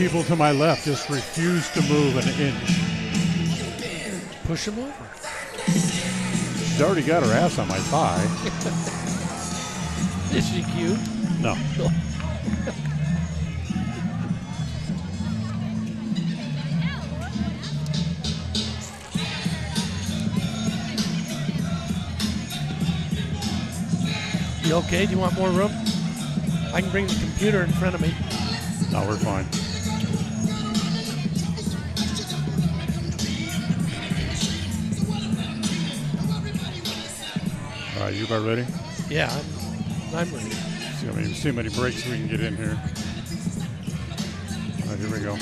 people to my left just refuse to move an inch. Push him over. She's already got her ass on my thigh. Is she cute? No. You okay? Do you want more room? I can bring the computer in front of me. No, we're fine. All right, you about ready? Yeah, I'm ready. See how many breaks we can get in here. All right, here we go.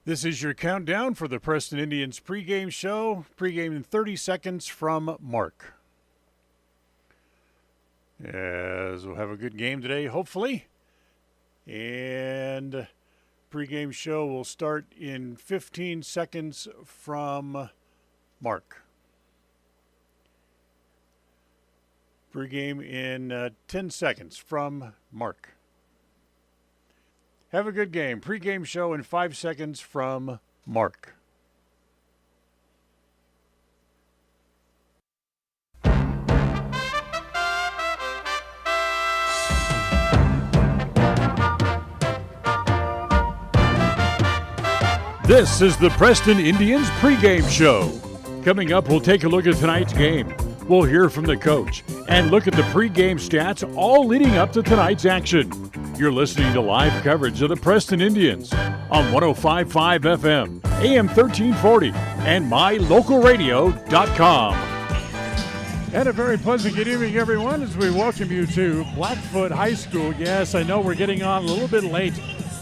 This is your countdown for the Preston Indians pregame show. Pregame in 30 seconds from Mark. As we'll have a good game today, hopefully. And pregame show will start in 15 seconds from Mark. Pregame in 10 seconds from Mark. Have a good game. Pre-game show in 5 seconds from Mark. This is the Preston Indians pregame show. Coming up, we'll take a look at tonight's game. We'll hear from the coach and look at the pregame stats all leading up to tonight's action. You're listening to live coverage of the Preston Indians on 105.5 FM, AM 1340, and mylocalradio.com. And a very pleasant good evening, everyone, as we welcome you to Blackfoot High School. Yes, I know we're getting on a little bit late.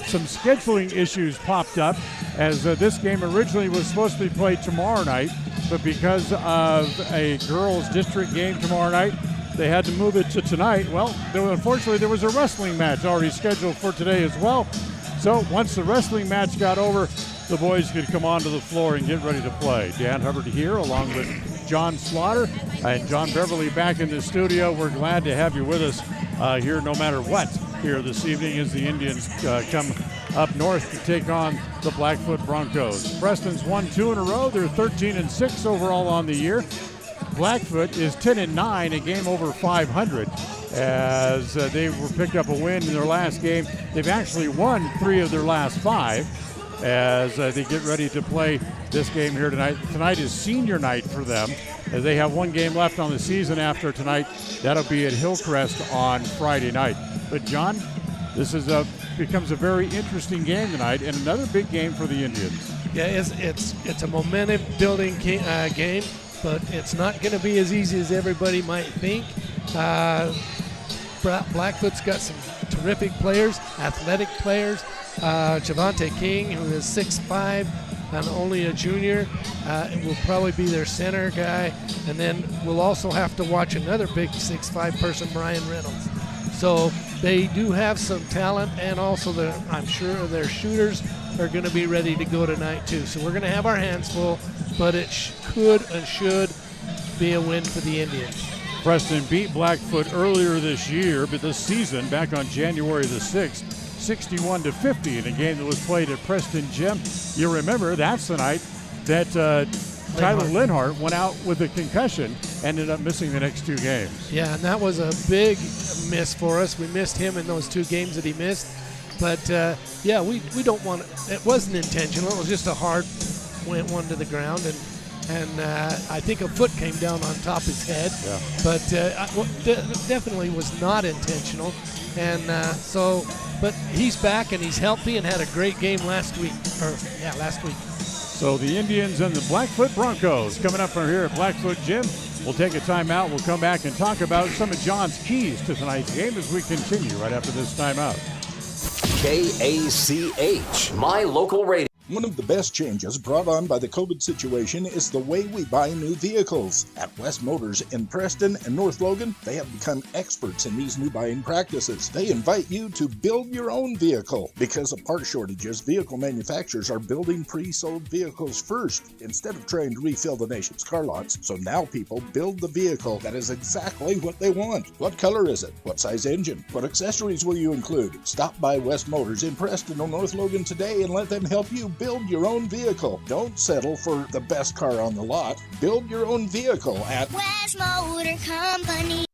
Some scheduling issues popped up as this game originally was supposed to be played tomorrow night, but because of a girls' district game tomorrow night, they had to move it to tonight. Well, unfortunately, there was a wrestling match already scheduled for today as well. So once the wrestling match got over, the boys could come onto the floor and get ready to play. Dan Hubbard here along with John Slaughter and John Beverly back in the studio. We're glad to have you with us here no matter what here this evening as the Indians come up north to take on the Blackfoot Broncos. Preston's won 2 in a row. They're 13-6 overall on the year. Blackfoot is 10-9, a game over 500, as they were picked up a win in their last game. They've actually won 3 of their last 5 as they get ready to play this game here tonight. Tonight is senior night for them, as they have 1 game left on the season after tonight. That'll be at Hillcrest on Friday night. But John, this is becomes a very interesting game tonight and another big game for the Indians. Yeah, it's a momentum building game, but it's not going to be as easy as everybody might think. Blackfoot's got some terrific players, athletic players. Javante King, who is 6'5", and only a junior, will probably be their center guy. And then we'll also have to watch another big 6'5" person, Brian Reynolds. So they do have some talent, and also I'm sure their shooters are going to be ready to go tonight too. So we're going to have our hands full, but it could and should be a win for the Indians. Preston beat Blackfoot earlier this year, but this season, back on January the 6th, 61-50 in a game that was played at Preston Gym. You remember that's the night that Tyler Linhart went out with a concussion, ended up missing the next 2 games. Yeah, and that was a big miss for us. We missed him in those 2 games that he missed. But, yeah, we don't want it wasn't intentional. It was just a hard one to the ground, and I think a foot came down on top of his head. Yeah. But definitely was not intentional. And but he's back and he's healthy and had a great game last week. So the Indians and the Blackfoot Broncos coming up from here at Blackfoot Gym. We'll take a timeout. We'll come back and talk about some of John's keys to tonight's game as we continue right after this timeout. KACH, My Local Radio. One of the best changes brought on by the COVID situation is the way we buy new vehicles. At West Motors in Preston and North Logan, they have become experts in these new buying practices. They invite you to build your own vehicle. Because of part shortages, vehicle manufacturers are building pre-sold vehicles first instead of trying to refill the nation's car lots. So now people build the vehicle that is exactly what they want. What color is it? What size engine? What accessories will you include? Stop by West Motors in Preston or North Logan today and let them help you build your own vehicle. Don't settle for the best car on the lot. Build your own vehicle at West Motor Company.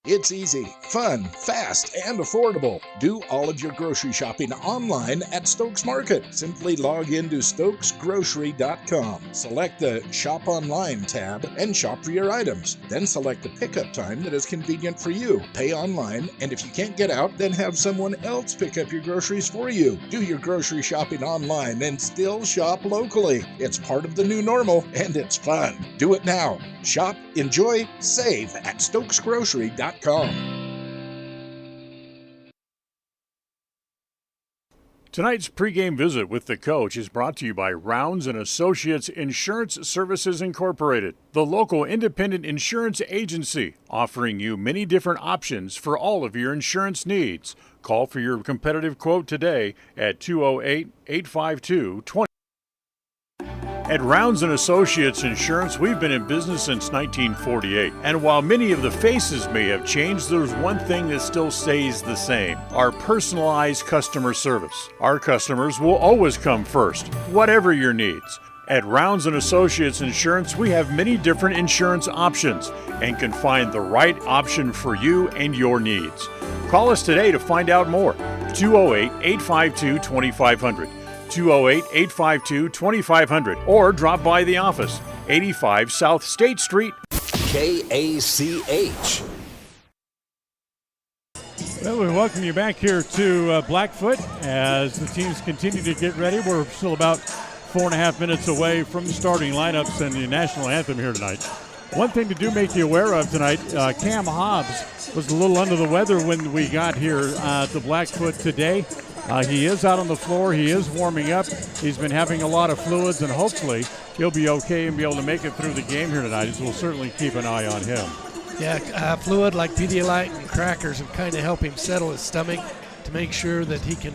It's easy, fun, fast, and affordable. Do all of your grocery shopping online at Stokes Market. Simply log into stokesgrocery.com. Select the Shop Online tab and shop for your items. Then select the pickup time that is convenient for you. Pay online, and if you can't get out, then have someone else pick up your groceries for you. Do your grocery shopping online and still shop locally. It's part of the new normal, and it's fun. Do it now. Shop, enjoy, save at stokesgrocery.com. Tonight's pregame visit with the coach is brought to you by Rounds & Associates Insurance Services Incorporated, the local independent insurance agency offering you many different options for all of your insurance needs. Call for your competitive quote today at 208-852-20. At Rounds & Associates Insurance, we've been in business since 1948. And while many of the faces may have changed, there's one thing that still stays the same: our personalized customer service. Our customers will always come first, whatever your needs. At Rounds & Associates Insurance, we have many different insurance options and can find the right option for you and your needs. Call us today to find out more. 208-852-2500. 208-852-2500, or drop by the office, 85 South State Street. KACH. Well, we welcome you back here to Blackfoot as the teams continue to get ready. We're still about 4.5 minutes away from the starting lineups and the national anthem here tonight. One thing to make you aware of tonight, Cam Hobbs was a little under the weather when we got here to Blackfoot today. He is out on the floor. He is warming up. He's been having a lot of fluids, and hopefully he'll be okay and be able to make it through the game here tonight. So we'll certainly keep an eye on him. Yeah, fluid like Pedialyte and crackers will kind of help him settle his stomach to make sure that he can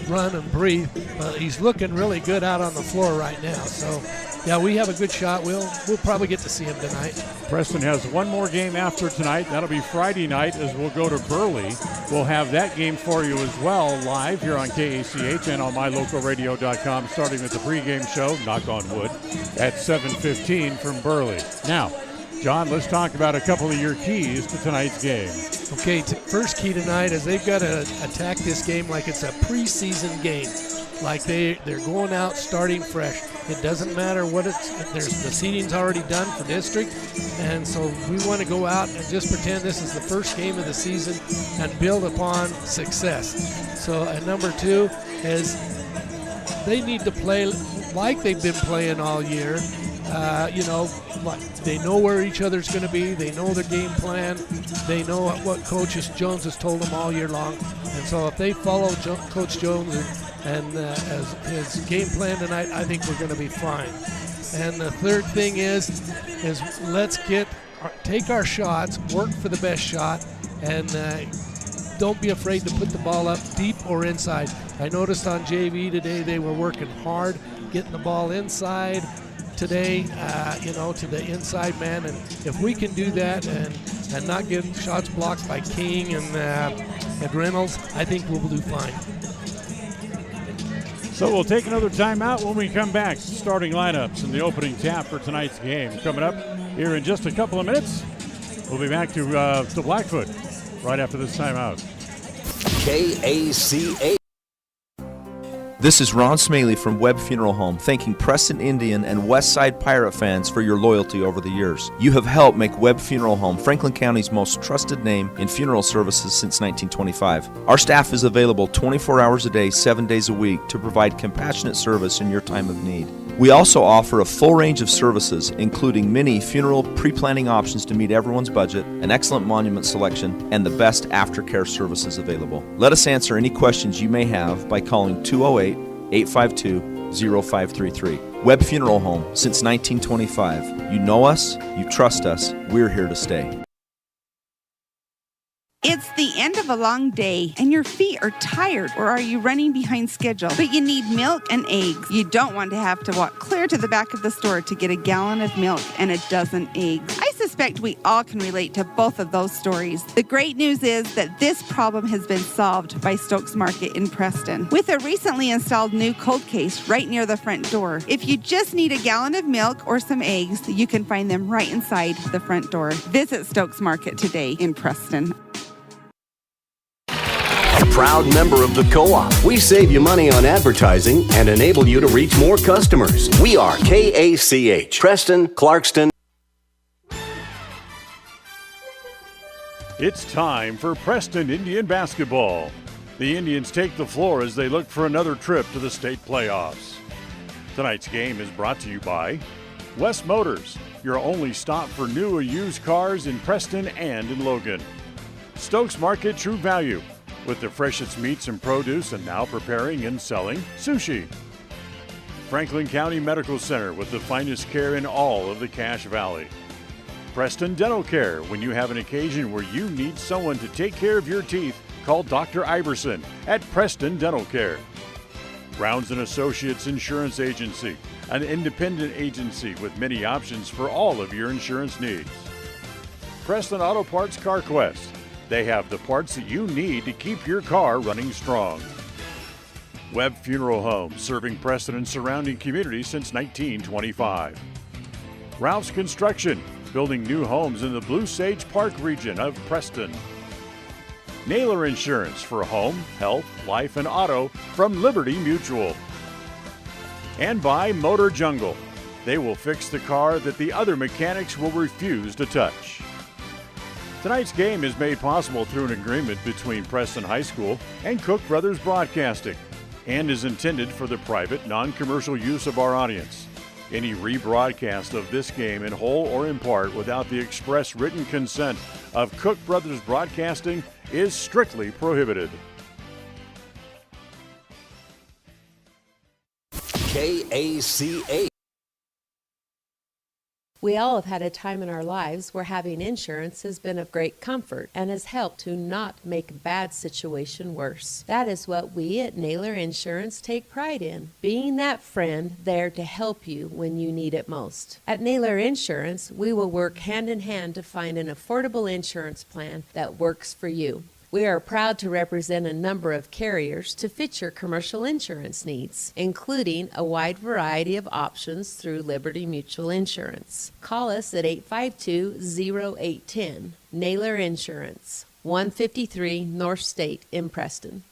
run and breathe. But he's looking really good out on the floor right now. So, yeah, we have a good shot. We'll probably get to see him tonight. Preston has one more game after tonight. That'll be Friday night as we'll go to Burley. We'll have that game for you as well live here on KACH and on mylocalradio.com starting with the pregame show, knock on wood, at 7:15 from Burley. Now, John, let's talk about a couple of your keys to tonight's game. Okay, first key tonight is they've got to attack this game like it's a preseason game. Like they're going out starting fresh. It doesn't matter what the seeding's already done for district, and so we want to go out and just pretend this is the first game of the season and build upon success. So number two is they need to play like they've been playing all year. They know where each other's going to be. They know their game plan. They know what Coach Jones has told them all year long. And so if they follow Coach Jones and as his game plan tonight, I think we're going to be fine. And the third thing is let's take our shots, work for the best shot, and don't be afraid to put the ball up deep or inside. I noticed on JV today they were working hard, getting the ball inside today, to the inside man. And if we can do that and not get shots blocked by King and Reynolds, I think we'll do fine. So we'll take another timeout when we come back. Starting lineups and the opening tap for tonight's game. Coming up here in just a couple of minutes, we'll be back to Blackfoot right after this timeout. KACH. This is Ron Smaley from Webb Funeral Home, thanking Preston Indian and Westside Pirate fans for your loyalty over the years. You have helped make Webb Funeral Home Franklin County's most trusted name in funeral services since 1925. Our staff is available 24 hours a day, 7 days a week to provide compassionate service in your time of need. We also offer a full range of services, including many funeral pre-planning options to meet everyone's budget, an excellent monument selection, and the best aftercare services available. Let us answer any questions you may have by calling 208-852-0533. Webb Funeral Home, since 1925. You know us, you trust us, we're here to stay. It's the end of a long day and your feet are tired, or are you running behind schedule? But you need milk and eggs. You don't want to have to walk clear to the back of the store to get a gallon of milk and a dozen eggs. I suspect we all can relate to both of those stories. The great news is that this problem has been solved by Stokes Market in Preston with a recently installed new cold case right near the front door. If you just need a gallon of milk or some eggs, you can find them right inside the front door. Visit Stokes Market today in Preston. Proud member of the Co-op. We save you money on advertising and enable you to reach more customers. We are KACH, Preston, Clarkston. It's time for Preston Indian basketball. The Indians take the floor as they look for another trip to the state playoffs. Tonight's game is brought to you by West Motors, your only stop for new or used cars in Preston and in Logan. Stokes Market True Value, with the freshest meats and produce and now preparing and selling sushi. Franklin County Medical Center, with the finest care in all of the Cache Valley. Preston Dental Care, when you have an occasion where you need someone to take care of your teeth, call Dr. Iverson at Preston Dental Care. Browns & Associates Insurance Agency, an independent agency with many options for all of your insurance needs. Preston Auto Parts Car Quest. They have the parts that you need to keep your car running strong. Webb Funeral Home, serving Preston and surrounding communities since 1925. Ralph's Construction, building new homes in the Blue Sage Park region of Preston. Naylor Insurance for home, health, life, and auto from Liberty Mutual. And by Motor Jungle. They will fix the car that the other mechanics will refuse to touch. Tonight's game is made possible through an agreement between Preston High School and Cook Brothers Broadcasting and is intended for the private, non-commercial use of our audience. Any rebroadcast of this game in whole or in part without the express written consent of Cook Brothers Broadcasting is strictly prohibited. KACH. We all have had a time in our lives where having insurance has been of great comfort and has helped to not make a bad situation worse. That is what we at Naylor Insurance take pride in, being that friend there to help you when you need it most. At Naylor Insurance, we will work hand in hand to find an affordable insurance plan that works for you. We are proud to represent a number of carriers to fit your commercial insurance needs, including a wide variety of options through Liberty Mutual Insurance. Call us at 852-0810. Naylor Insurance, 153 North State in Preston.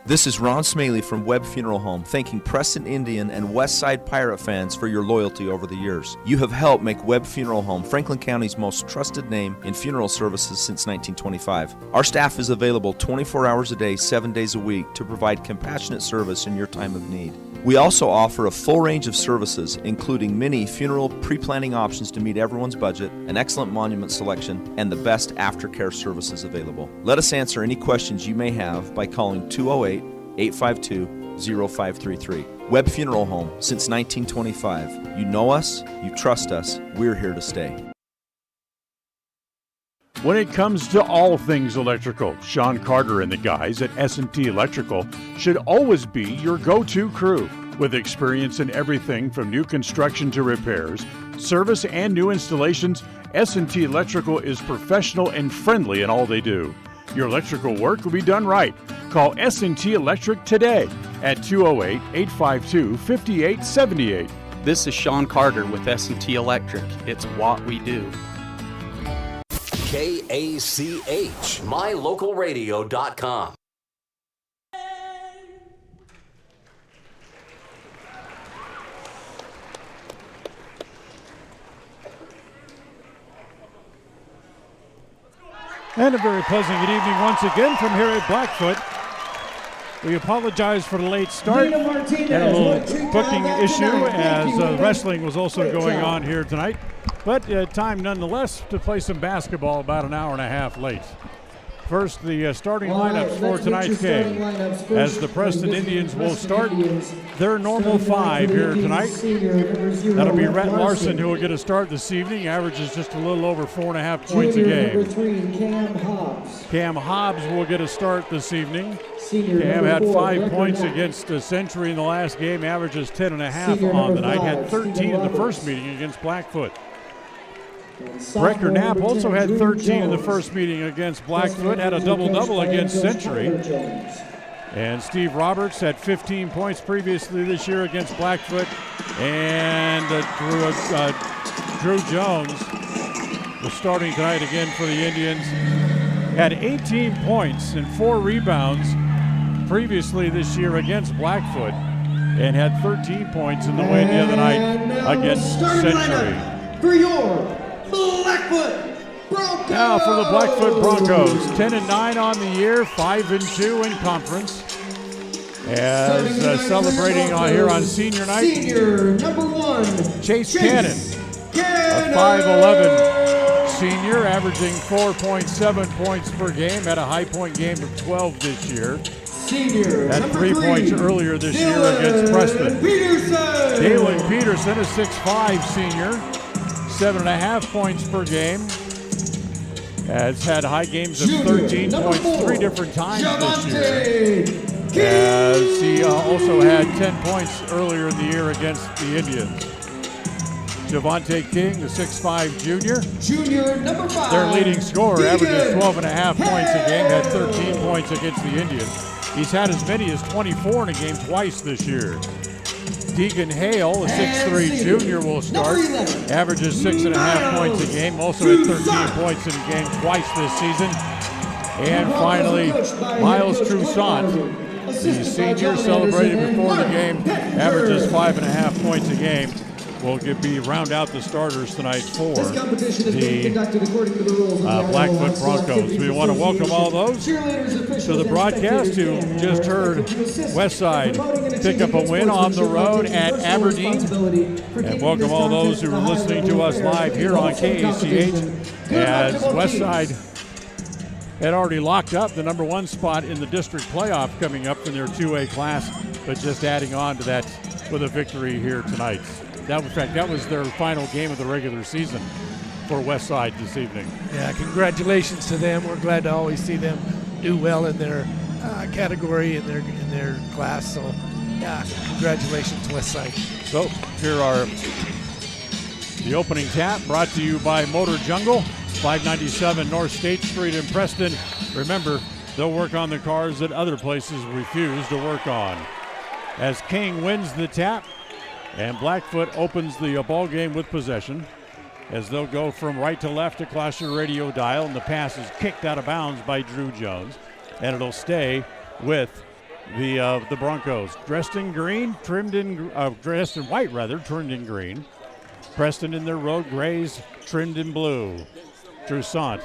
This is Ron Smaley from Webb Funeral Home, thanking Preston Indian and Westside Pirate fans for your loyalty over the years. You have helped make Webb Funeral Home Franklin County's most trusted name in funeral services since 1925. Our staff is available 24 hours a day, 7 days a week to provide compassionate service in your time of need. We also offer a full range of services, including many funeral pre-planning options to meet everyone's budget, an excellent monument selection, and the best aftercare services available. Let us answer any questions you may have by calling 208-852-0533. Webb Funeral Home, since 1925. You know us, you trust us, we're here to stay. When it comes to all things electrical, Sean Carter and the guys at S&T Electrical should always be your go-to crew. With experience in everything from new construction to repairs, service, and new installations, S&T Electrical is professional and friendly in all they do. Your electrical work will be done right. Call S&T Electric today at 208-852-5878. This is Sean Carter with S&T Electric. It's what we do. KACH, mylocalradio.com. And a very pleasant good evening once again from here at Blackfoot. We apologize for the late start and a little booking issue as wrestling was also going on here tonight. But time nonetheless to play some basketball about an hour and a half late. First, the starting lineups for tonight's game, as the Preston Indians will start their normal five here tonight. That'll be Rhett Larson, who will get a start this evening, averages just a little over 4.5 points a game. Cam Hobbs will get a start this evening. Cam had 5 points against Century in the last game, averages 10.5 on the night, had 13 in the first meeting against Blackfoot. Brecker Knapp also had 13 in the first meeting against Blackfoot, had a double-double against Century. And Steve Roberts had 15 points previously this year against Blackfoot. And Drew Jones was starting tonight again for the Indians. Had 18 points and 4 rebounds previously this year against Blackfoot, and had 13 points in the win the other night against Century. For your Blackfoot Broncos. Now for the Blackfoot Broncos, 10-9 on the year, 5-2 in conference. As celebrating here on senior night, Senior number 1, Chase Cannon, a 5'11" senior, averaging 4.7 points per game, had a high point game of 12 this year. Senior Had 3 points earlier this year against Preston. Dalen Peterson, a 6'5" senior, 7.5 points per game. Has had high games of 13 points 3 different times this year. As he also had 10 points earlier in the year against the Indians. Javante King, the 6'5" junior. Junior number 5. Their leading scorer, averages 12.5 points a game, had 13 points against the Indians. He's had as many as 24 in a game twice this year. Deegan Hale, a 6'3" junior, will start. Averages 6.5 points a game. Also had 13 points in a game twice this season. And finally, Miles Trousant, the senior, celebrated before the game. Averages 5.5 points a game. Will round out the starters tonight for the Blackfoot Broncos. We want to welcome all those to the broadcast who just heard Westside pick up a win on the road at Aberdeen. And welcome all those who are listening to us live here on KACH, as Westside had already locked up the number 1 spot in the district playoff coming up in their 2A class, but just adding on to that with a victory here tonight. That was their final game of the regular season for Westside this evening. Yeah, congratulations to them. We're glad to always see them do well in their category, in their class. So, yeah, congratulations, Westside. So, here are the opening tap, brought to you by Motor Jungle, 597 North State Street in Preston. Remember, they'll work on the cars that other places refuse to work on. As King wins the tap, and Blackfoot opens the ball game with possession, as they'll go from right to left across your radio dial, and the pass is kicked out of bounds by Drew Jones, and it'll stay with the Broncos. Dressed in white, trimmed in green. Preston in their road grays, trimmed in blue. Trousant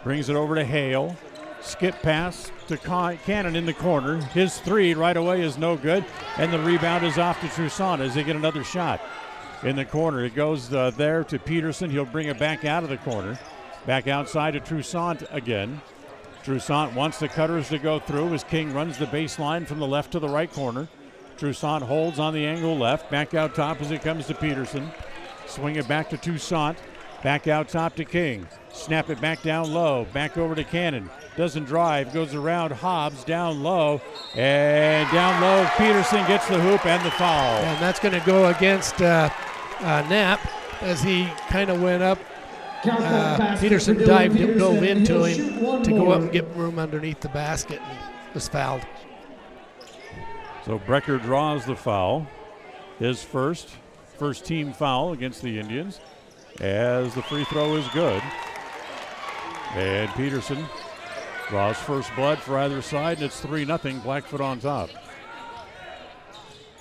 brings it over to Hale. Skip pass to Cannon in the corner. His 3 right away is no good, and the rebound is off to Trousant as they get another shot in the corner. It goes there to Peterson. He'll bring it back out of the corner. Back outside to Trousant again. Trousant wants the cutters to go through as King runs the baseline from the left to the right corner. Trousant holds on the angle left. Back out top as it comes to Peterson. Swing it back to Trousant. Back out top to King. Snap it back down low. Back over to Cannon. Doesn't drive. Goes around Hobbs down low. And down low, Peterson gets the hoop and the foul. And that's going to go against Knapp as he kind of went up. Peterson dove into him to go up and get room underneath the basket and was fouled. So Brecker draws the foul. His first team foul against the Indians, as the free throw is good. And Peterson draws first blood for either side, and it's 3-0 Blackfoot on top.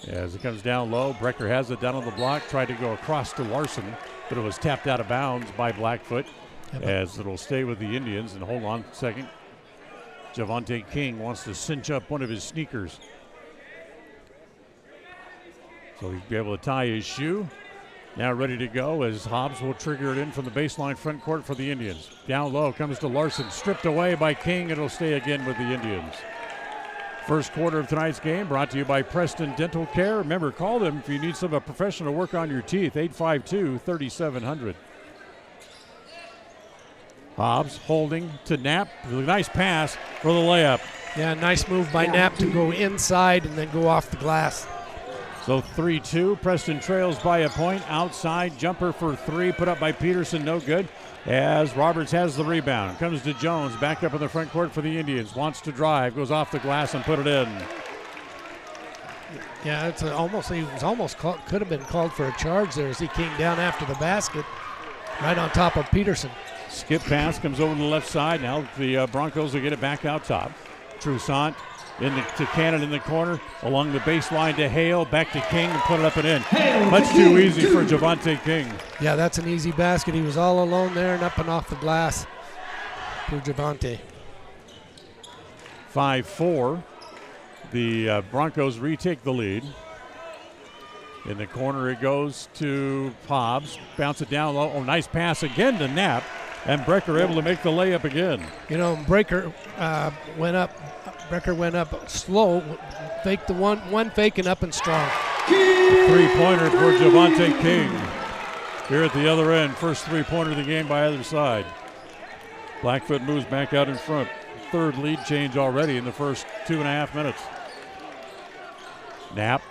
As it comes down low, Brecker has it down on the block, tried to go across to Larson, but it was tapped out of bounds by Blackfoot, as it'll stay with the Indians. And hold on a second. Javante King wants to cinch up one of his sneakers. So he'll be able to tie his shoe. Now ready to go as Hobbs will trigger it in from the baseline front court for the Indians. Down low comes to Larson, stripped away by King. It'll stay again with the Indians. First quarter of tonight's game brought to you by Preston Dental Care. Remember, call them if you need a professional to work on your teeth, 852-3700. Hobbs holding to Knapp. Nice pass for the layup. Yeah, nice move by Knapp to go inside and then go off the glass. So 3-2. Preston trails by a point. Outside jumper for three put up by Peterson. No good. As Roberts has the rebound. Comes to Jones. Back up in the front court for the Indians. Wants to drive. Goes off the glass and put it in. Yeah, he was almost could have been called for a charge there as he came down after the basket. Right on top of Peterson. Skip pass comes over to the left side. Now the Broncos will get it back out top. Toussaint to Cannon in the corner. Along the baseline to Hale. Back to King and put it up and in. Much too easy for Javante King. Yeah, that's an easy basket. He was all alone there and up and off the glass for Javante. 5-4. The Broncos retake the lead. In the corner it goes to Hobbs. Bounce it down low. Oh, nice pass again to Knapp. And Brecker able to make the layup again. You know, Brecker went up slow. Faked the one faking up and strong. Three-pointer for Javante King. Here at the other end. First three-pointer of the game by either side. Blackfoot moves back out in front. Third lead change already in the first 2.5 minutes. Knapp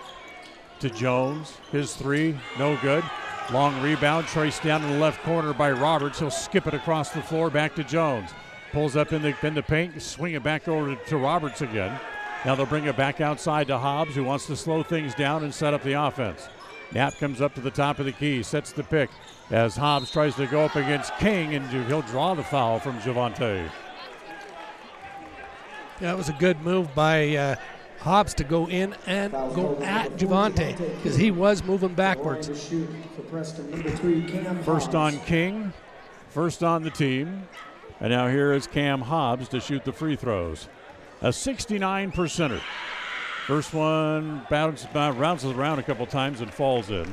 to Jones. His three, no good. Long rebound, traced down in the left corner by Roberts. He'll skip it across the floor back to Jones. Pulls up in the paint, swing it back over to Roberts again. Now they'll bring it back outside to Hobbs, who wants to slow things down and set up the offense. Knapp comes up to the top of the key, sets the pick as Hobbs tries to go up against King, and he'll draw the foul from Javante. That was a good move by Hobbs to go in and go at Javante because he was moving backwards. First on King, first on the team. And now here is Cam Hobbs to shoot the free throws. A 69%er. First one bounces around a couple times and falls in.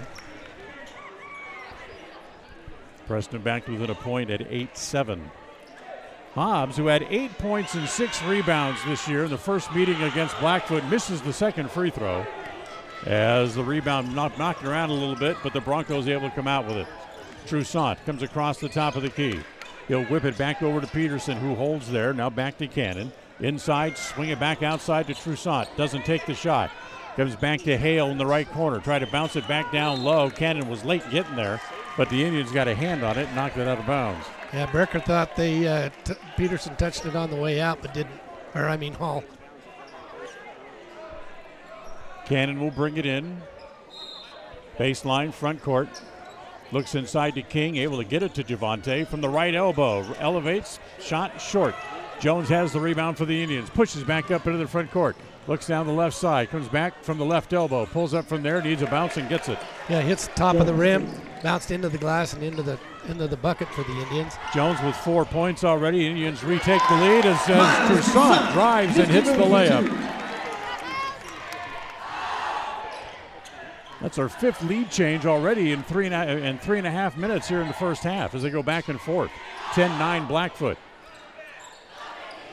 Preston back within a point at 8-7. Hobbs, who had 8 points and 6 rebounds this year in the first meeting against Blackfoot, misses the second free throw as the rebound knocked around a little bit, but the Broncos able to come out with it. Toussaint comes across the top of the key. He'll whip it back over to Peterson, who holds there. Now back to Cannon. Inside, swing it back outside to Toussaint. Doesn't take the shot. Comes back to Hale in the right corner. Try to bounce it back down low. Cannon was late getting there, but the Indians got a hand on it and knocked it out of bounds. Yeah, Brecker thought Peterson touched it on the way out, but didn't. Hall. Cannon will bring it in. Baseline, front court. Looks inside to King, able to get it to Javante from the right elbow. Elevates, shot short. Jones has the rebound for the Indians. Pushes back up into the front court. Looks down the left side, comes back from the left elbow. Pulls up from there, needs a bounce and gets it. Yeah, hits the top of the rim, bounced into the glass and into the bucket for the Indians. Jones with 4 points already. Indians retake the lead as Toussaint drives and hits the layup. That's our fifth lead change already in 3.5 minutes here in the first half as they go back and forth. 10-9 Blackfoot.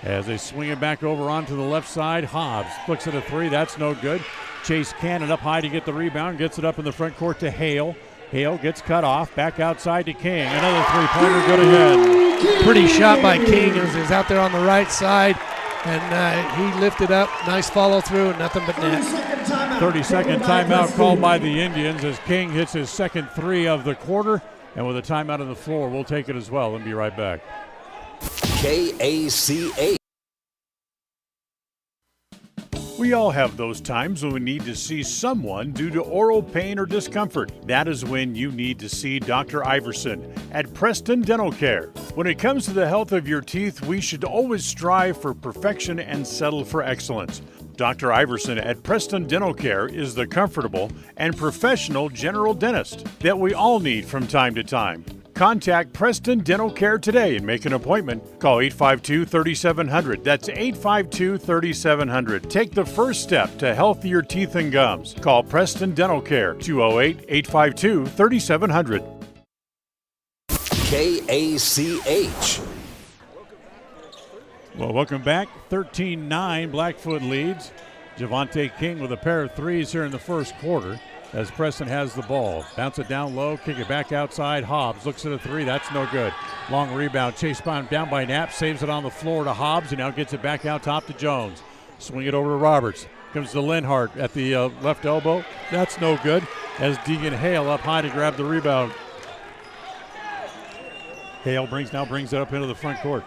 As they swing it back over onto the left side, Hobbs flicks it a three. That's no good. Chase Cannon up high to get the rebound. Gets it up in the front court to Hale. Hale gets cut off. Back outside to King. Another three-pointer good again. Pretty shot by King as he's out there on the right side. And he lifted up. Nice follow through and nothing but net. 30-second timeout called by the Indians as King hits his second three of the quarter. And with a timeout on the floor, we'll take it as well and be right back. KACA. We all have those times when we need to see someone due to oral pain or discomfort. That is when you need to see Dr. Iverson at Preston Dental Care. When it comes to the health of your teeth, we should always strive for perfection and settle for excellence. Dr. Iverson at Preston Dental Care is the comfortable and professional general dentist that we all need from time to time. Contact Preston Dental Care today and make an appointment. Call 852-3700. That's 852-3700. Take the first step to healthier teeth and gums. Call Preston Dental Care, 208-852-3700. KACH. Well, welcome back. 13-9, Blackfoot leads. Javante King with a pair of threes here in the first quarter as Preston has the ball. Bounce it down low, kick it back outside. Hobbs looks at a three. That's no good. Long rebound. Chased down by Knapp. Saves it on the floor to Hobbs and now gets it back out top to Jones. Swing it over to Roberts. Comes to Linhart at the left elbow. That's no good as Deegan Hale up high to grab the rebound. Hale brings it up into the front court.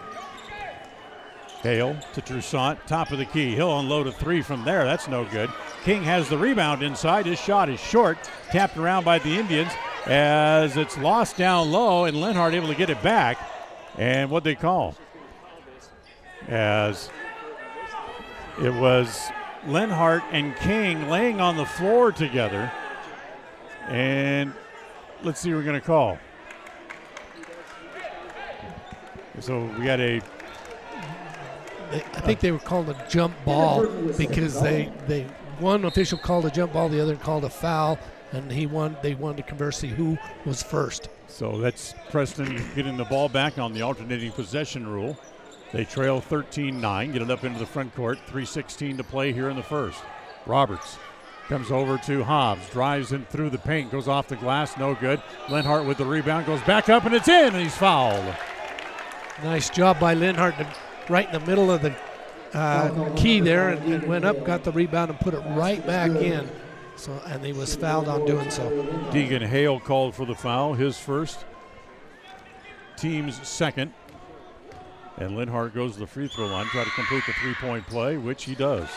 Hale to Toussaint, top of the key. He'll unload a three from there. That's no good. King has the rebound inside. His shot is short. Tapped around by the Indians as it's lost down low, and Linhart able to get it back. And what they call? As it was Linhart and King laying on the floor together. And let's see what we're going to call. So we got I think they were called a jump ball because they one official called a jump ball, the other called a foul, and they wanted to converse, see who was first. So that's Preston getting the ball back on the alternating possession rule. They trail 13-9, get it up into the front court. 3:16 to play here in the first. Roberts comes over to Hobbs, drives in through the paint, goes off the glass, no good. Linhart with the rebound, goes back up, and it's in, and he's fouled. Nice job by Linhart, right in the middle of the key there, and went up, got the rebound, and put it right back in. So, and he was fouled on doing so. Deegan Hale called for the foul, his first, team's second. And Linhart goes to the free throw line, try to complete the three-point play, which he does.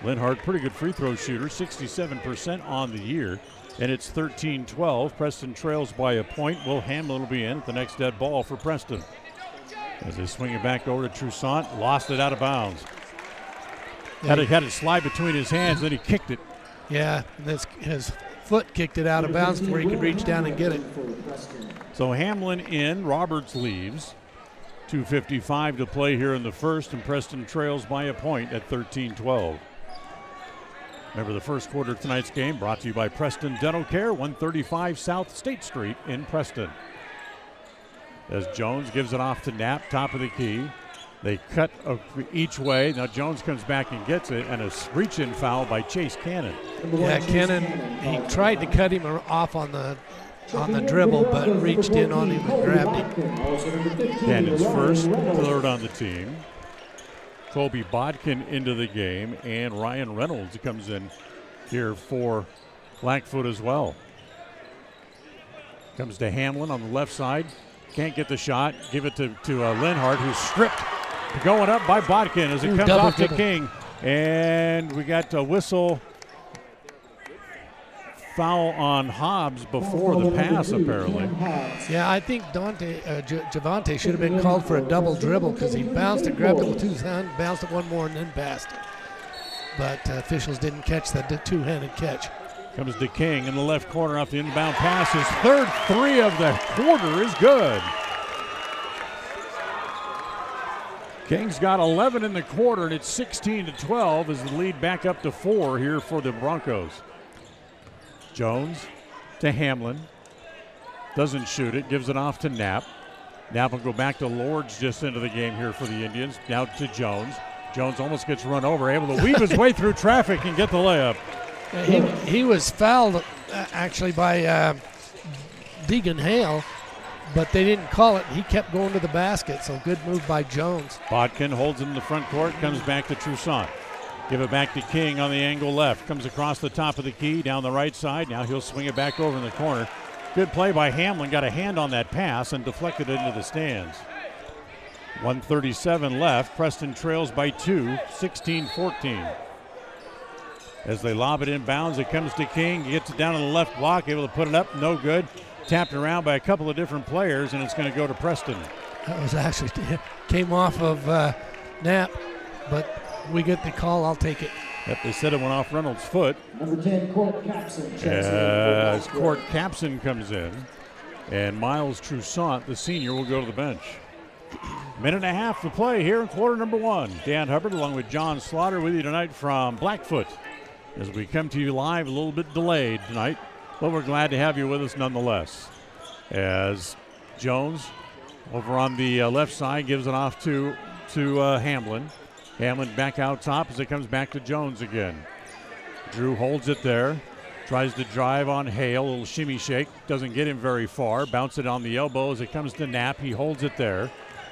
Linhart, pretty good free throw shooter, 67% on the year. And it's 13-12. Preston trails by a point. Will Hamlin will be in at the next dead ball for Preston. As they swing it back over to Toussaint, lost it out of bounds. Had it slide between his hands, then he kicked it. Yeah, and his foot kicked it out of bounds before he could reach down and get it. So Hamlin in, Roberts leaves. 2:55 to play here in the first, and Preston trails by a point at 13-12. Remember, the first quarter of tonight's game brought to you by Preston Dental Care, 135 South State Street in Preston. As Jones gives it off to Knapp, top of the key. They cut each way. Now Jones comes back and gets it, and a reach-in foul by Chase Cannon. Yeah, Cannon, he tried to cut him off on the dribble, but reached in on him and grabbed him. Cannon's first, third on the team. Kobe Bodkin into the game, and Ryan Reynolds comes in here for Blackfoot as well. Comes to Hamlin on the left side. Can't get the shot. Give it to Linhart, who's stripped. Going up by Bodkin as it comes off to King. And we got a whistle foul on Hobbs before the pass, apparently. Yeah, I think Javante should have been called for a double dribble because he bounced and grabbed it with two hands, bounced it one more, and then passed it. But officials didn't catch the two-handed catch. Comes to King in the left corner off the inbound pass. His third three of the quarter is good. King's got 11 in the quarter, and it's 16-12 as the lead back up to 4 here for the Broncos. Jones to Hamlin. Doesn't shoot it. Gives it off to Knapp. Knapp will go back to Lords just into the game here for the Indians. Now to Jones. Jones almost gets run over, able to weave his way through traffic and get the layup. He was fouled actually by Deegan Hale, but they didn't call it. He kept going to the basket, so good move by Jones. Bodkin holds him in the front court, comes back to Toussaint. Give it back to King on the angle left. Comes across the top of the key, down the right side. Now he'll swing it back over in the corner. Good play by Hamlin. Got a hand on that pass and deflected it into the stands. 1:37 left. Preston trails by 2, 16-14. As they lob it inbounds, it comes to King. He gets it down on the left block, able to put it up. No good. Tapped around by a couple of different players, and it's going to go to Preston. That was actually came off of Knapp, but we get the call. I'll take it. Yep, they said it went off Reynolds' foot. Number 10, Court Capson. As Court Capson comes in, and Miles Troussaint, the senior, will go to the bench. Minute and a half to play here in quarter number 1. Dan Hubbard along with John Slaughter with you tonight from Blackfoot as we come to you live, a little bit delayed tonight, but we're glad to have you with us nonetheless. As Jones over on the left side gives it off to Hamlin. Hamlin back out top as it comes back to Jones again. Drew holds it there. Tries to drive on Hale, a little shimmy shake. Doesn't get him very far. Bounce it on the elbow as it comes to Knapp. He holds it there.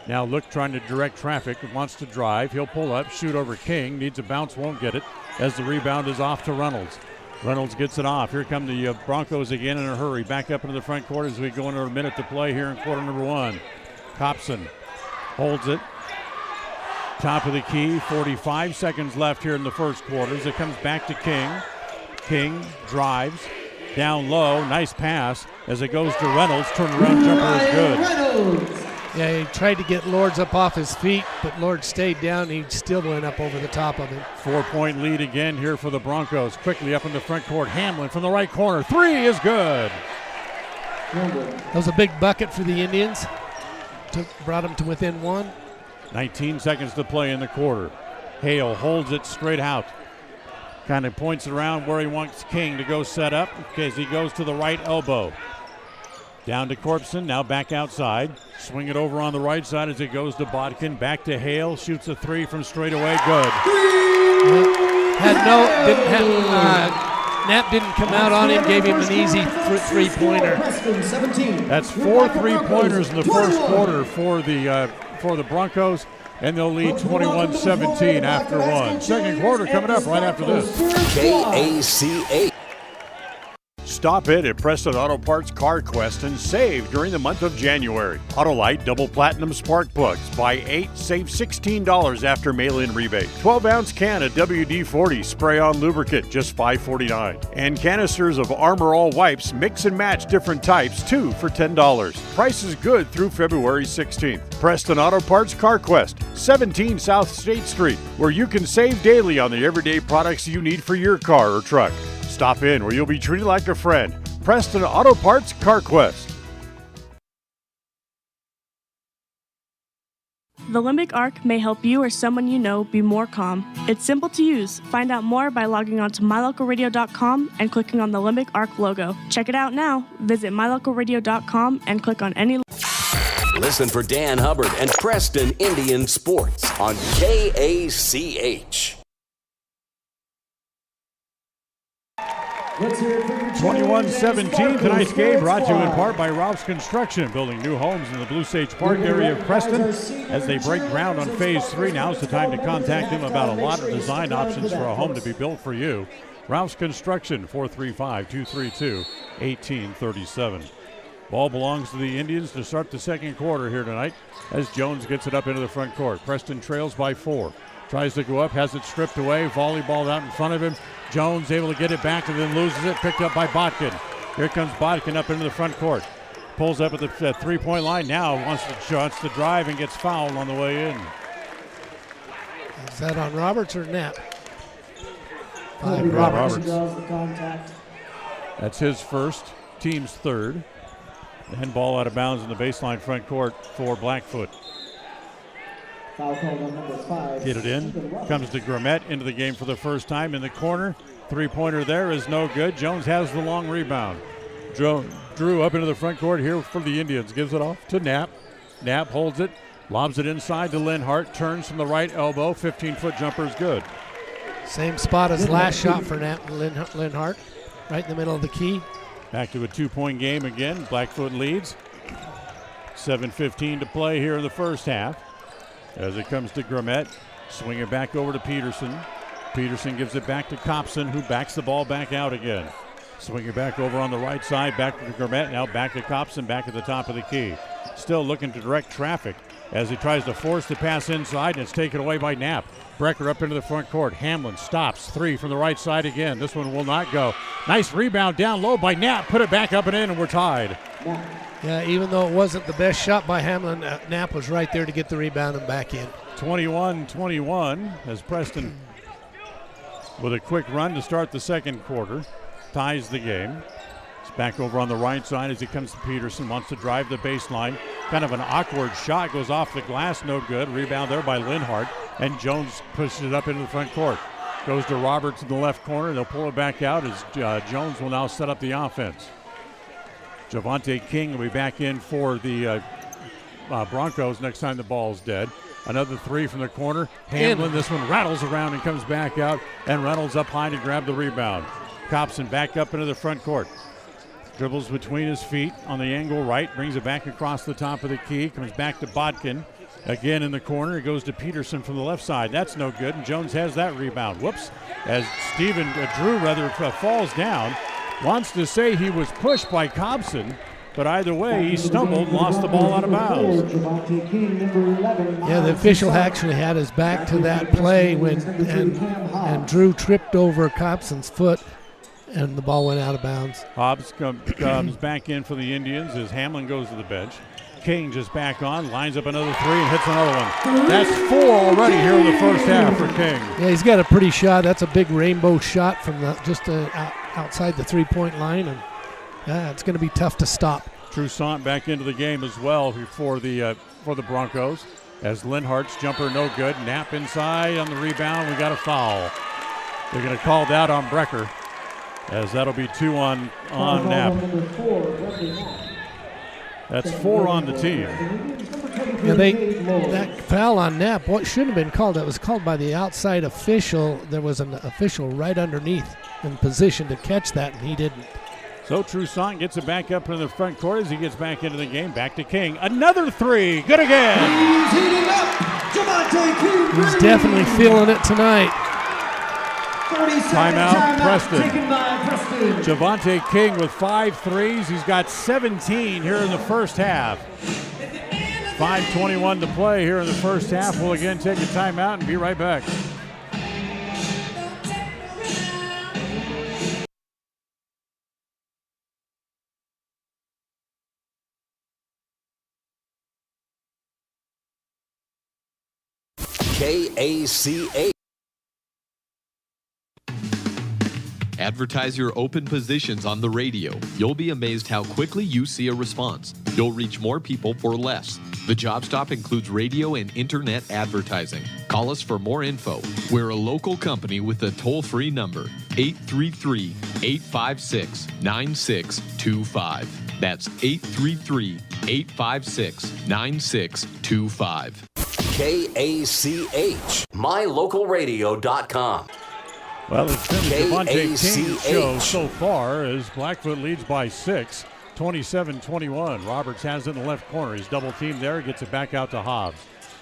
Now Look trying to direct traffic. Wants to drive. He'll pull up, shoot over King. Needs a bounce, won't get it. As the rebound is off to Reynolds. Reynolds gets it off. Here come the Broncos again in a hurry. Back up into the front court as we go into a minute to play here in quarter number 1. Copson holds it. Top of the key, 45 seconds left here in the first quarter as it comes back to King. King drives down low, nice pass as it goes to Reynolds. Turnaround jumper is good. Reynolds. Yeah, he tried to get Lords up off his feet, but Lord stayed down. He still went up over the top of him. 4-point lead again here for the Broncos. Quickly up in the front court, Hamlin from the right corner. 3 is good. That was a big bucket for the Indians. Brought them to within 1. 19 seconds to play in the quarter. Hale holds it straight out. Kind of points it around where he wants King to go set up as he goes to the right elbow. Down to Corpson, now back outside. Swing it over on the right side as it goes to Bodkin. Back to Hale, shoots a 3 from straight away, good. Knapp didn't come out on him, gave him an easy three-pointer. That's 4 3-pointers in the first quarter for the Broncos, and they'll lead 21-17 after 1. Second quarter coming up right after this. KACA. Stop in at Preston Auto Parts Car Quest and save during the month of January. Autolite Double Platinum Spark Plugs. Buy 8, save $16 after mail-in rebate. 12-ounce can of WD-40 spray-on lubricant, just $5.49. And canisters of Armor All wipes, mix and match different types, 2 for $10. Price is good through February 16th. Preston Auto Parts Car Quest, 17 South State Street, where you can save daily on the everyday products you need for your car or truck. Stop in where you'll be treated like a friend. Preston Auto Parts Car Quest. The Limbic Arc may help you or someone you know be more calm. It's simple to use. Find out more by logging on to mylocalradio.com and clicking on the Limbic Arc logo. Check it out now. Visit mylocalradio.com and click on any. Listen for Dan Hubbard and Preston Indian Sports on KACH. 21-17, tonight's game brought to you in part by Ralph's Construction, building new homes in the Blue Sage Park area of Preston. As they break ground on Phase 3, now's the time to contact them about a lot of design options for a home to be built for you. Ralph's Construction, 435-232-1837. Ball belongs to the Indians to start the second quarter here tonight as Jones gets it up into the front court. Preston trails by 4. Tries to go up, has it stripped away, volleyball out in front of him. Jones able to get it back and then loses it, picked up by Botkin. Here comes Botkin up into the front court. Pulls up at the three-point line now, wants to drive and gets fouled on the way in. Is that on Roberts or Knapp? Roberts. That's his first, team's third. And ball out of bounds in the baseline front court for Blackfoot. Get it in. Comes to Grimmett into the game for the first time in the corner. Three-pointer there is no good. Jones has the long rebound. Drew up into the front court here for the Indians. Gives it off to Knapp. Knapp holds it. Lobs it inside to Linhart. Turns from the right elbow. 15-foot jumper is good. Same spot as last shot for Linhart. Right in the middle of the key. Back to a 2-point game again. Blackfoot leads. 7:15 to play here in the first half. As it comes to Grimmett, swing it back over to Peterson. Peterson gives it back to Copson, who backs the ball back out again. Swing it back over on the right side, back to Grimmett, now back to Copson, back at the top of the key. Still looking to direct traffic as he tries to force the pass inside, and it's taken away by Knapp. Brecker up into the front court. Hamlin stops, 3 from the right side again. This one will not go. Nice rebound down low by Knapp. Put it back up and in, and we're tied. Yeah, even though it wasn't the best shot by Hamlin, Knapp was right there to get the rebound and back in. 21-21 as Preston with a quick run to start the second quarter. Ties the game. It's back over on the right side as he comes to Peterson. Wants to drive the baseline. Kind of an awkward shot. Goes off the glass. No good. Rebound there by Linhart. And Jones pushes it up into the front court. Goes to Roberts in the left corner. They'll pull it back out as Jones will now set up the offense. Javonte King will be back in for the Broncos next time the ball's dead. Another three from the corner. Hamlin, this one rattles around and comes back out. And Reynolds up high to grab the rebound. Copson back up into the front court. Dribbles between his feet on the angle right. Brings it back across the top of the key. Comes back to Bodkin. Again in the corner. It goes to Peterson from the left side. That's no good. And Jones has that rebound. Whoops. As Drew falls down. Wants to say he was pushed by Cobson. But either way, he stumbled and lost the ball out of bounds. Yeah, the official actually had his back to that play and Drew tripped over Cobson's foot, and the ball went out of bounds. Hobbs comes back in for the Indians as Hamlin goes to the bench. King just back on, lines up another three and hits another one. That's 4 already here in the first half for King. Yeah, he's got a pretty shot. That's a big rainbow shot from outside the three-point line, and it's going to be tough to stop. Toussaint back into the game as well for the Broncos. As Linhart's jumper no good. Knapp inside on the rebound. We got a foul. They're going to call that on Brecker, as that'll be 2 on Knapp. That's 4 on the team. Yeah, that foul on Knapp, what should have been called, it was called by the outside official. There was an official right underneath in position to catch that, and he didn't. So Toussaint gets it back up in the front court as he gets back into the game. Back to King. Another three. Good again. He's heating up. Javonte King. He's definitely feeling it tonight. Timeout, Preston. Taken by Preston. Javonte King with 5 threes. He's got 17 here in the first half. 5:21 to play here in the first half. We'll again take a timeout and be right back. KACH. Advertise your open positions on the radio. You'll be amazed how quickly you see a response. You'll reach more people for less. The Job Stop includes radio and internet advertising. Call us for more info. We're a local company with a toll-free number, 833-856-9625. That's 833-856-9625. KACH, mylocalradio.com. Well, it's been the Javonte King show so far as Blackfoot leads by 6, 27-21. Roberts has it in the left corner. He's double teamed there, gets it back out to Hobbs.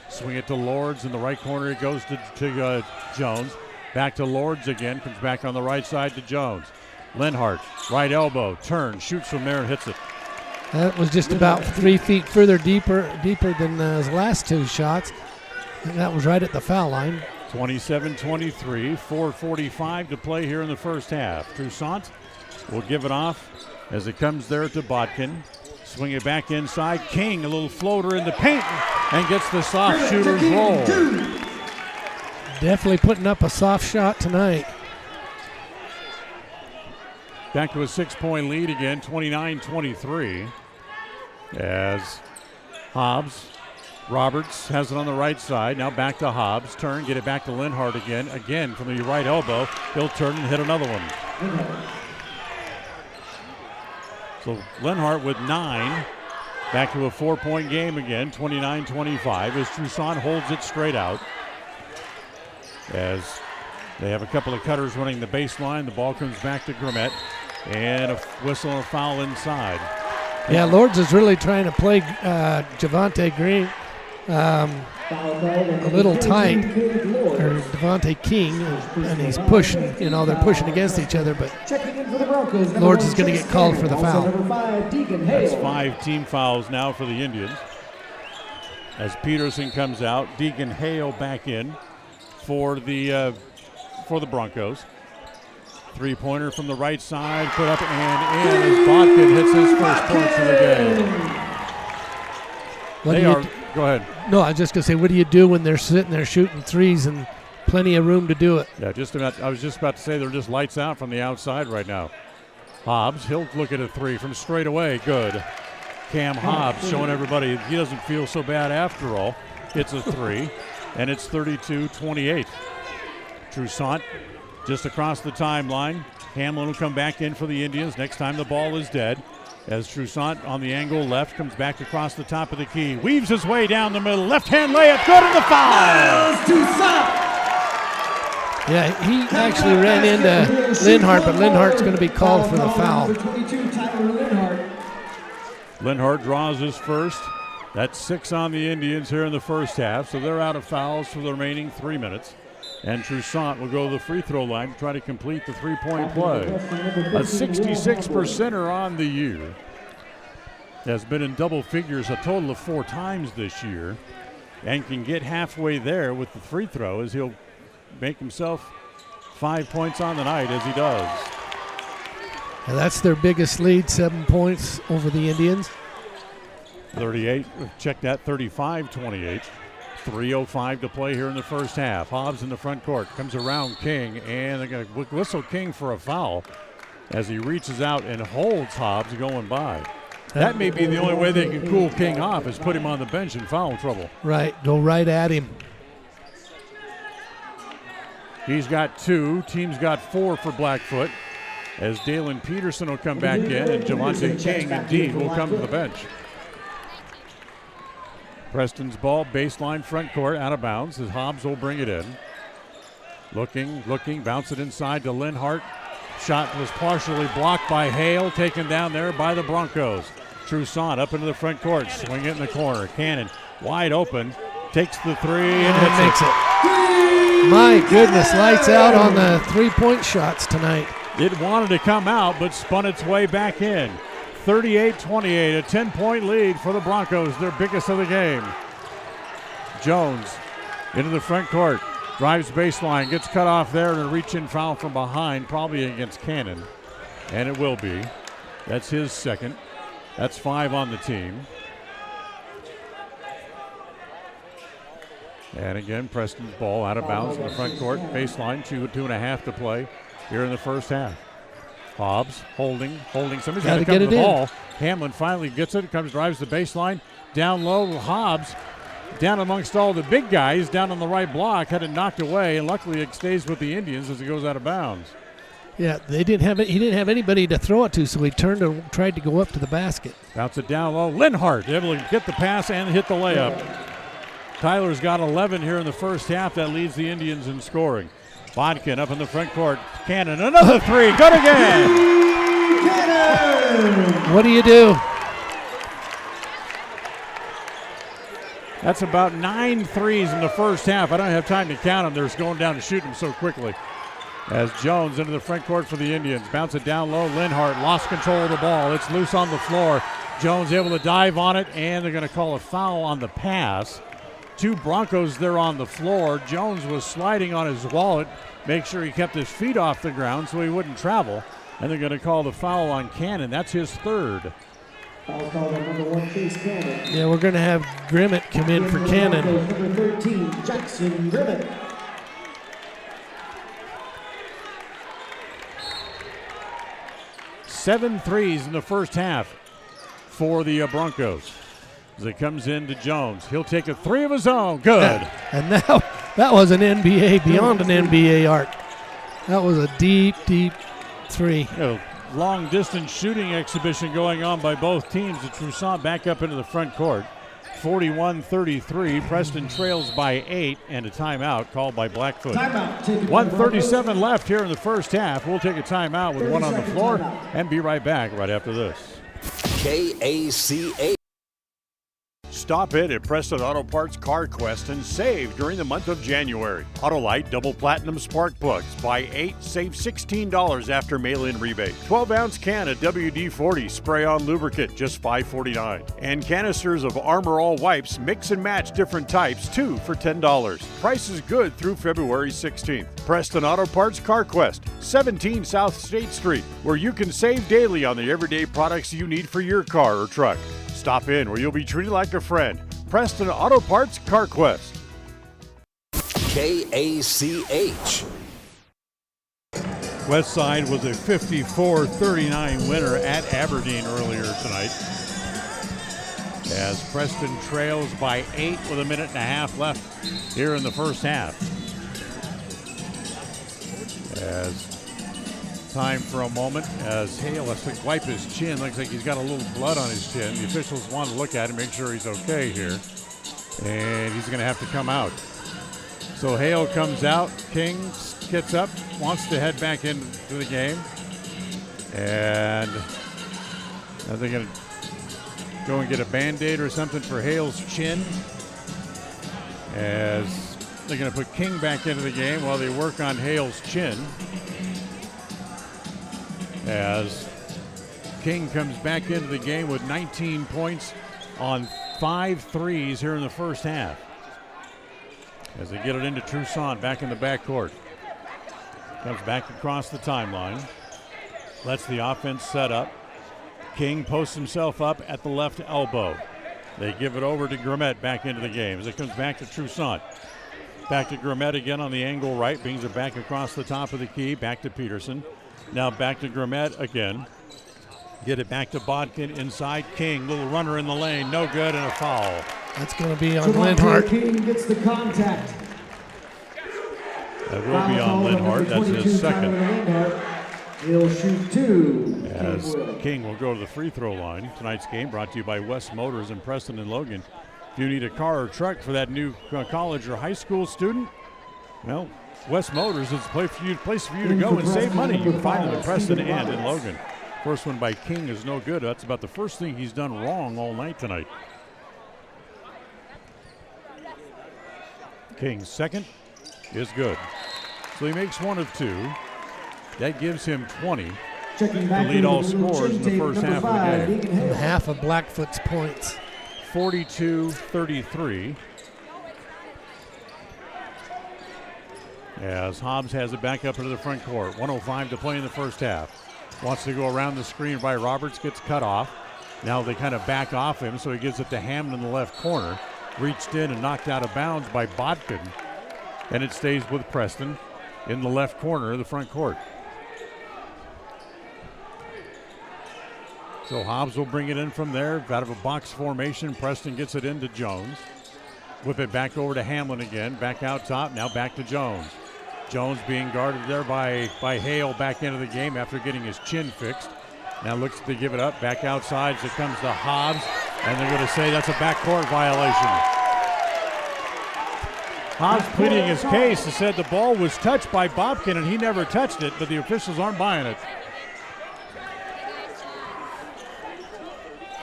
Swing it to Lords in the right corner. It goes to Jones. Back to Lords again. Comes back on the right side to Jones. Linhart, right elbow, turns, shoots from there and hits it. That was just about 3 feet further deeper than his last 2 shots. And that was right at the foul line. 27-23, 4:45 to play here in the first half. Toussaint will give it off as it comes there to Bodkin. Swing it back inside. King, a little floater in the paint, and gets the soft shooter's roll. Definitely putting up a soft shot tonight. Back to a 6-point lead again, 29-23. As Hobbs, Roberts has it on the right side. Now back to Hobbs. Turn, get it back to Linhart again. Again from the right elbow. He'll turn and hit another one. So Linhart with 9. Back to a 4-point game again, 29-25, as Toussaint holds it straight out. As they have a couple of cutters running the baseline. The ball comes back to Grimmett. And a whistle and a foul inside. Yeah, Lords is really trying to play Javonte Green a little tight, or Javonte King, and he's pushing, they're pushing against each other, but Lords is going to get called for the foul. That's 5 team fouls now for the Indians. As Peterson comes out, Deacon Hale back in for the Broncos. 3-pointer from the right side, put up and in as Bodkin hits his first points of the game. Go ahead. No, I was just going to say, what do you do when they're sitting there shooting threes and plenty of room to do it. Yeah, I was just about to say they're just lights out from the outside right now. Hobbs, he'll look at a three from straight away. Good. Cam Hobbs showing everybody he doesn't feel so bad after all. Hits a three, and it's 32-28. Toussaint just across the timeline. Hamlin will come back in for the Indians next time the ball is dead. As Toussaint on the angle left comes back across the top of the key. Weaves his way down the middle. Left-hand layup, good, and the foul! Yeah, he actually ran into Linhart, but Linhart's going to be called for the foul. Linhart draws his first. That's 6 on the Indians here in the first half, so they're out of fouls for the remaining 3 minutes. And Toussaint will go to the free throw line to try to complete the three-point play. A 66%er on the year. Has been in double figures a total of 4 times this year, and can get halfway there with the free throw as he'll make himself 5 points on the night as he does. And that's their biggest lead, 7 points over the Indians. 38, check that, 35-28. 3:05 to play here in the first half. Hobbs in the front court, comes around King, and they're going to whistle King for a foul as he reaches out and holds Hobbs going by. That may be the only way they can cool King off is put him on the bench in foul trouble. Right, go right at him. He's got 2. Team's got 4 for Blackfoot as Dalen Peterson will come back in and Javante King indeed will come to the bench. Preston's ball, baseline front court, out of bounds as Hobbs will bring it in. Looking, bounce it inside to Linhart. Shot was partially blocked by Hale, taken down there by the Broncos. Toussaint up into the front court, swing it in the corner. Cannon wide open, takes the three and makes it. My goodness, lights out on the three-point shots tonight. It wanted to come out, but spun its way back in. 38-28, a 10-point lead for the Broncos, their biggest of the game. Jones into the front court, drives baseline, gets cut off there, and a reach-in foul from behind, probably against Cannon, and it will be. That's his second. That's 5 on the team. And again, Preston's ball out of bounds in the front court, baseline, 2.5 to play here in the first half. Hobbs holding. Somebody's got to come to the ball. Hamlin finally gets it. Drives the baseline. Down low, Hobbs. Down amongst all the big guys. Down on the right block. Had it knocked away. And luckily it stays with the Indians as it goes out of bounds. Yeah, he didn't have anybody to throw it to, so he turned and tried to go up to the basket. Bounce it down low. Linhart able to get the pass and hit the layup. Tyler's got 11 here in the first half. That leads the Indians in scoring. Bodkin up in the front court. Cannon, another three. Good again. What do you do? That's about 9 threes in the first half. I don't have time to count them. They're just going down to shoot them so quickly. As Jones into the front court for the Indians. Bounce it down low. Linhart lost control of the ball. It's loose on the floor. Jones able to dive on it, and they're going to call a foul on the pass. 2 Broncos there on the floor. Jones was sliding on his wallet, make sure he kept his feet off the ground so he wouldn't travel. And they're going to call the foul on Cannon. That's his third. Yeah, we're going to have Grimmett come in for Cannon. Number 13, Jackson Grimmett. 7 threes in the first half for the Broncos. As it comes into Jones. He'll take a 3 of his own. Good. And that was an NBA, beyond an NBA arc. That was a deep, deep 3. Long distance shooting exhibition going on by both teams. The Toussaint back up into the front court. 41-33. Preston trails by 8, and a timeout called by Blackfoot. 1:37 left here in the first half. We'll take a timeout with 1 on the floor and be right back right after this. KACA. Stop in at Preston Auto Parts Car Quest and save during the month of January. Autolite Double Platinum Spark Plugs. Buy 8, save $16 after mail-in rebate. 12-ounce can of WD-40 spray-on lubricant, just $5.49. And canisters of Armor All wipes, mix and match different types, 2 for $10. Price is good through February 16th. Preston Auto Parts Car Quest, 17 South State Street, where you can save daily on the everyday products you need for your car or truck. Stop in where you'll be treated like a friend. Preston Auto Parts Car Quest. KACH. Westside was a 54-39 winner at Aberdeen earlier tonight, as Preston trails by 8 with 1.5 minutes left here in the first half. As time for a moment as Hale has to wipe his chin. Looks like he's got a little blood on his chin. The officials want to look at him, make sure he's okay here. And he's going to have to come out. So Hale comes out. King gets up, wants to head back into the game. And are they going to go and get a Band-Aid or something for Hale's chin? As they're going to put King back into the game while they work on Hale's chin. As King comes back into the game with 19 points on 5 threes here in the first half. As they get it into Toussaint back in the backcourt. Comes back across the timeline. Lets the offense set up. King posts himself up at the left elbow. They give it over to Grimmett back into the game as it comes back to Toussaint. Back to Grimmett again on the angle right. Brings it back across the top of the key. Back to Peterson. Now back to Grimmett again. Get it back to Bodkin inside. King, little runner in the lane. No good and a foul. That's going to be on Linhart. King gets the contact. That will be on Linhart. That's his second. He'll shoot 2. As King will go to the free throw line. Tonight's game brought to you by West Motors in Preston and Logan. If you need a car or truck for that new college or high school student, well, West Motors is a place for you to go and save money. You can find them in Preston and in Logan. First one by King is no good. That's about the first thing he's done wrong all night tonight. King's second is good. So he makes 1 of 2. That gives him 20 to lead all scorers in the first half of the game. And half of Blackfoot's points. 42-33. As Hobbs has it back up into the front court. 1:05 to play in the first half. Wants to go around the screen by Roberts, gets cut off. Now they kind of back off him, so he gives it to Hammond in the left corner. Reached in and knocked out of bounds by Bodkin. And it stays with Preston in the left corner of the front court. So Hobbs will bring it in from there, out of a box formation. Preston gets it into Jones. Whip it back over to Hamlin again, back out top, now back to Jones. Jones being guarded there by Hale back into the game after getting his chin fixed. Now looks to give it up, back outside as it comes to Hobbs, and they're going to say that's a backcourt violation. Hobbs pleading his case and said the ball was touched by Bobkin and he never touched it, but the officials aren't buying it.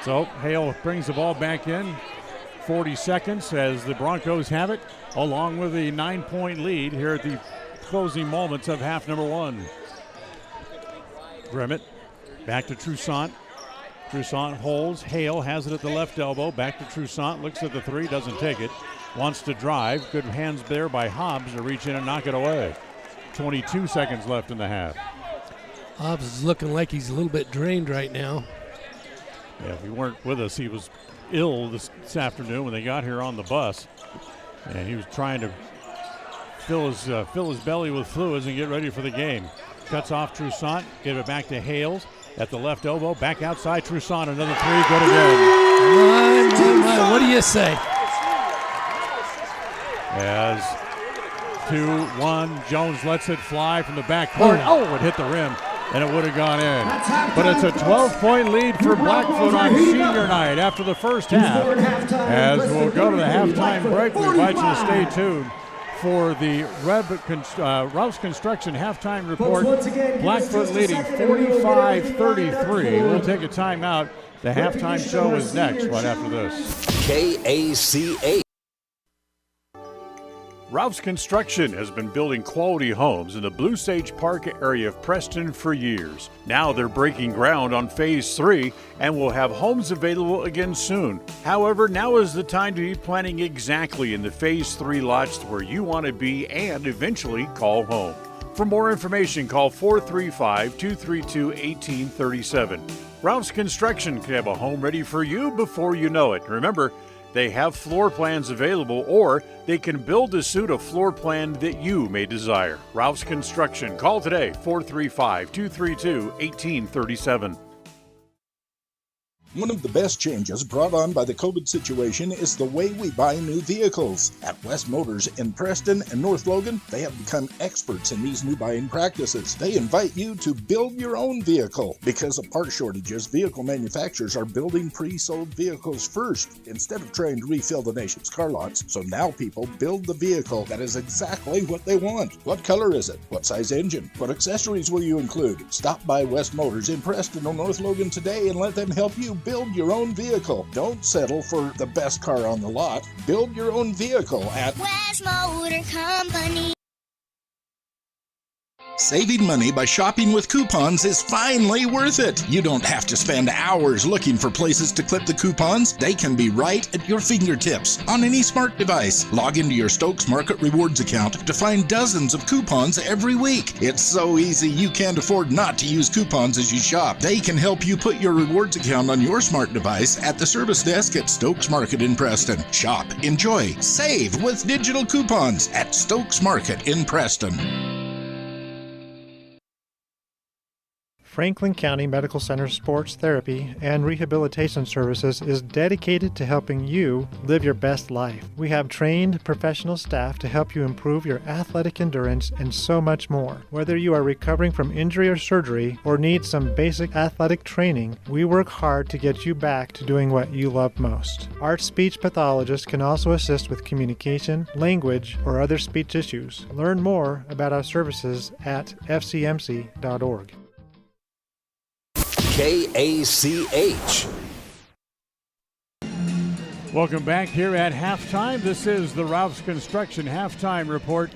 So Hale brings the ball back in. 40 seconds as the Broncos have it, along with a 9-point lead here at the closing moments of half number 1. Grimmett back to Toussaint. Toussaint holds. Hale has it at the left elbow. Back to Toussaint. Looks at the 3. Doesn't take it. Wants to drive. Good hands there by Hobbs to reach in and knock it away. 22 seconds left in the half. Hobbs is looking like he's a little bit drained right now. Yeah, if he weren't with us, he was ill this afternoon when they got here on the bus. And he was trying to fill his belly with fluids and get ready for the game. Cuts off Toussaint. Give it back to Hales at the left elbow. Back outside Toussaint. Another 3. Good again. My, what do you say? As 2-1, Jones lets it fly from the backcourt. Oh, it hit the rim, and it would have gone in. But it's a 12-point lead for Blackfoot on senior night after the first half. As we'll go to the halftime break, we invite you to stay tuned for the Rouse Construction halftime report. Blackfoot leading 45-33. We'll take a timeout. The halftime show is next right after this. KACH. Rouse Construction has been building quality homes in the Blue Sage Park area of Preston for years. Now they're breaking ground on Phase 3 and will have homes available again soon. However, now is the time to be planning exactly in the Phase 3 lots where you want to be and eventually call home. For more information, call 435-232-1837. Rouse Construction can have a home ready for you before you know it. Remember, They have floor plans available, or they can build to suit a floor plan that you may desire. Ralph's Construction. Call today, 435-232-1837. One of the best changes brought on by the COVID situation is the way we buy new vehicles. At West Motors in Preston and North Logan, they have become experts in these new buying practices. They invite you to build your own vehicle. Because of part shortages, vehicle manufacturers are building pre-sold vehicles first instead of trying to refill the nation's car lots. So now people build the vehicle that is exactly what they want. What color is it? What size engine? What accessories will you include? Stop by West Motors in Preston or North Logan today and let them help you build your own vehicle. Don't settle for the best car on the lot. Build your own vehicle at West Motor Company. Saving money by shopping with coupons is finally worth it. You don't have to spend hours looking for places to clip the coupons. They can be right at your fingertips on any smart device. Log into your Stokes Market Rewards account to find dozens of coupons every week. It's so easy you can't afford not to use coupons as you shop. They can help you put your rewards account on your smart device at the service desk at Stokes Market in Preston. Shop, enjoy, save with digital coupons at Stokes Market in Preston. Franklin County Medical Center Sports Therapy and Rehabilitation Services is dedicated to helping you live your best life. We have trained professional staff to help you improve your athletic endurance and so much more. Whether you are recovering from injury or surgery or need some basic athletic training, we work hard to get you back to doing what you love most. Our speech pathologist can also assist with communication, language, or other speech issues. Learn more about our services at fcmc.org. KACH. Welcome back here at halftime. This is the Ralph's Construction halftime report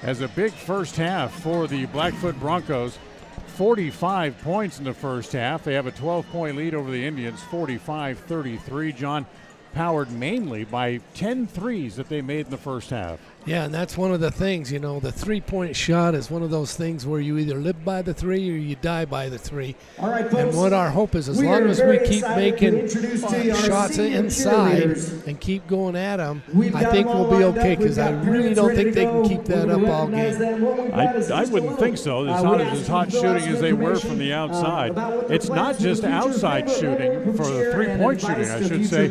as a big first half for the Blackfoot Broncos. 45 points in the first half. They have a 12-point lead over the Indians, 45-33. John, powered mainly by 10 threes that they made in the first half. Yeah, and that's one of the things, you know, the three-point shot is one of those things where you either live by the three or you die by the three. All right, folks, and what our hope is, as long as we keep making shots inside and keep going at them, I think we'll be okay, because I really don't think they can keep that up all game. I wouldn't think so. It's not as hot shooting as they were from the outside. It's not just outside shooting for the three-point shooting, I should say.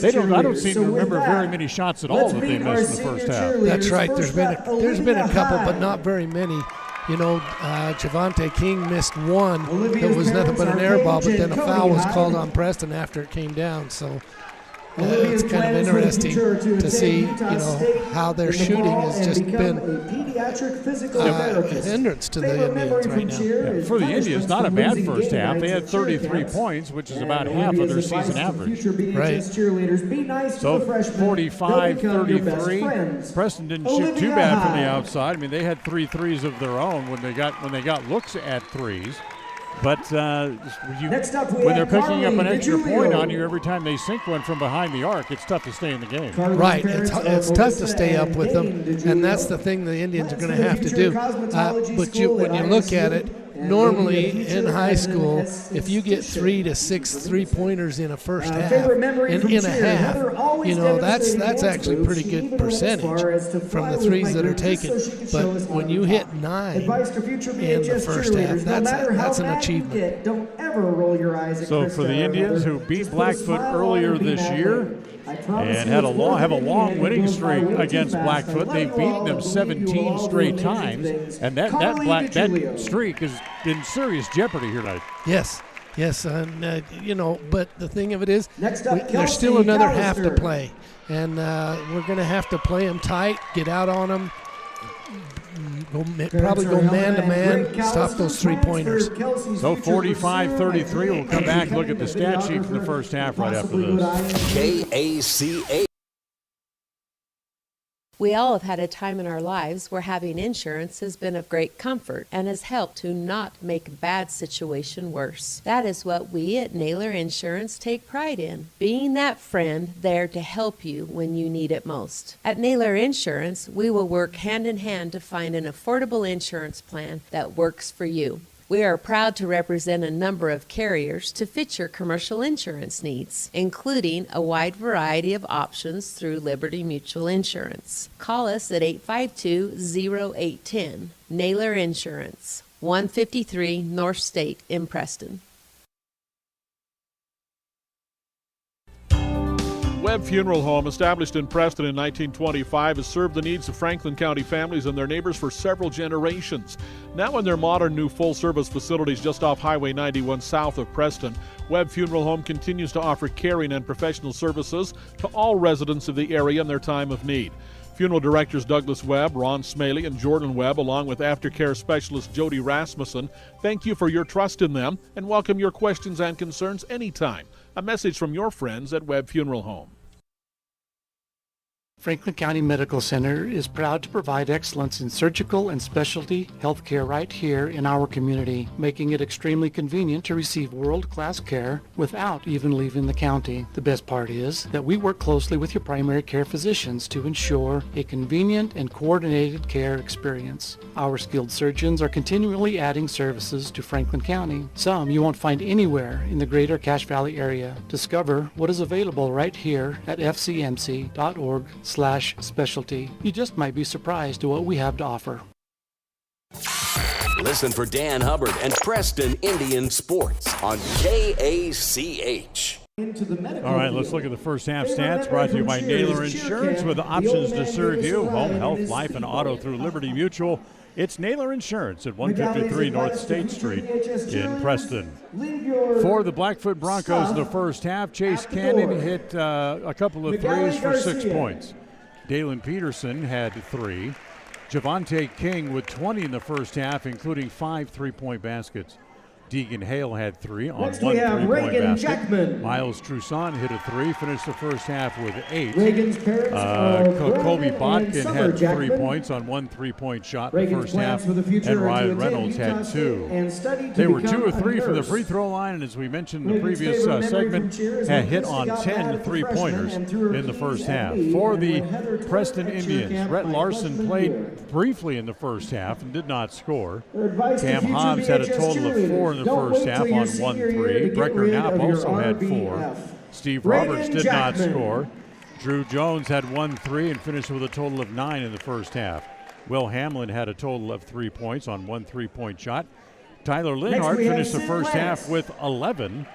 I don't seem to remember very many shots at all that they missed in the first half. That's right. There's been a couple, but not very many. You know, Javante King missed one that was nothing but an air ball, but then a foul was called on Preston after it came down. So it's kind of interesting to see, you know, how their shooting has just been an hindrance to the Indians right now. Yeah, for the Indians, not a bad first half. They had 33 points, which is about half of their season average. Right. So 45-33. Preston didn't shoot too bad from the outside. I mean, they had 3 threes of their own when they got looks at threes. But when they're picking up an extra point on you every time they sink one from behind the arc, it's tough to stay in the game. Right. It's tough to stay up with them, and that's the thing the Indians are going to have to do. But when you look at it, normally in high school, if you get 3 to 6 3-pointers in a first half, in a half, you know, that's actually a pretty good percentage from the threes that are taken. But when you hit 9 in the first half, that's an achievement. So for the Indians, who beat Blackfoot earlier this year and have a long winning streak against Blackfoot, they've beaten them 17 straight times, and that streak is in serious jeopardy here tonight. Yes, and you know, but the thing of it is, there's still another half to play, and we're going to have to play them tight, get out on them, probably go man-to-man, stop those three-pointers. So 45-33. We'll come back and look at the stat sheet from the first half right after this. KACH. We all have had a time in our lives where having insurance has been of great comfort and has helped to not make a bad situation worse. That is what we at Naylor Insurance take pride in, being that friend there to help you when you need it most. At Naylor Insurance, we will work hand in hand to find an affordable insurance plan that works for you. We are proud to represent a number of carriers to fit your commercial insurance needs, including a wide variety of options through Liberty Mutual Insurance. Call us at 852-0810. Naylor Insurance, 153 North State in Preston. Webb Funeral Home, established in Preston in 1925, has served the needs of Franklin County families and their neighbors for several generations. Now in their modern new full-service facilities just off Highway 91 south of Preston, Webb Funeral Home continues to offer caring and professional services to all residents of the area in their time of need. Funeral directors Douglas Webb, Ron Smaley, and Jordan Webb, along with aftercare specialist Jody Rasmussen, thank you for your trust in them and welcome your questions and concerns anytime. A message from your friends at Webb Funeral Home. Franklin County Medical Center is proud to provide excellence in surgical and specialty healthcare right here in our community, making it extremely convenient to receive world-class care without even leaving the county. The best part is that we work closely with your primary care physicians to ensure a convenient and coordinated care experience. Our skilled surgeons are continually adding services to Franklin County, some you won't find anywhere in the greater Cache Valley area. Discover what is available right here at fcmc.org/specialty. You just might be surprised at what we have to offer. Listen for Dan Hubbard and Preston Indian Sports on KACH. All right, let's look at the first half stats brought to you by Naylor Insurance with options to serve you. Home, health, life, and auto through Liberty Mutual. It's Naylor Insurance at 153 North State Street in Preston. For the Blackfoot Broncos in the first half, Chase Cannon hit a couple of threes for 6 points. Dalen Peterson had 3. Javante King with 20 in the first half, including 5 three-point baskets. Deegan Hale had 3 on 1 3-point basket. Jackman. Miles Trusant hit a 3, finished the first half with 8. Kobe Botkin had 3 points on 1 3-point shot in the first half, and Ryan Reynolds had 2. They were 2 of 3 from the free throw line, and as we mentioned in the previous segment, had hit on 10 three-pointers in the first half. For the Preston Indians, Rhett Larson played briefly in the first half and did not score. Cam Hobbs had a total of 4 in the first half on 1 3. Brecker Knapp also had 4. Steve Roberts did not score. Drew Jones had 1 3 and finished with a total of 9 in the first half. Will Hamlin had a total of 3 points on 1 3-point shot. Tyler Linhart finished the first half with 11.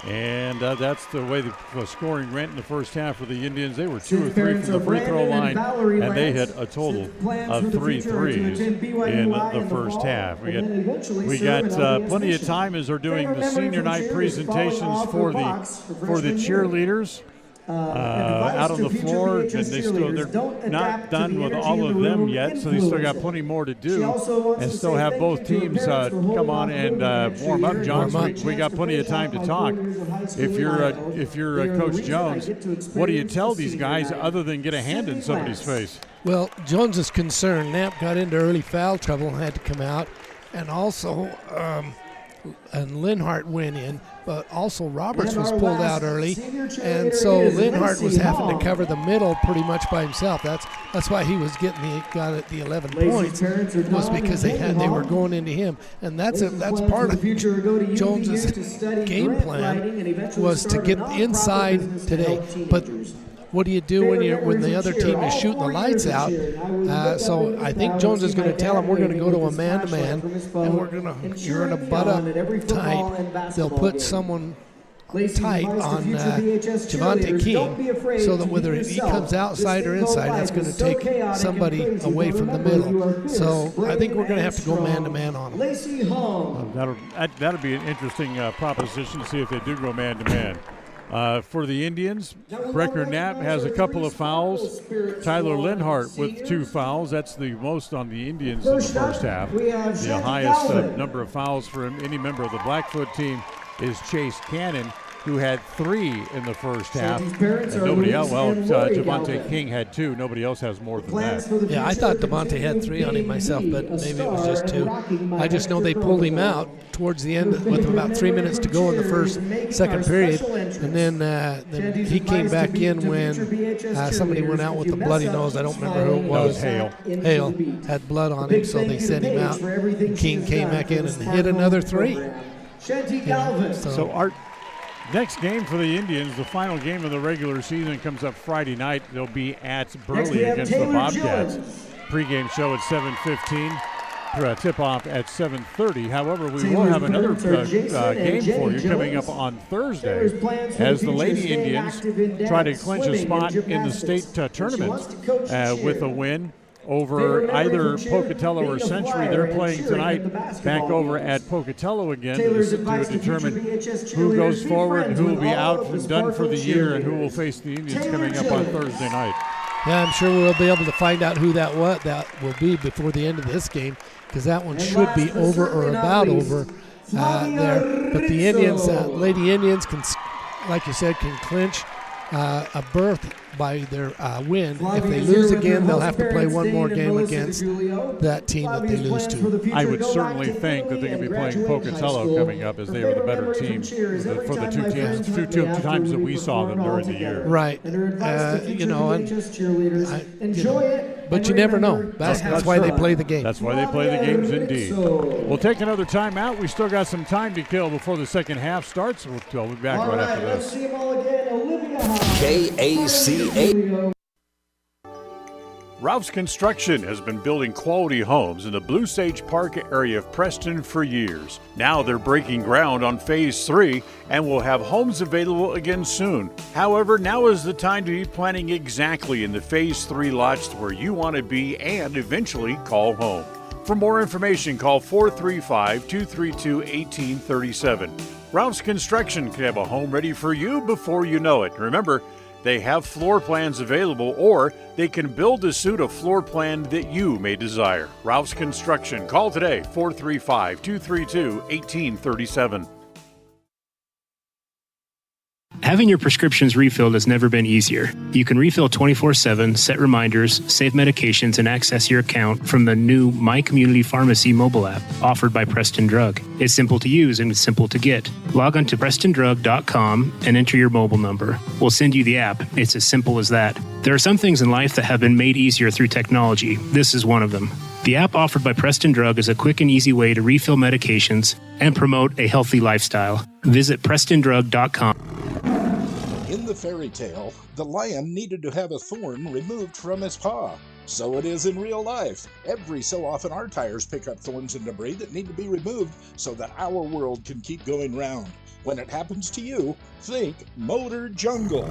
And that's the way the scoring went in the first half for the Indians. They were 2 of 3 from the free throw line, and they hit a total of 3 threes in the first half. We got plenty of time as they're doing the senior night presentations for the cheerleaders. Out on the floor, and they're not done with all of them yet, so they still got plenty more to do, and still have both teams come on and warm up. John, we got plenty of time to talk. If you're Coach Jones, what do you tell these guys other than get a hand in somebody's face? Well, Jones is concerned. Knapp got into early foul trouble and had to come out, and also and Linhart went in, but also Roberts was pulled out early, and so Linhart was having to cover the middle pretty much by himself. That's why he was got the 11 points, was because they were going into him, and that's part of Jones's game plan, was to get inside today. But what do you do when the other team is shooting the lights out? So I think Jones is going to tell them we're going to go to a man-to-man, and you're going to butt up tight. They'll put someone tight on Javante King, so that whether he comes outside or inside, that's going to take somebody away from the middle. So I think we're going to have to go man-to-man on them. That'll be an interesting proposition to see if they do go man-to-man. For the Indians, Brecker Knapp has a couple of fouls. Tyler Linhart with 2 fouls. That's the most on the Indians in the first half. The highest number of fouls for any member of the Blackfoot team is Chase Cannon, who had 3 in the first half. And nobody else, Javante King had 2. Nobody else has more than that. Yeah, I thought Devontae had 3 on him myself, but maybe it was just 2. I just know they pulled him out towards the end with about 3 minutes to go in the second period, And then he came back in when somebody went out with a bloody nose. I don't remember who it was. Hale. Hale had blood on him, so they sent him out. And King came back in and hit another 3. So our next game for the Indians, the final game of the regular season, comes up Friday night. They'll be at Burley against the Bobcats. Pregame show at 7:15. Tip-off at 7:30. However, we will have another game for you coming up on Thursday as the Lady Indians try to clinch a spot in the state tournament with a win over either Pocatello or Century. They're playing tonight back over at Pocatello again to determine who goes forward and who will be out and done for the year and who will face the Indians coming up on Thursday night. Yeah, I'm sure we'll be able to find out who that will be before the end of this game, because that one should be over or about over there. But the Indians, Lady Indians, can, like you said, can clinch a berth by their win. If they lose again, they'll have to play one more game against that team that they lose to. I would certainly think that they're going to be playing Pocatello coming up, as they were the better team for the two times that we saw them during the year. Right. But you never know. That's why they play the game. That's why they play the games, indeed. We'll take another timeout. We still got some time to kill before the second half starts. We'll be back right after this. KACA. Ralph's Construction has been building quality homes in the Blue Sage Park area of Preston for years. Now they're breaking ground on Phase 3 and will have homes available again soon. However, now is the time to be planning exactly in the Phase 3 lots where you want to be and eventually call home. For more information, call 435-232-1837. Ralph's Construction can have a home ready for you before you know it. Remember, they have floor plans available, or they can build to suit a floor plan that you may desire. Ralph's Construction. Call today, 435-232-1837. Having your prescriptions refilled has never been easier. You can refill 24/7, set reminders, save medications, and access your account from the new My Community Pharmacy mobile app offered by Preston Drug. It's simple to use and it's simple to get. Log on to PrestonDrug.com and enter your mobile number. We'll send you the app. It's as simple as that. There are some things in life that have been made easier through technology. This is one of them. The app offered by Preston Drug is a quick and easy way to refill medications and promote a healthy lifestyle. Visit PrestonDrug.com. In the fairy tale, the lion needed to have a thorn removed from his paw. So it is in real life. Every so often our tires pick up thorns and debris that need to be removed so that our world can keep going round. When it happens to you, think Motor Jungle.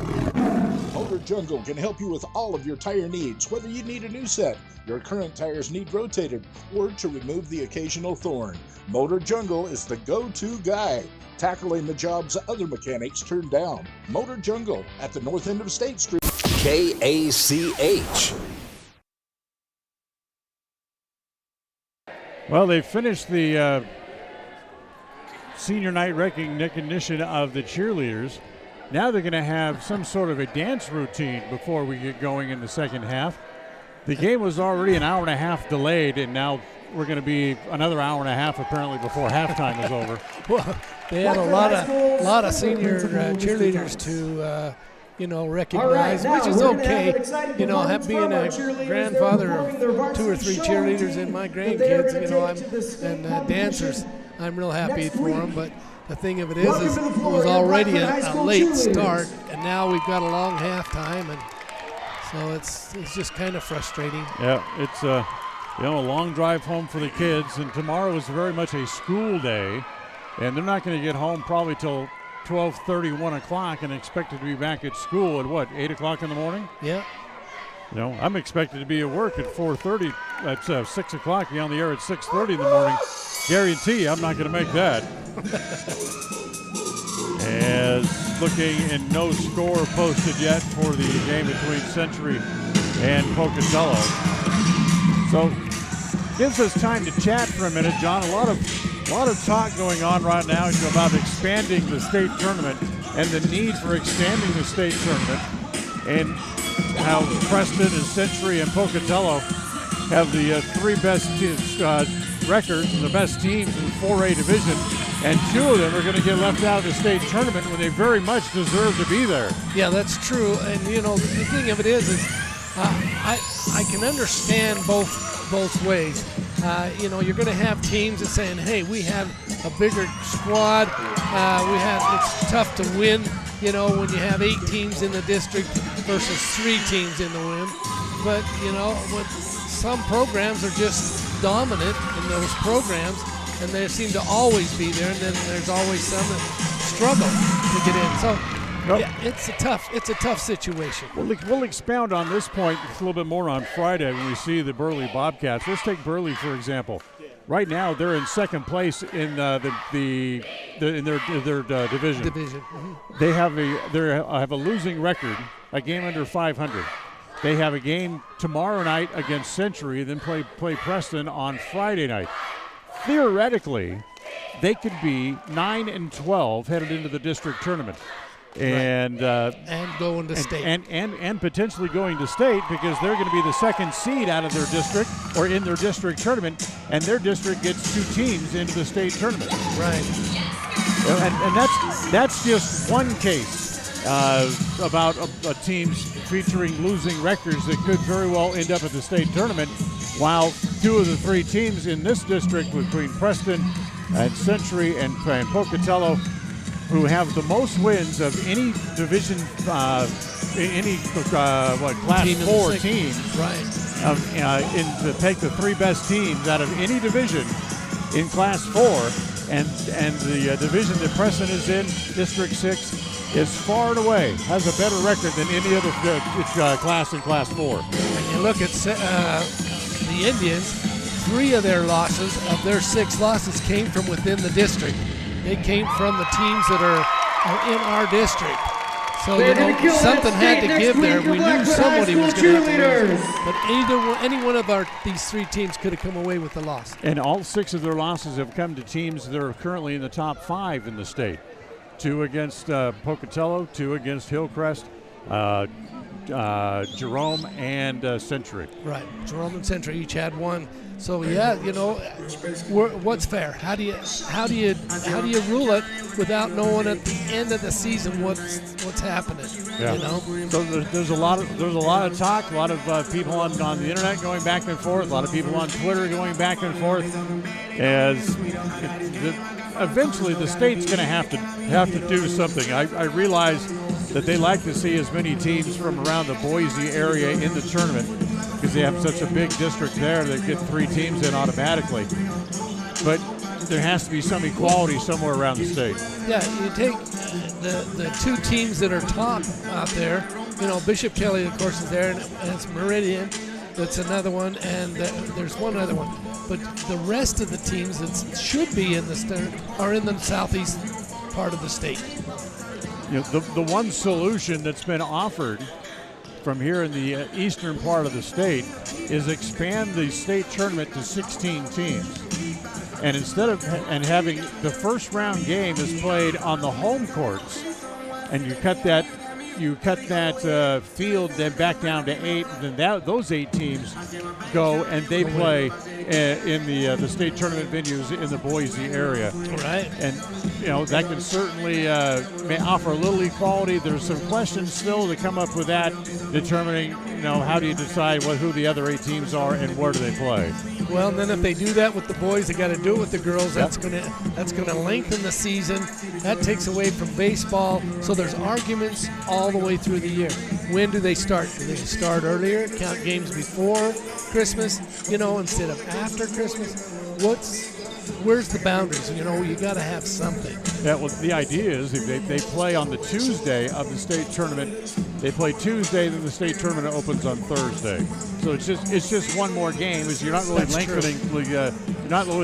Motor Jungle can help you with all of your tire needs, whether you need a new set, your current tires need rotated, or to remove the occasional thorn. Motor Jungle is the go-to guy, tackling the jobs other mechanics turn down. Motor Jungle at the north end of State Street. KACH. Well, they finished the senior night recognition of the cheerleaders. Now they're going to have some sort of a dance routine before we get going in the second half. The game was already an hour and a half delayed, and now we're going to be another hour and a half apparently before halftime is over. Well, they had a lot of senior cheerleaders to recognize, which is okay. Being a grandfather of 2 or 3 cheerleaders and my grandkids, and dancers, I'm real happy for them. But the thing of it is it was already a late start, and now we've got a long halftime, and so it's just kind of frustrating. Yeah, it's a long drive home for the kids, and tomorrow is very much a school day, and they're not going to get home probably till 12:30, 1 o'clock, and expected to be back at school at 8 o'clock in the morning? Yeah. I'm expected to be at work at 4:30, at 6 o'clock, be on the air at 6:30 in the morning. Guarantee I'm not going to make that. As looking, and no score posted yet for the game between Century and Pocatello. So gives us time to chat for a minute, John. A lot of talk going on right now about expanding the state tournament and the need for expanding the state tournament, and how Preston and Century and Pocatello have the 3 best records and the best teams in the 4A division. and 2 of them are going to get left out of the state tournament when they very much deserve to be there. Yeah, that's true. And, you know, the thing of it is I can understand both ways. You know, you're going to have teams that saying, hey, we have a bigger squad. It's tough to win, you know, when you have 8 teams in the district versus 3 teams in the win. But, you know, some programs are just dominant in those programs, and they seem to always be there, and then there's always some that struggle to get in. So, yeah, it's a tough situation. We'll expound on this point a little bit more on Friday when we see the Burley Bobcats. Let's take Burley, for example. Right now, they're in second place in their division. Mm-hmm. They have a losing record, a game under 500. They have a game tomorrow night against Century, then play Preston on Friday night. Theoretically, they could be 9-12 headed into the district tournament, and going to state, and potentially going to state, because they're going to be the second seed out of their district or in their district tournament, and their district gets 2 teams into the state tournament. Right. And that's just one case about teams featuring losing records that could very well end up at the state tournament, while 2 of the 3 teams in this district between Preston and Century and Pocatello, who have the most wins of any division, class 4 team, right? To take the 3 best teams out of any division in class 4, and the division that Preston is in, District 6, is far and away has a better record than any other class in class 4. When you look at the Indians, 3 of their losses, of their 6 losses, came from within the district. They came from the teams that are in our district. So, you know, something had to give there. We knew somebody was going to have to lose. But any one of these 3 teams could have come away with the loss. And all 6 of their losses have come to teams that are currently in the top 5 in the state. 2 against Pocatello, 2 against Hillcrest, Jerome, and Century. Right, Jerome and Century each had 1. So yeah, you know, what's fair? How do you rule it without knowing at the end of the season what's happening? Yeah. You know, so there's a lot of talk, a lot of people on the internet going back and forth, a lot of people on Twitter going back and forth, as eventually the state's going to have to do something. I realize that they like to see as many teams from around the Boise area in the tournament, because they have such a big district there. They get 3 teams in automatically. But there has to be some equality somewhere around the state. Yeah, you take the 2 teams that are top out there. You know, Bishop Kelly, of course, is there, and it's Meridian. That's another one, and there's one other one. But the rest of the teams that should be in the state are in the southeast part of the state. You know, the one solution that's been offered from here in the eastern part of the state is expand the state tournament to 16 teams. And instead of having the first round game is played on the home courts, and you cut that field then back down to 8, and then those 8 teams go and they play in the state tournament venues in the Boise area. Right. And you know, that can certainly may offer a little equality. There's some questions still to come up with that, determining, you know, how do you decide who the other 8 teams are and where do they play. Well, and then if they do that with the boys, they got to do it with the girls. That's gonna lengthen the season. That takes away from baseball. So there's arguments all the way through the year. When do they start? Do they start earlier? Count games before Christmas, you know, instead of after Christmas? Where's the boundaries? You know, you got to have something. Yeah, well, the idea is if they play on the Tuesday of the state tournament, they play Tuesday, then the state tournament opens on Thursday. So it's just one more game. You're not really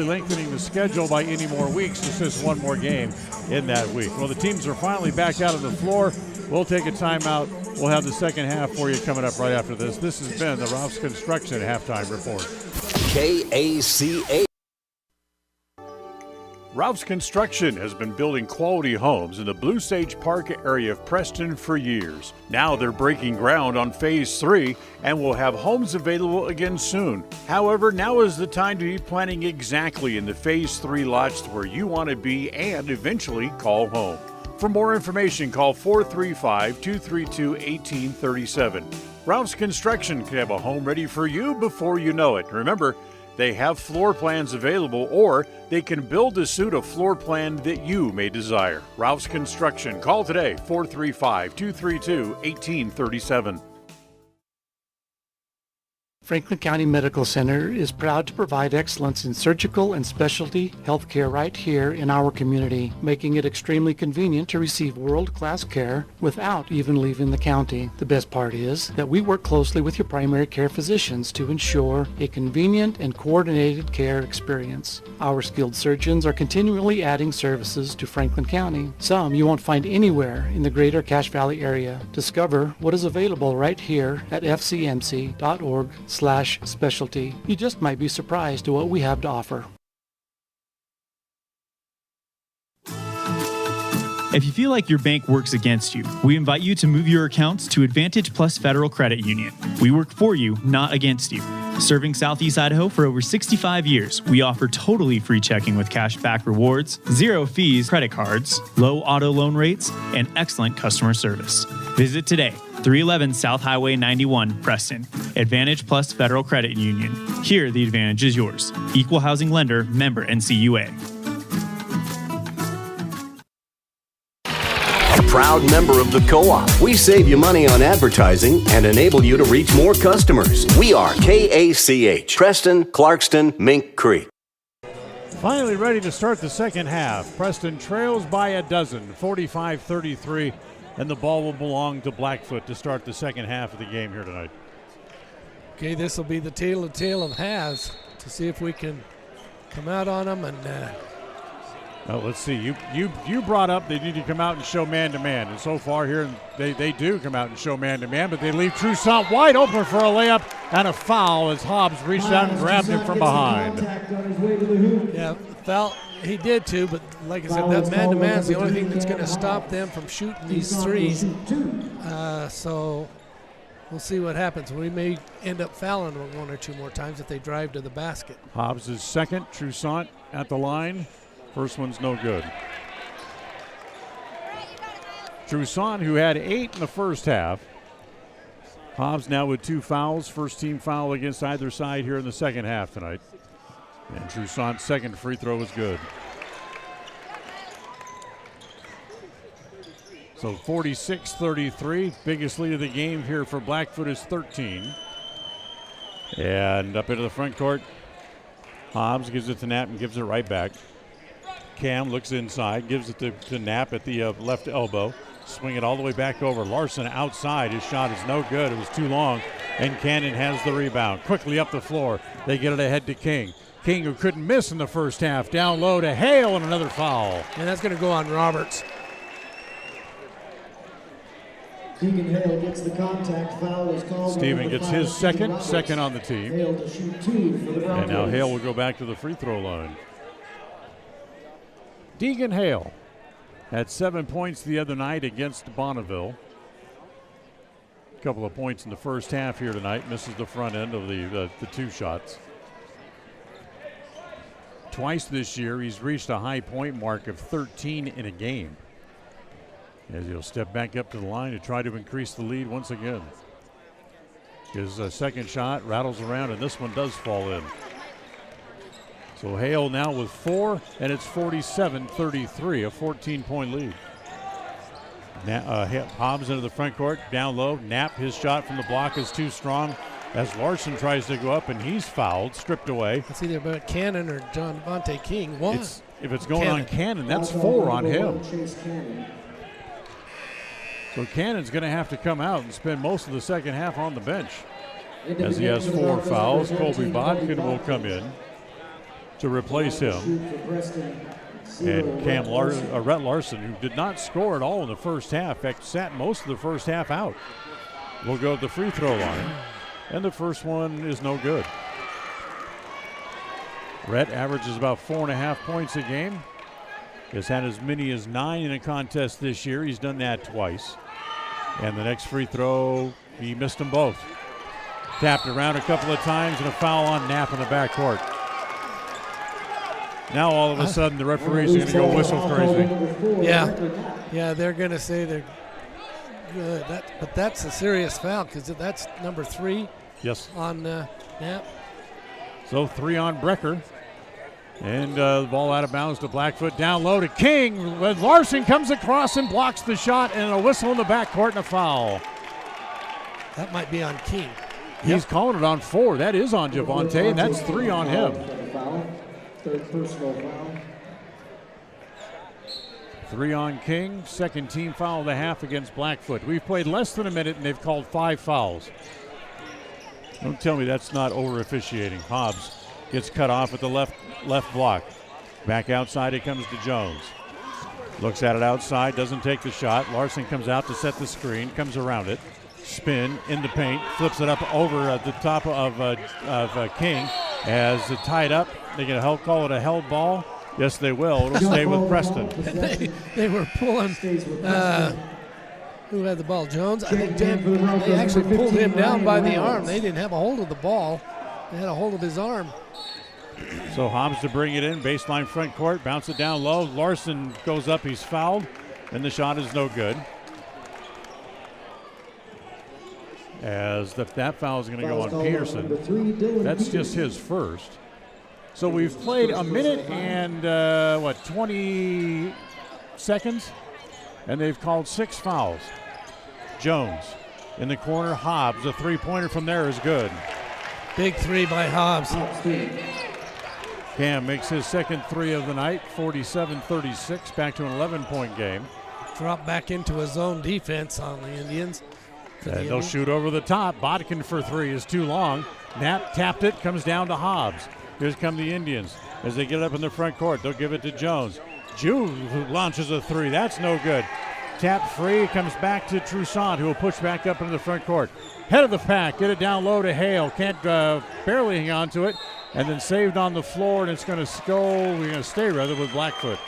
lengthening the schedule by any more weeks. It's just one more game in that week. Well, the teams are finally back out on the floor. We'll take a timeout. We'll have the second half for you coming up right after this. This has been the Ralph's Construction Halftime Report. KACA. Ralph's Construction has been building quality homes in the Blue Sage Park area of Preston for years. Now they're breaking ground on Phase 3 and will have homes available again soon. However, now is the time to be planning exactly in the Phase 3 lots where you want to be and eventually call home. For more information, call 435-232-1837. Ralph's Construction can have a home ready for you before you know it. Remember, they have floor plans available, or they can build to suit a floor plan that you may desire. Ralph's Construction. Call today, 435-232-1837. Franklin County Medical Center is proud to provide excellence in surgical and specialty healthcare right here in our community, making it extremely convenient to receive world-class care without even leaving the county. The best part is that we work closely with your primary care physicians to ensure a convenient and coordinated care experience. Our skilled surgeons are continually adding services to Franklin County, some you won't find anywhere in the greater Cache Valley area. Discover what is available right here at fcmc.org/specialty. You just might be surprised at what we have to offer. If you feel like your bank works against you, we invite you to move your accounts to Advantage Plus Federal Credit Union. We work for you, not against you. Serving Southeast Idaho for over 65 years, we offer totally free checking with cash back rewards, 0 fees credit cards, low auto loan rates, and excellent customer service. Visit today. 311 South Highway 91, Preston. Advantage Plus Federal Credit Union. Here, the advantage is yours. Equal housing lender, member NCUA. A proud member of the co-op. We save you money on advertising and enable you to reach more customers. We are KACH, Preston, Clarkston, Mink Creek. Finally ready to start the second half. Preston trails by a dozen, 45-33. And the ball will belong to Blackfoot to start the second half of the game here tonight. Okay, this will be the tale of halves to see if we can come out on them. And well, let's see. You brought up they need to come out and show man-to-man. And so far here, they do come out and show man-to-man, but they leave Toussaint wide open for a layup and a foul as Hobbs reached out and grabbed him from behind. Yeah, foul. He did too, but like I said, that man-to-man is the only thing that's going to stop them from shooting these threes. So we'll see what happens. We may end up fouling them one or two more times if they drive to the basket. Hobbs is second. Toussaint at the line. First one's no good. Toussaint, who had 8 in the first half. Hobbs now with 2 fouls. First team foul against either side here in the second half tonight. And Toussaint's second free throw was good. So 46-33. Biggest lead of the game here for Blackfoot is 13. And up into the front court. Hobbs gives it to Knapp and gives it right back. Cam looks inside, gives it to Knapp at the left elbow. Swing it all the way back over. Larson outside. His shot is no good. It was too long. And Cannon has the rebound. Quickly up the floor. They get it ahead to King. King, who couldn't miss in the first half, down low to Hale and another foul. And that's going to go on Roberts. Deacon Hale gets the contact foul. Is called. Stephen gets his second on the team. Hale to shoot 2 for the Broncos. And now Hale will go back to the free throw line. Deacon Hale had 7 points the other night against Bonneville. A couple of points in the first half here tonight. Misses the front end of the 2 shots. Twice this year, he's reached a high point mark of 13 in a game. As he'll step back up to the line to try to increase the lead once again. His second shot rattles around, and this one does fall in. So Hale now with 4, and it's 47-33, a 14-point lead. Hobbs into the front court, down low. Knapp, his shot from the block is too strong. As Larson tries to go up, and he's fouled, stripped away. It's either about Cannon or John Vontae King. If it's going on Cannon, that's 4 on him. So Cannon's going to have to come out and spend most of the second half on the bench. As he has 4 fouls, Colby Bodkin will come in to replace him. And Rhett Larson, who did not score at all in the first half, in fact, sat most of the first half out, will go to the free throw line. And the first one is no good. Rhett averages about 4.5 points a game. has had as many as 9 in a contest this year. He's done that twice. And the next free throw, he missed them both. Tapped around a couple of times and a foul on Knapp in the backcourt. Now all of a sudden the referees are going to go whistle crazy. Yeah, they're going to say they're good. But that's a serious foul because that's number 3. Yes. On Knapp. So 3 on Brecker. And the ball out of bounds to Blackfoot. Down low to King. Larson comes across and blocks the shot, and a whistle in the backcourt and a foul. That might be on King. He's calling it on 4. That is on Javante, and that's 3 on him. Third personal foul. 3 on King. Second team foul of the half against Blackfoot. We've played less than a minute, and they've called 5 fouls. Don't tell me that's not over officiating. Hobbs gets cut off at the left block. Back outside it comes to Jones. Looks at it outside, doesn't take the shot. Larson comes out to set the screen, comes around it. Spin in the paint, flips it up over at the top of King. As it tied up, they're going to call it a held ball. Yes, they will. It'll stay with Preston. They were pulling. Who had the ball? Jones? I think they actually pulled him down by the arm. They didn't have a hold of the ball. They had a hold of his arm. So Hobbs to bring it in, baseline front court, bounce it down low. Larson goes up, he's fouled, and the shot is no good. As that foul is going to go on Peterson. That's just his first. So we've played a minute and 20 seconds, and they've called 6 fouls. Jones in the corner, Hobbs, a 3-pointer from there is good. Big 3 by Hobbs. Cam makes his second 3 of the night, 47-36, back to an 11-point game. Drop back into a zone defense on the Indians. They'll shoot over the top. Bodkin for 3 is too long. Knapp tapped it, comes down to Hobbs. Here's come the Indians. As they get up in the front court, they'll give it to Jones. Jude launches a 3. That's no good. Tap free, comes back to Troussaint, who will push back up into the front court. Head of the pack, get it down low to Hale. Can't barely hang on to it. And then saved on the floor, and it's going to we're going to stay rather with Blackfoot.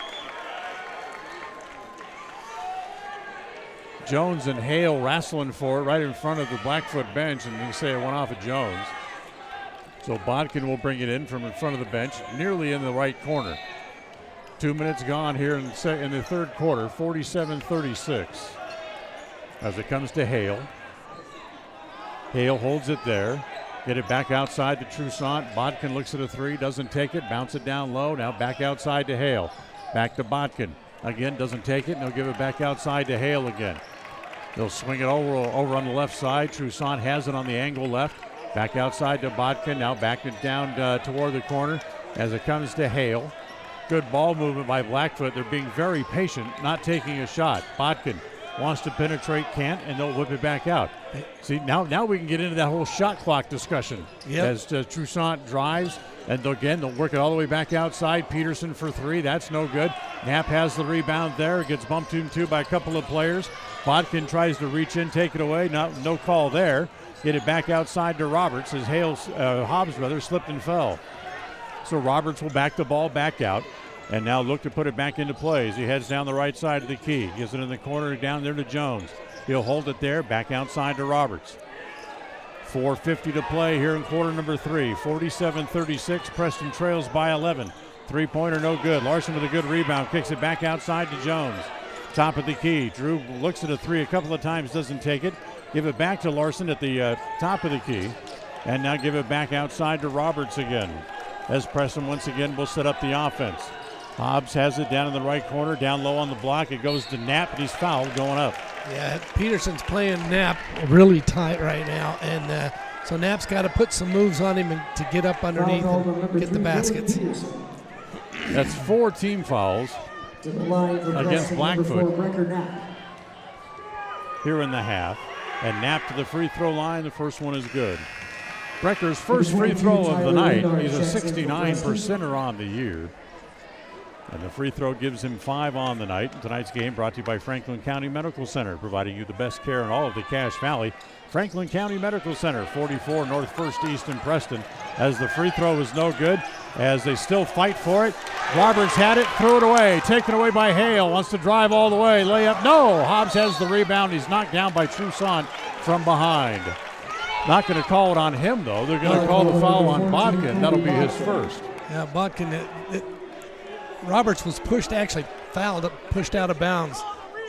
Jones and Hale wrestling for it right in front of the Blackfoot bench, and they say it went off of Jones. So Bodkin will bring it in from in front of the bench, nearly in the right corner. 2 minutes gone here in the third quarter, 47-36. As it comes to Hale. Hale holds it there. Get it back outside to Troussaint. Bodkin looks at a 3, doesn't take it, bounce it down low. Now back outside to Hale. Back to Bodkin. Again, doesn't take it, and they'll give it back outside to Hale again. They'll swing it over on the left side. Troussaint has it on the angle left. Back outside to Bodkin. Now back it down toward the corner as it comes to Hale. Good ball movement by Blackfoot. They're being very patient, not taking a shot. Bodkin wants to penetrate, can't, and they'll whip it back out. See, now we can get into that whole shot clock discussion. Yep. As Troussaint drives, and they'll work it all the way back outside. Peterson for 3, that's no good. Knapp has the rebound there, gets bumped into by a couple of players. Bodkin tries to reach in, take it away, no call there. Get it back outside to Roberts as Hobbs slipped and fell. So Roberts will back the ball back out. And now look to put it back into play as he heads down the right side of the key. Gives it in the corner down there to Jones. He'll hold it there, back outside to Roberts. 4:50 to play here in quarter number 3. 47-36, Preston trails by 11. 3-pointer no good. Larson with a good rebound, kicks it back outside to Jones. Top of the key. Drew looks at a 3 a couple of times, doesn't take it. Give it back to Larson at the top of the key. And now give it back outside to Roberts again. As Preston once again will set up the offense. Hobbs has it down in the right corner, down low on the block. It goes to Knapp, and he's fouled going up. Yeah, Peterson's playing Knapp really tight right now, and so Knapp's got to put some moves on him to get up underneath and get the baskets. That's 4 team fouls against Blackfoot here in the half. And Knapp to the free throw line. The first one is good. Brecker's first free throw of the night. He's a 69%er on the year. And the free throw gives him 5 on the night. Tonight's game brought to you by Franklin County Medical Center, providing you the best care in all of the Cache Valley. Franklin County Medical Center, 44 North 1st East in Preston, as the free throw is no good, as they still fight for it. Roberts had it, threw it away, taken away by Hale, wants to drive all the way, layup, no! Hobbs has the rebound, he's knocked down by Toussaint from behind. Not going to call it on him, though. They're going to call the foul on Bodkin. That'll be his first. Yeah, Bodkin, Roberts was pushed out of bounds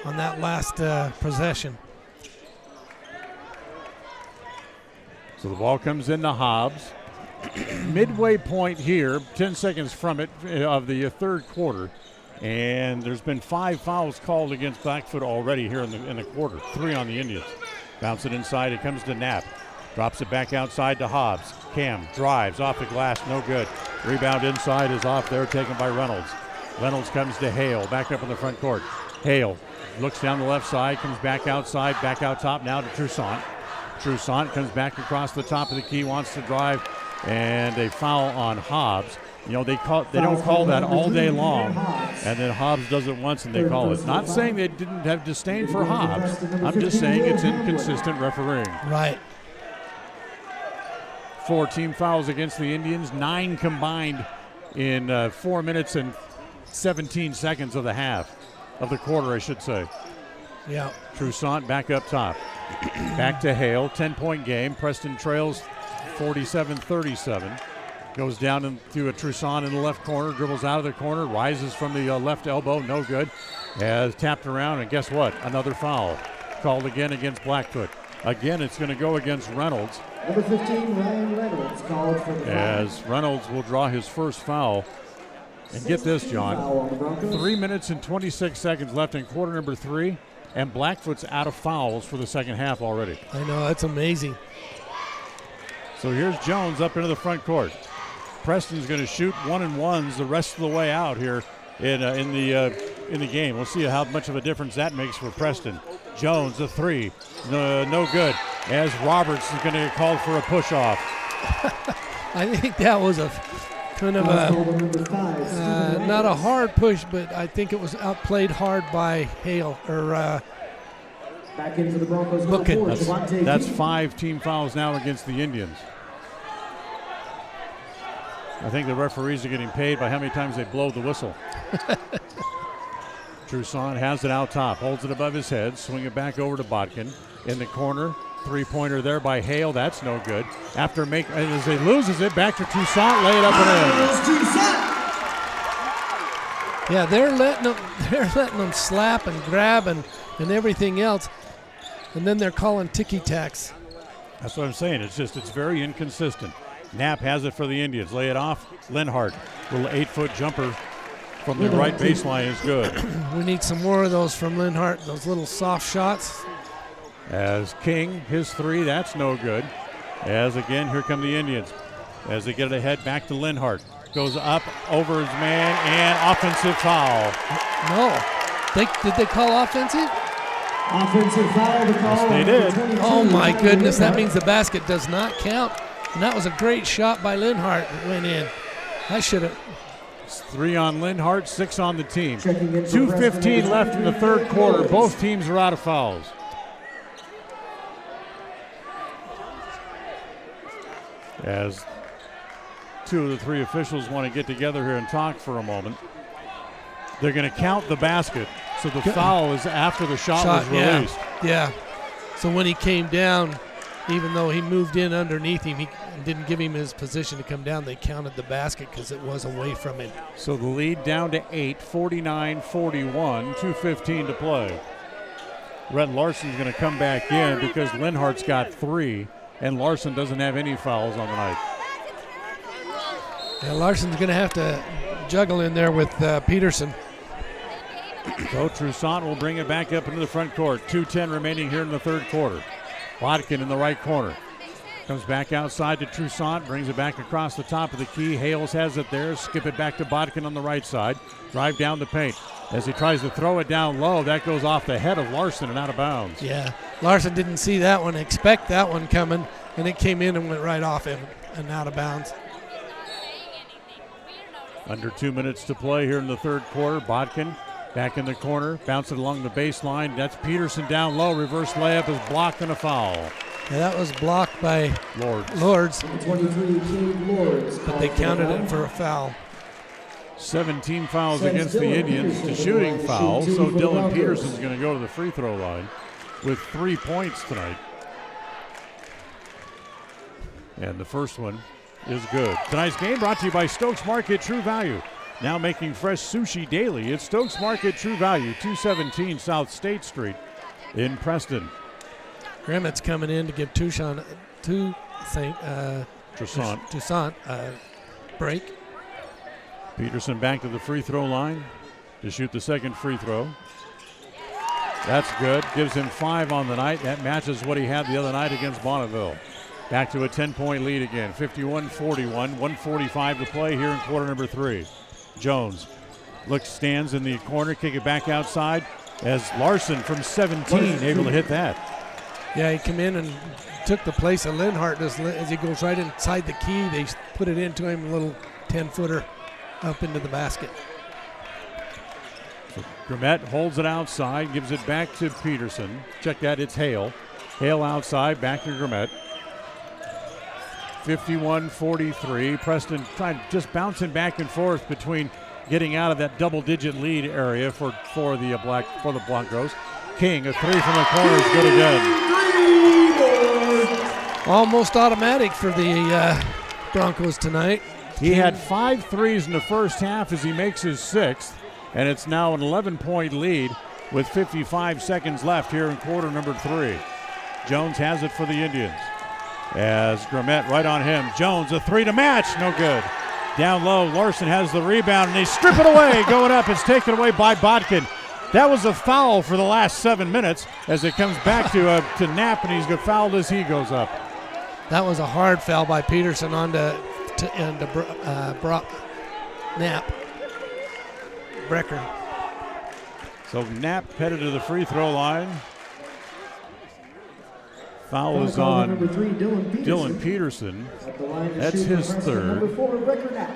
on that last possession. So the ball comes into Hobbs. Midway point here, 10 seconds from it, of the third quarter. And there's been 5 fouls called against Blackfoot already here in the quarter. 3 on the Indians. Bounce it inside, it comes to Knapp. Drops it back outside to Hobbs. Cam drives off the glass, no good. Rebound inside is off there, taken by Reynolds. Reynolds comes to Hale, back up in the front court. Hale looks down the left side, comes back outside, back out top now to Toussaint. Toussaint comes back across the top of the key, wants to drive, and a foul on Hobbs. You know, they don't call that all day long, and then Hobbs does it once and they call it. Not saying they didn't have disdain for Hobbs. I'm just saying it's inconsistent refereeing. Right. 4 team fouls against the Indians, 9 combined in 4 minutes and 17 seconds of the quarter, I should say. Yeah. Toussaint back up top. Back to Hale, 10-point game. Preston trails 47-37. Goes down into a Toussaint in the left corner, dribbles out of the corner, rises from the left elbow, no good. Has tapped around, and guess what? Another foul called again against Blackfoot. Again, it's going to go against Reynolds. Number 15, Ryan Reynolds, called for the foul. As Reynolds will draw his first foul. And get this, John, 3 minutes and 26 seconds left in quarter number 3, and Blackfoot's out of fouls for the second half already. I know, that's amazing. So here's Jones up into the front court. Preston's going to shoot 1-and-1s the rest of the way out here in the game. We'll see how much of a difference that makes for Preston. Jones, a 3, no good. As Roberts is going to get called for a push-off. I think that was a kind of not a hard push, but I think it was outplayed hard by Hale or back into the Broncos. Bookin. That's 5 team fouls now against the Indians. I think the referees are getting paid by how many times they blow the whistle. Toussaint has it out top, holds it above his head, swing it back over to Bodkin. In the corner, 3-pointer there by Hale, that's no good. As he loses it, back to Toussaint, lay it up and in. Yeah, they're letting them slap and grab and everything else, and then they're calling ticky-tacks. That's what I'm saying. It's very inconsistent. Knapp has it for the Indians. Lay it off. Linhart, little 8-foot jumper from the right baseline is good. We need some more of those from Linhart, those little soft shots. As King, his 3, that's no good. As again, here come the Indians. As they get it ahead, back to Linhart. Goes up over his man, and offensive foul. No. Did they call offensive? Offensive foul to call. Yes, they did. Oh, my goodness. That means the basket does not count. And that was a great shot by Linhart that went in. I should have. 3 on Linhart, 6 on the team. 2:15 left in the third quarter. Both teams are out of fouls. As 2 of the 3 officials want to get together here and talk for a moment. They're going to count the basket, so the foul is after the shot was released. Yeah. So when he came down, even though he moved in underneath him, he didn't give him his position to come down. They counted the basket because it was away from him. So the lead down to 8, 49-41, 2:15 to play. Rhett Larson's going to come back in because Linhart's got 3, and Larson doesn't have any fouls on the night. Yeah, Larson's going to have to juggle in there with Peterson. So Toussaint will bring it back up into the front court. 2:10 remaining here in the third quarter. Bodkin in the right corner. Comes back outside to Toussaint, brings it back across the top of the key. Hales has it there. Skip it back to Bodkin on the right side. Drive down the paint. As he tries to throw it down low, that goes off the head of Larson and out of bounds. Yeah, Larson didn't see that one, expect that one coming, and it came in and went right off him and out of bounds. Under 2 minutes to play here in the third quarter. Bodkin back in the corner, bounce it along the baseline. That's Peterson down low. Reverse layup is blocked and a foul. Yeah, that was blocked by Lords. 23, King Lords. But they counted it for a foul. 17 fouls against the Indians to shooting foul. So Dylan Peterson's going to go to the free throw line with 3 points tonight. And the first one is good. Tonight's game brought to you by Stokes Market True Value. Now making fresh sushi daily. It's Stokes Market True Value, 217 South State Street in Preston. Grimmett's coming in to give Toussaint a break. Peterson back to the free throw line to shoot the second free throw. That's good. Gives him 5 on the night. That matches what he had the other night against Bonneville. Back to a 10-point lead again. 51-41. 1:45 to play here in quarter number 3. Jones stands in the corner, kick it back outside as Larson from 17 able to hit that. Yeah, he came in and took the place of Linhart as he goes right inside the key. They put it into him, a little 10-footer up into the basket. So Grimmett holds it outside, gives it back to Peterson. Check that, it's Hale. Hale outside, back to Grimmett. 51-43. Preston trying just bouncing back and forth between getting out of that double-digit lead area for the Broncos. King, a 3 from the corner is good again. Almost automatic for the Broncos tonight. He had 5 threes in the first half as he makes his 6th, and it's now an 11-point lead with 55 seconds left here in quarter number 3. Jones has it for the Indians. As Grimmett right on him. Jones, a 3 to match, no good. Down low, Larson has the rebound, and they strip it away. Going up, it's taken away by Bodkin. That was a foul for the last 7 minutes as it comes back to Knapp, and he's got fouled as he goes up. That was a hard foul by Peterson onto Knapp. Brecker. So Knapp headed to the free throw line. Foul is on Dylan Peterson. That's his 3rd.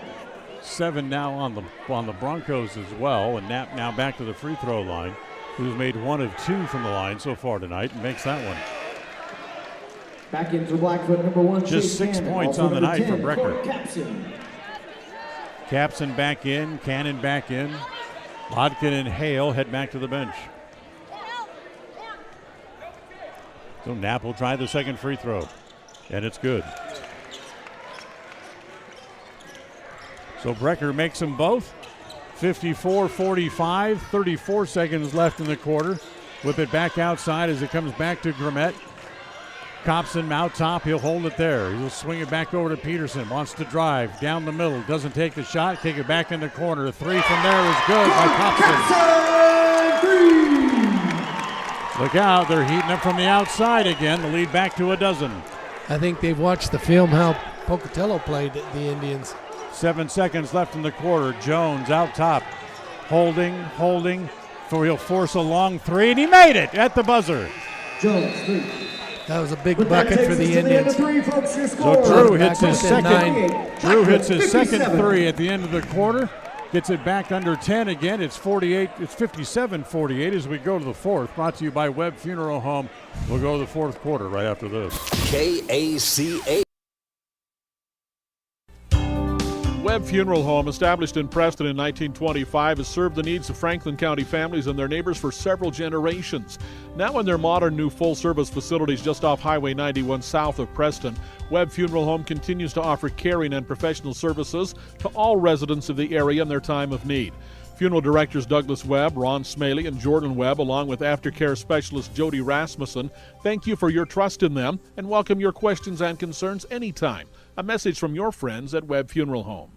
7 now on the Broncos as well, and Knapp now back to the free throw line, who's made 1 of 2 from the line so far tonight and makes that one. Back into Blackfoot, number 1. Just 6 points on the night from Brecker. Capson back in, Cannon back in. Bodkin and Hale head back to the bench. So Knapp will try the second free throw, and it's good. So Brecker makes them both. 54-45, 34 seconds left in the quarter. Whip it back outside as it comes back to Grimmett. Copson out top, he'll hold it there. He'll swing it back over to Peterson. Wants to drive down the middle, doesn't take the shot, kick it back in the corner. A 3 from there is good by Copson. Look out, they're heating up from the outside again. The lead back to a dozen. I think they've watched the film how Pocatello played the Indians. 7 seconds left in the quarter. Jones out top. Holding. He'll force a long 3, and he made it at the buzzer. Jones, 3. That was a big bucket for the Indians. So Drew hits his second 3 at the end of the quarter. Gets it back under 10 again. It's 57-48 as we go to the 4th. Brought to you by Webb Funeral Home. We'll go to the 4th quarter right after this. KACA. Webb Funeral Home, established in Preston in 1925, has served the needs of Franklin County families and their neighbors for several generations. Now in their modern new full-service facilities just off Highway 91 south of Preston, Webb Funeral Home continues to offer caring and professional services to all residents of the area in their time of need. Funeral directors Douglas Webb, Ron Smaley, and Jordan Webb, along with aftercare specialist Jody Rasmussen, thank you for your trust in them and welcome your questions and concerns anytime. A message from your friends at Webb Funeral Home.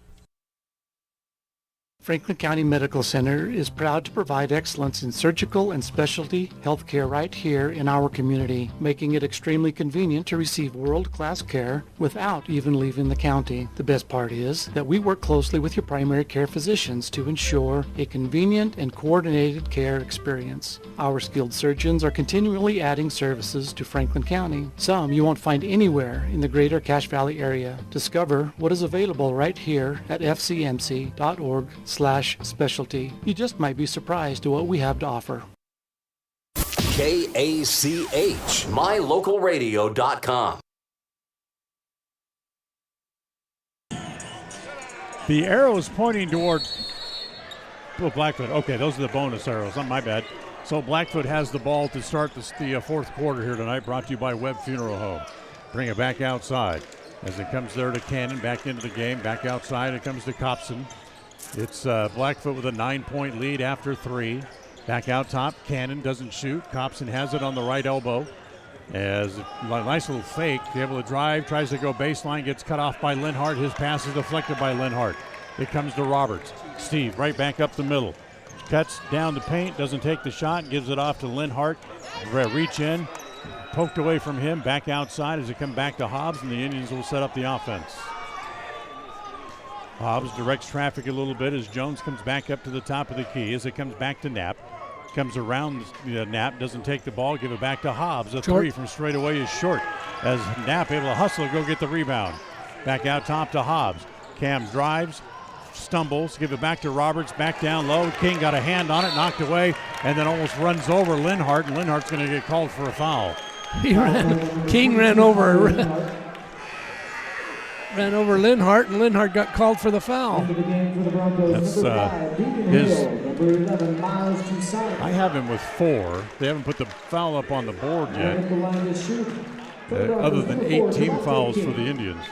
Franklin County Medical Center is proud to provide excellence in surgical and specialty healthcare right here in our community, making it extremely convenient to receive world-class care without even leaving the county. The best part is that we work closely with your primary care physicians to ensure a convenient and coordinated care experience. Our skilled surgeons are continually adding services to Franklin County, some you won't find anywhere in the greater Cache Valley area. Discover what is available right here at fcmc.org/specialty. You just might be surprised at what we have to offer. KACH, mylocalradio.com. The arrows pointing toward Blackfoot. Okay, those are the bonus arrows. My bad. So Blackfoot has the ball to start the fourth quarter here tonight, brought to you by Webb Funeral Home. Bring it back outside as it comes there to Cannon, back into the game, back outside. It comes to Copson. It's Blackfoot with a 9-point lead after 3. Back out top, Cannon doesn't shoot. Copson has it on the right elbow. As a nice little fake, able to drive, tries to go baseline, gets cut off by Linhart. His pass is deflected by Linhart. It comes to Roberts. Steve right back up the middle. Cuts down the paint, doesn't take the shot, gives it off to Linhart. Reach in, poked away from him, back outside as it comes back to Hobbs, and the Indians will set up the offense. Hobbs directs traffic a little bit as Jones comes back up to the top of the key. As it comes back to Knapp. Comes around Knapp, doesn't take the ball, give it back to Hobbs. A three from straight away is short as Knapp able to hustle, go get the rebound. Back out top to Hobbs. Cam drives, stumbles, give it back to Roberts, back down low. King got a hand on it, knocked away, and then almost runs over Linhart, and Linhart's going to get called for a foul. King ran over Linhart, and Linhart got called for the foul. That's his. I have him with 4. They haven't put the foul up on the board yet, other than 8 team fouls for the Indians.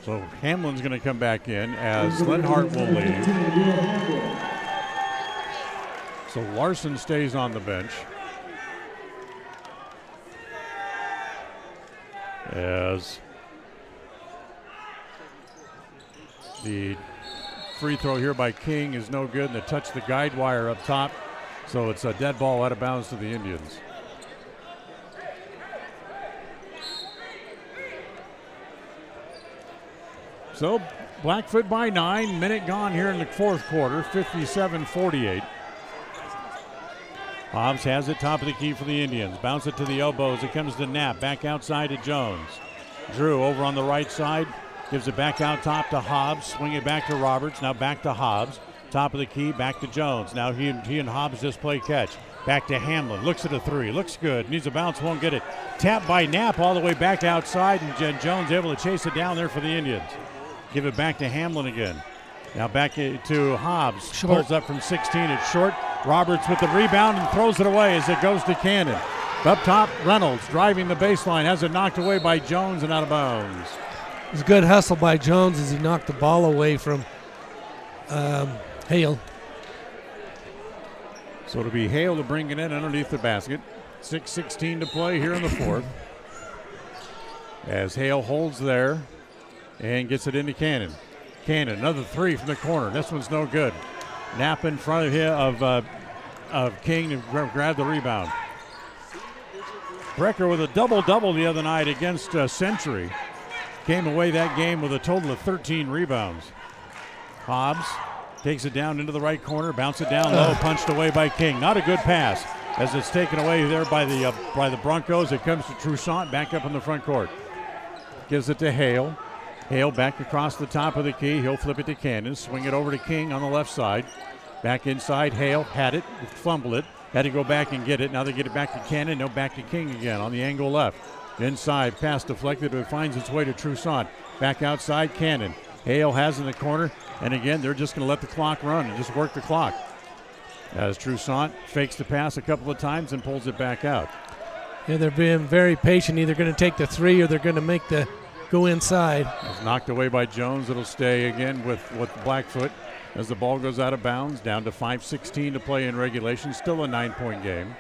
So Hamlin's going to come back in as Linhart will leave. So Larson stays on the bench. As the free throw here by King is no good, and they touch the guide wire up top. So it's a dead ball out of bounds to the Indians. So Blackfoot by 9, minute gone here in the fourth quarter, 57-48. Hobbs has it, top of the key for the Indians. Bounce it to the elbows. It comes to Knapp. Back outside to Jones. Drew over on the right side. Gives it back out top to Hobbs. Swing it back to Roberts. Now back to Hobbs. Top of the key, back to Jones. Now he and Hobbs just play catch. Back to Hamlin. Looks at a 3. Looks good. Needs a bounce. Won't get it. Tapped by Knapp all the way back outside. And Jones able to chase it down there for the Indians. Give it back to Hamlin again. Now back to Hobbs. Short. Pulls up from 16. It's short. Roberts with the rebound and throws it away as it goes to Cannon. Up top, Reynolds driving the baseline. Has it knocked away by Jones and out of bounds. It was a good hustle by Jones as he knocked the ball away from Hale. So it'll be Hale to bring it in underneath the basket. 6:16 to play here in the fourth. As Hale holds there and gets it into Cannon. Cannon, another 3 from the corner. This one's no good. Knapp in front of him of King to grab the rebound. Brecker with a double-double the other night against Century. Came away that game with a total of 13 rebounds. Hobbs takes it down into the right corner, bounce it down low, punched away by King. Not a good pass as it's taken away there by the Broncos. It comes to Toussaint back up in the front court. Gives it to Hale. Hale back across the top of the key. He'll flip it to Cannon. Swing it over to King on the left side. Back inside. Hale had it. Fumbled it. Had to go back and get it. Now they get it back to Cannon. No, back to King again on the angle left. Inside. Pass deflected, but it finds its way to Toussaint. Back outside. Cannon. Hale has in the corner. And again, they're just going to let the clock run and just work the clock. As Toussaint fakes the pass a couple of times and pulls it back out. Yeah, they're being very patient. Either going to take the 3 or they're going to make the go inside. It's knocked away by Jones. It'll stay again with Blackfoot as the ball goes out of bounds. Down to 5:16 to play in regulation. Still a 9-point game.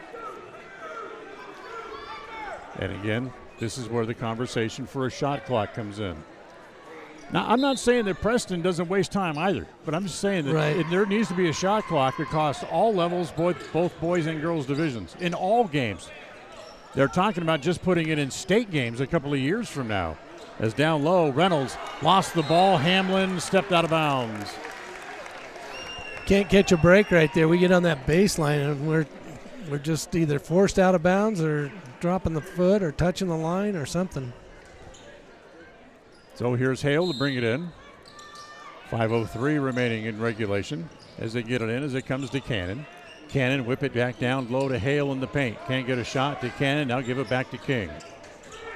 And again, this is where the conversation for a shot clock comes in. Now, I'm not saying that Preston doesn't waste time either, but I'm just saying that there needs to be a shot clock across all levels, both boys and girls divisions, in all games. They're talking about just putting it in state games a couple of years from now. As down low, Reynolds lost the ball. Hamlin stepped out of bounds. Can't catch a break right there. We get on that baseline and we're just either forced out of bounds or dropping the foot or touching the line or something. So here's Hale to bring it in. 5:03 remaining in regulation as they get it in as it comes to Cannon. Cannon whip it back down low to Hale in the paint. Can't get a shot to Cannon. Now give it back to King.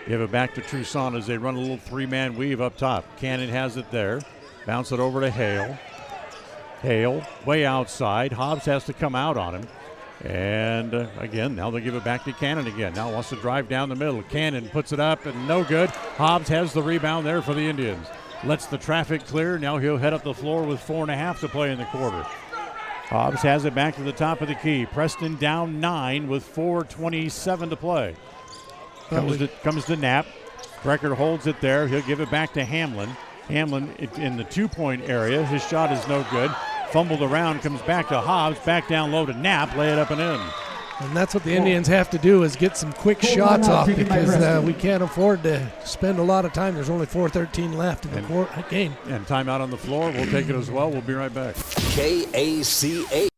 Give it back to Toussaint as they run a little three-man weave up top. Cannon has it there. Bounce it over to Hale. Hale way outside. Hobbs has to come out on him. And again, now they give it back to Cannon again. Now wants to drive down the middle. Cannon puts it up and no good. Hobbs has the rebound there for the Indians. Lets the traffic clear. Now he'll head up the floor with 4.5 to play in the quarter. Hobbs has it back to the top of the key. Preston down 9 with 4:27 to play. Comes to Knapp. Brecker holds it there. He'll give it back to Hamlin. Hamlin in the 2-point area. His shot is no good. Fumbled around, comes back to Hobbs. Back down low to Knapp. Lay it up and in. And that's what the Indians have to do, is get some quick shots off, because we can't afford to spend a lot of time. There's only 4:13 left in the game. And timeout on the floor. We'll take it as well. We'll be right back. KACA.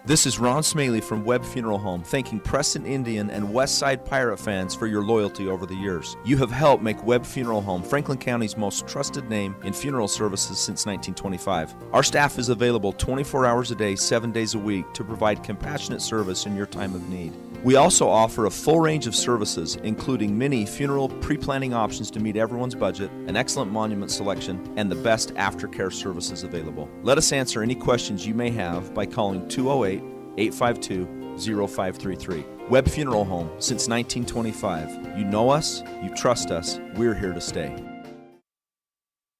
This is Ron Smaley from Webb Funeral Home, thanking Preston Indian and Westside Pirate fans for your loyalty over the years. You have helped make Webb Funeral Home Franklin County's most trusted name in funeral services since 1925. Our staff is available 24 hours a day, 7 days a week to provide compassionate service in your time of need. We also offer a full range of services, including many funeral pre-planning options to meet everyone's budget, an excellent monument selection, and the best aftercare services available. Let us answer any questions you may have by calling 208-852-0533. Webb Funeral Home, since 1925. You know us, you trust us, we're here to stay.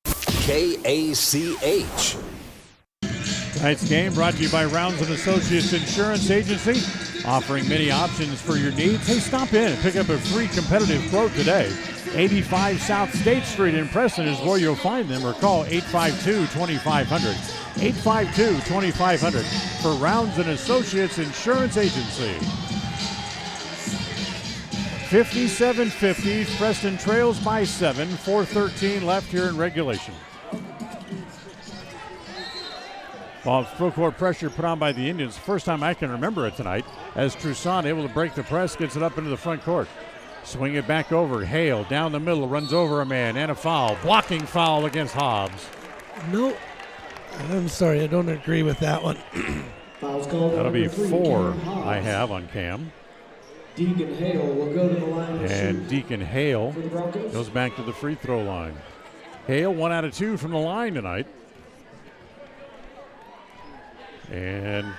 KACH. Tonight's game brought to you by Rounds & Associates Insurance Agency, offering many options for your needs. Hey, stop in and pick up a free competitive quote today. 85 South State Street in Preston is where you'll find them, or call 852-2500. 852-2500 for Rounds & Associates Insurance Agency. 57-50, Preston trails by 7, 4:13 left here in regulation. Well, full court pressure put on by the Indians. First time I can remember it tonight, as Toussaint able to break the press, gets it up into the front court. Swing it back over. Hale down the middle, runs over a man, and a foul. Blocking foul against Hobbs. No, I'm sorry, I don't agree with that one. That'll be 4 I have on Cam. Deacon Hale will go to the line. And Deacon Hale goes back to the free throw line. Hale 1 out of 2 from the line tonight. And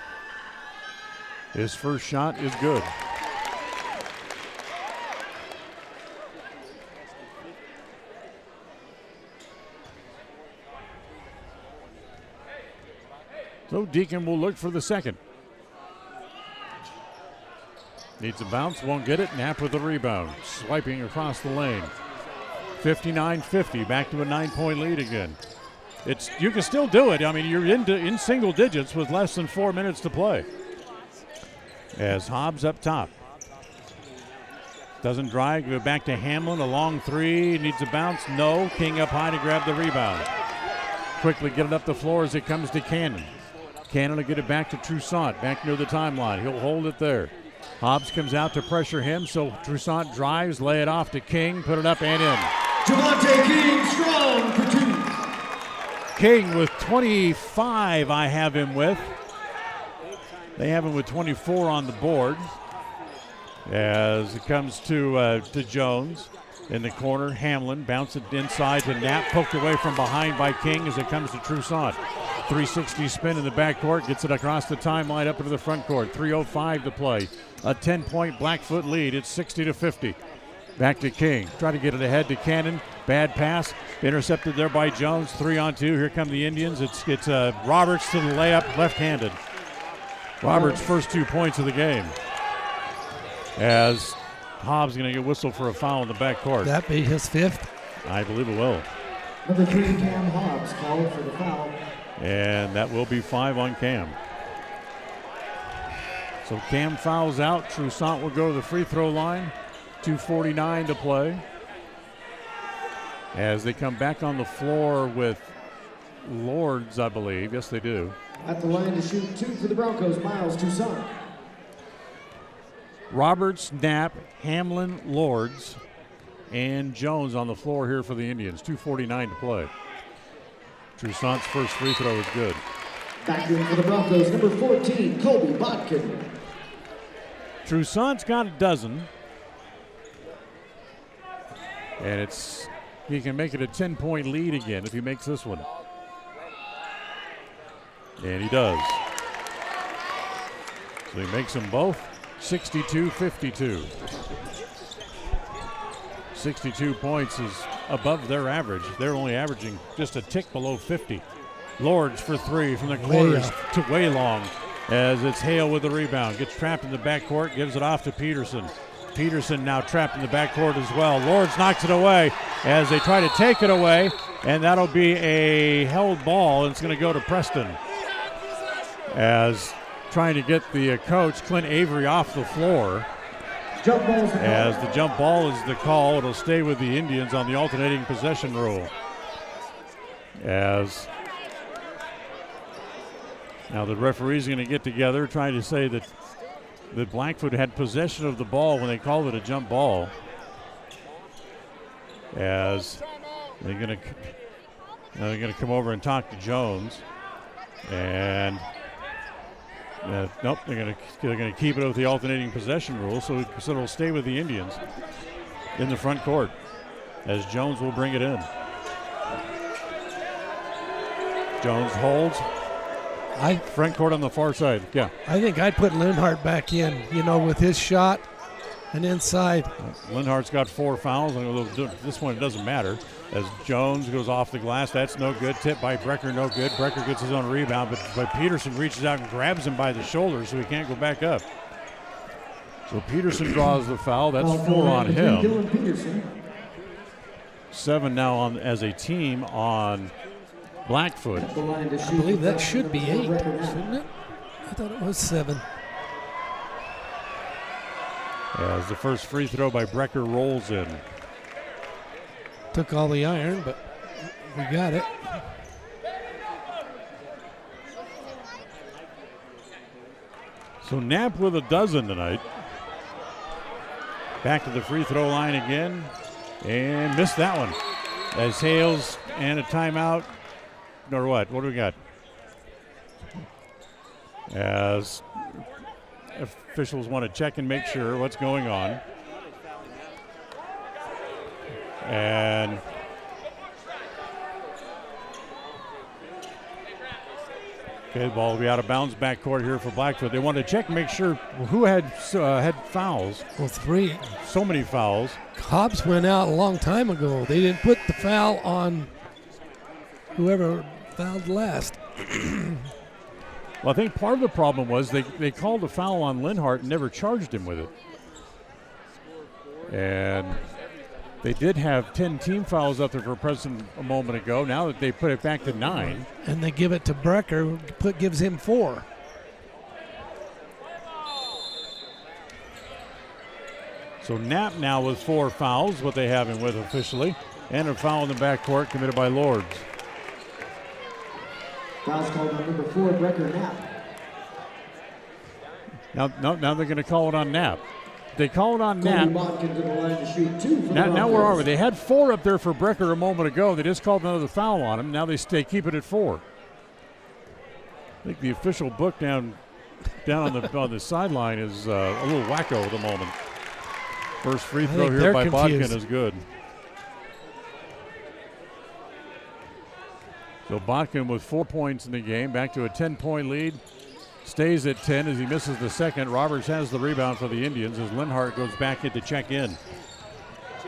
his first shot is good. So Deacon will look for the second. Needs a bounce, won't get it. Knapp with the rebound. Swiping across the lane. 59-50, back to a 9-point lead again. You can still do it. I mean, you're in single digits with less than 4 minutes to play. As Hobbs up top. Doesn't drive, give it back to Hamlin. A long three, needs a bounce. No, King up high to grab the rebound. Quickly get it up the floor as it comes to Cannon. Cannon will get it back to Toussaint, back near the timeline. He'll hold it there. Hobbs comes out to pressure him, so Toussaint drives, lay it off to King, put it up and in. Javante King strong for 2. King with 25 I have him with. They have him with 24 on the board. As it comes to Jones in the corner. Hamlin bounces it inside to Knapp, poked away from behind by King as it comes to Toussaint. 360 spin in the backcourt, gets it across the timeline up into the front court. 3:05 to play. A 10-point Blackfoot lead. It's 60-50. Back to King. Try to get it ahead to Cannon. Bad pass. Intercepted there by Jones. 3-on-2. Here come the Indians. It's Roberts to the layup, left-handed. Roberts' first 2 points of the game. As Hobbs going to get whistled for a foul in the backcourt. That be his 5th? I believe it will. Number 3, Cam Hobbs, called for the foul. And that will be 5 on Cam. So Cam fouls out. Toussaint will go to the free throw line. 2:49 to play. As they come back on the floor with Lords, I believe. Yes, they do. At the line to shoot 2 for the Broncos, Miles Toussaint. Roberts, Knapp, Hamlin, Lords, and Jones on the floor here for the Indians. 2:49 to play. Toussaint's first free throw is good. Back in for the Broncos, number 14, Colby Botkin. Troussaint's got a dozen. And he can make it a 10-point lead again if he makes this one. And he does. So he makes them both 62-52. 62 points is above their average. They're only averaging just a tick below 50. Lords for three from the corners to way long as it's Hale with the rebound. Gets trapped in the backcourt, gives it off to Peterson. Peterson now trapped in the backcourt as well. Lords knocks it away as they try to take it away, and that'll be a held ball, and it's going to go to Preston. As trying to get the coach, Clint Avery, off the floor. As the jump ball is the call, it'll stay with the Indians on the alternating possession rule. As now the referee's going to get together trying to say that Blackfoot had possession of the ball when they called it a jump ball. As they're going to come over and talk to Jones. And nope, they're going to keep it with the alternating possession rule, so it'll stay with the Indians in the front court as Jones will bring it in. Jones holds. Front court on the far side. Yeah. I think I'd put Linhart back in, with his shot and inside. Linhart's got 4 fouls, and this one it doesn't matter. As Jones goes off the glass, that's no good. Tip by Brecker, no good. Brecker gets his own rebound, but Peterson reaches out and grabs him by the shoulder, so he can't go back up. So Peterson draws the foul. That's 4 on him. 7 now on as a team on Blackfoot. I believe that should be 8, shouldn't it? I thought it was 7. As the first free throw by Brecker rolls in. Took all the iron, but we got it. So Knapp with a dozen tonight. Back to the free throw line again. And missed that one. As Hales and a timeout. Or what? What do we got? As officials want to check and make sure what's going on. And okay, the ball will be out of bounds backcourt here for Blackfoot. They want to check and make sure who had fouls. Well, 3. So many fouls. Hobbs went out a long time ago. They didn't put the foul on whoever fouled last. Well, I think part of the problem was they called a foul on Linhart and never charged him with it. And they did have 10 team fouls up there for Preston a moment ago. Now that they put it back to 9. And they give it to Brecker, gives him 4. So Knapp now with 4 fouls, what they have him with officially. And a foul in the backcourt committed by Lords. Foul's called on number 4, Brecker Knapp. Now they're going to call it on Knapp. They call it on Knapp. Now where are we? They had 4 up there for Brecker a moment ago. They just called another foul on him. Now they keep it at 4. I think the official book down on the sideline is a little wacko at the moment. First free throw here by Bodkin is good. So Bodkin with 4 points in the game, back to a 10-point lead. Stays at 10 as he misses the second. Roberts has the rebound for the Indians as Linhart goes back in to check in.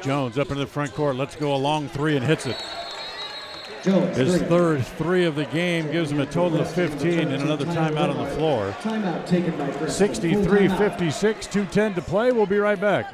Jones up into the front court. Let's go a long 3 and hits it. His third 3 of the game gives him a total of 15 and another timeout on the floor. 63-56, 2:10 to play. We'll be right back.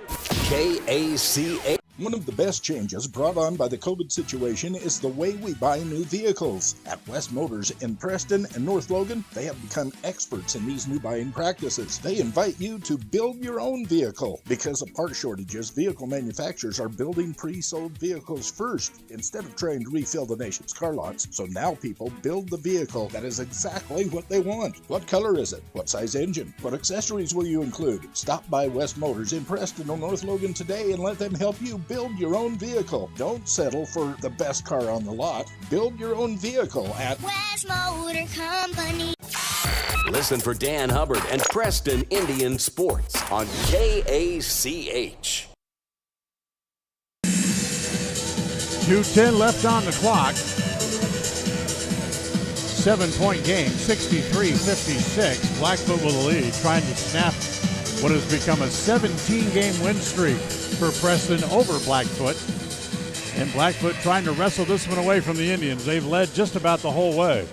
KACA. One of the best changes brought on by the COVID situation is the way we buy new vehicles. At West Motors in Preston and North Logan, they have become experts in these new buying practices. They invite you to build your own vehicle. Because of part shortages, vehicle manufacturers are building pre-sold vehicles first instead of trying to refill the nation's car lots. So now people build the vehicle that is exactly what they want. What color is it? What size engine? What accessories will you include? Stop by West Motors in Preston or North Logan today and let them help you build your own vehicle. Don't settle for the best car on the lot. Build your own vehicle at West Motor Company. Listen for Dan Hubbard and Preston Indian Sports on KACH. 2:10 left on the clock. 7-point game, 63-56. Blackfoot with the lead, trying to snap what has become a 17-game win streak for Preston over Blackfoot. And Blackfoot trying to wrestle this one away from the Indians. They've led just about the whole way.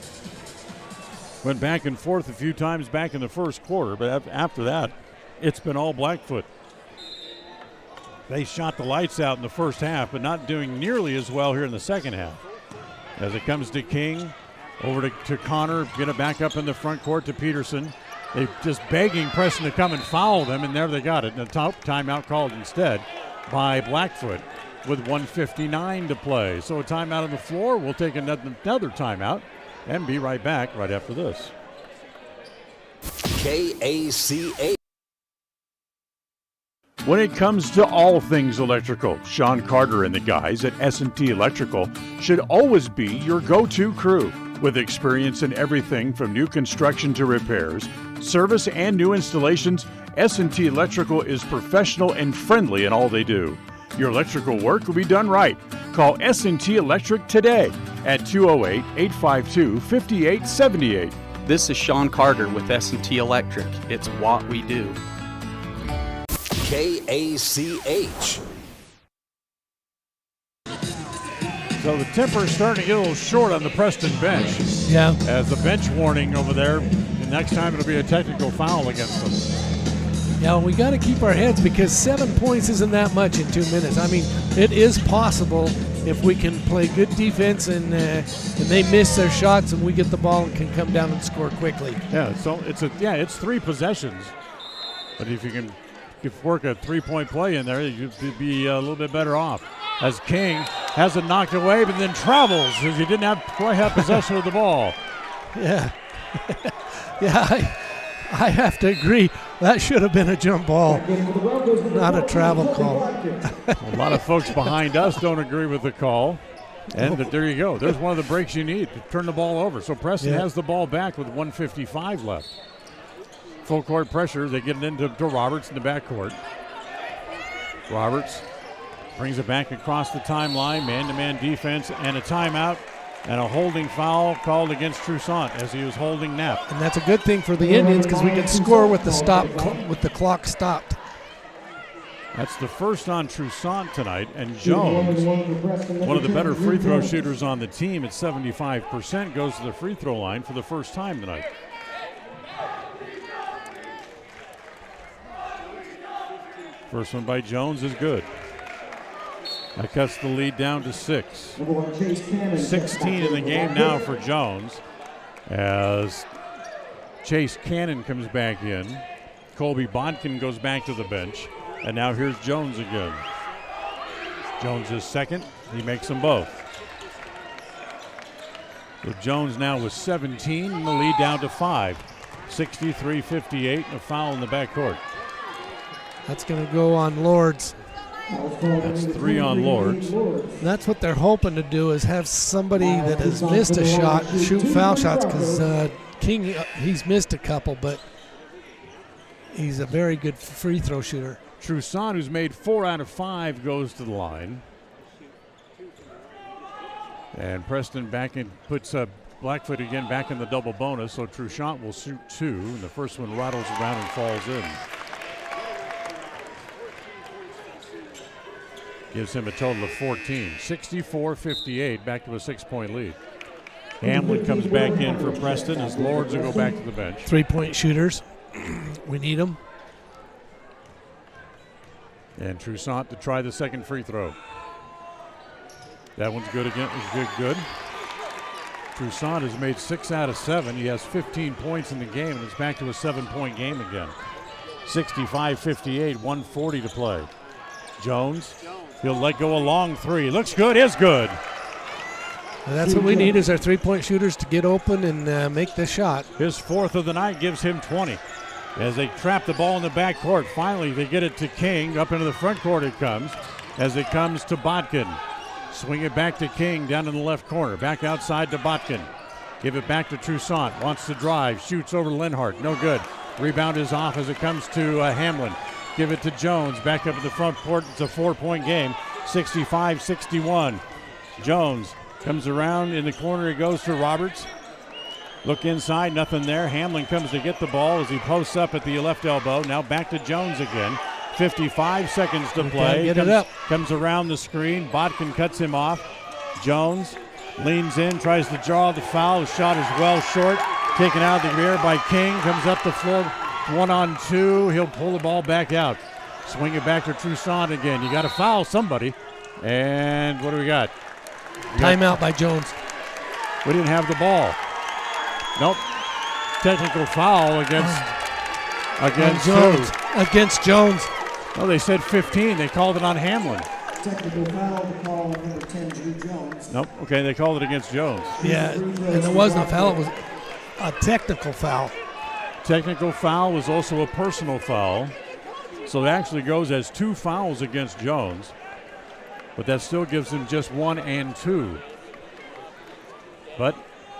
Went back and forth a few times back in the first quarter, but after that, it's been all Blackfoot. They shot the lights out in the first half, but not doing nearly as well here in the second half. As it comes to King, over to Connor, get it back up in the front court to Peterson. They're just begging Preston to come and foul them, and there they got it. And a timeout called instead by Blackfoot with 1:59 to play. So a timeout on the floor. We'll take another timeout and be right back right after this. KACH. When it comes to all things electrical, Sean Carter and the guys at S&T Electrical should always be your go-to crew. With experience in everything from new construction to repairs, service, and new installations, S&T Electrical is professional and friendly in all they do. Your electrical work will be done right. Call S&T Electric today at 208-852-5878. This is Sean Carter with S&T Electric. It's what we do. KACH. So the temper's starting to get a little short on the Preston bench. Yeah. As the bench warning over there, the next time it'll be a technical foul against them. Yeah, we got to keep our heads because 7 points isn't that much in 2 minutes. I mean, it is possible if we can play good defense and they miss their shots and we get the ball and can come down and score quickly. Yeah, so it's 3 possessions. But if you can work a 3-point play in there, you'd be a little bit better off. As King has it knocked away, but then travels as he didn't quite have possession of the ball. Yeah. Yeah, I have to agree. That should have been a jump ball, not a travel call. A lot of folks behind us don't agree with the call. And there you go. There's one of the breaks you need to turn the ball over. So Preston has the ball back with 1:55 left. Full court pressure. They get it into Roberts in the backcourt. Roberts brings it back across the timeline. Man-to-man defense and a timeout. And a holding foul called against Troussaint as he was holding Knapp. And that's a good thing for the Indians because we can score with the clock stopped. That's the first on Troussaint tonight. And Jones, one of the better free throw shooters on the team at 75%, goes to the free throw line for the first time tonight. First one by Jones is good. That cuts the lead down to 6. 16 in the game now for Jones as Chase Cannon comes back in. Colby Bodkin goes back to the bench. And now here's Jones again. Jones is second. He makes them both. With Jones now with 17 and the lead down to 5. 63-58 and a foul in the backcourt. That's going to go on Lords. That's 3 on Lords. That's what they're hoping to do is have somebody that has missed a shot shoot foul shots because King, he's missed a couple, but he's a very good free throw shooter. Troussaint, who's made 4 out of 5, goes to the line. And Preston back in, puts Blackfoot again back in the double bonus, so Troussaint will shoot 2, and the first one rattles around and falls in. Gives him a total of 14. 64-58, back to a 6-point lead. Hamlin comes back in for Preston as Lords will go back to the bench. 3-point shooters. We need them. And Troussaint to try the second free throw. That one's good again. Is good. Troussaint has made 6 out of 7. He has 15 points in the game, and it's back to a 7-point game again. 65-58, 1:40 to play. Jones. He'll let go a long 3. Looks good, is good. And that's what we need is our 3-point shooters to get open and make the shot. His 4th of the night gives him 20. As they trap the ball in the backcourt, finally they get it to King. Up into the front court it comes. as it comes to Botkin. Swing it back to King down in the left corner. Back outside to Botkin. Give it back to Toussaint. Wants to drive. Shoots over Linhart. No good. Rebound is off as it comes to Hamlin. Give it to Jones. Back up at the front court. It's a 4-point game. 65-61. Jones comes around in the corner. He goes to Roberts. Look inside. Nothing there. Hamlin comes to get the ball as he posts up at the left elbow. Now back to Jones again. 55 seconds to play. Get it up. Comes around the screen. Botkin cuts him off. Jones leans in, tries to draw the foul. The shot is well short. Taken out of the air by King. Comes up the floor. 1-on-2. He'll pull the ball back out. Swing it back to Toussaint again. You got to foul somebody. And what do we got? Timeout by Jones. We didn't have the ball. Nope. Technical foul against Jones. who? Against Jones. Oh, they said 15. They called it on Hamlin. Technical foul, the call on number 10, Drew Jones. Nope. Okay, they called it against Jones. Yeah, and it wasn't a foul. It was a technical foul. Technical foul was also a personal foul. So it actually goes as 2 fouls against Jones. But that still gives him just 1 and 2. But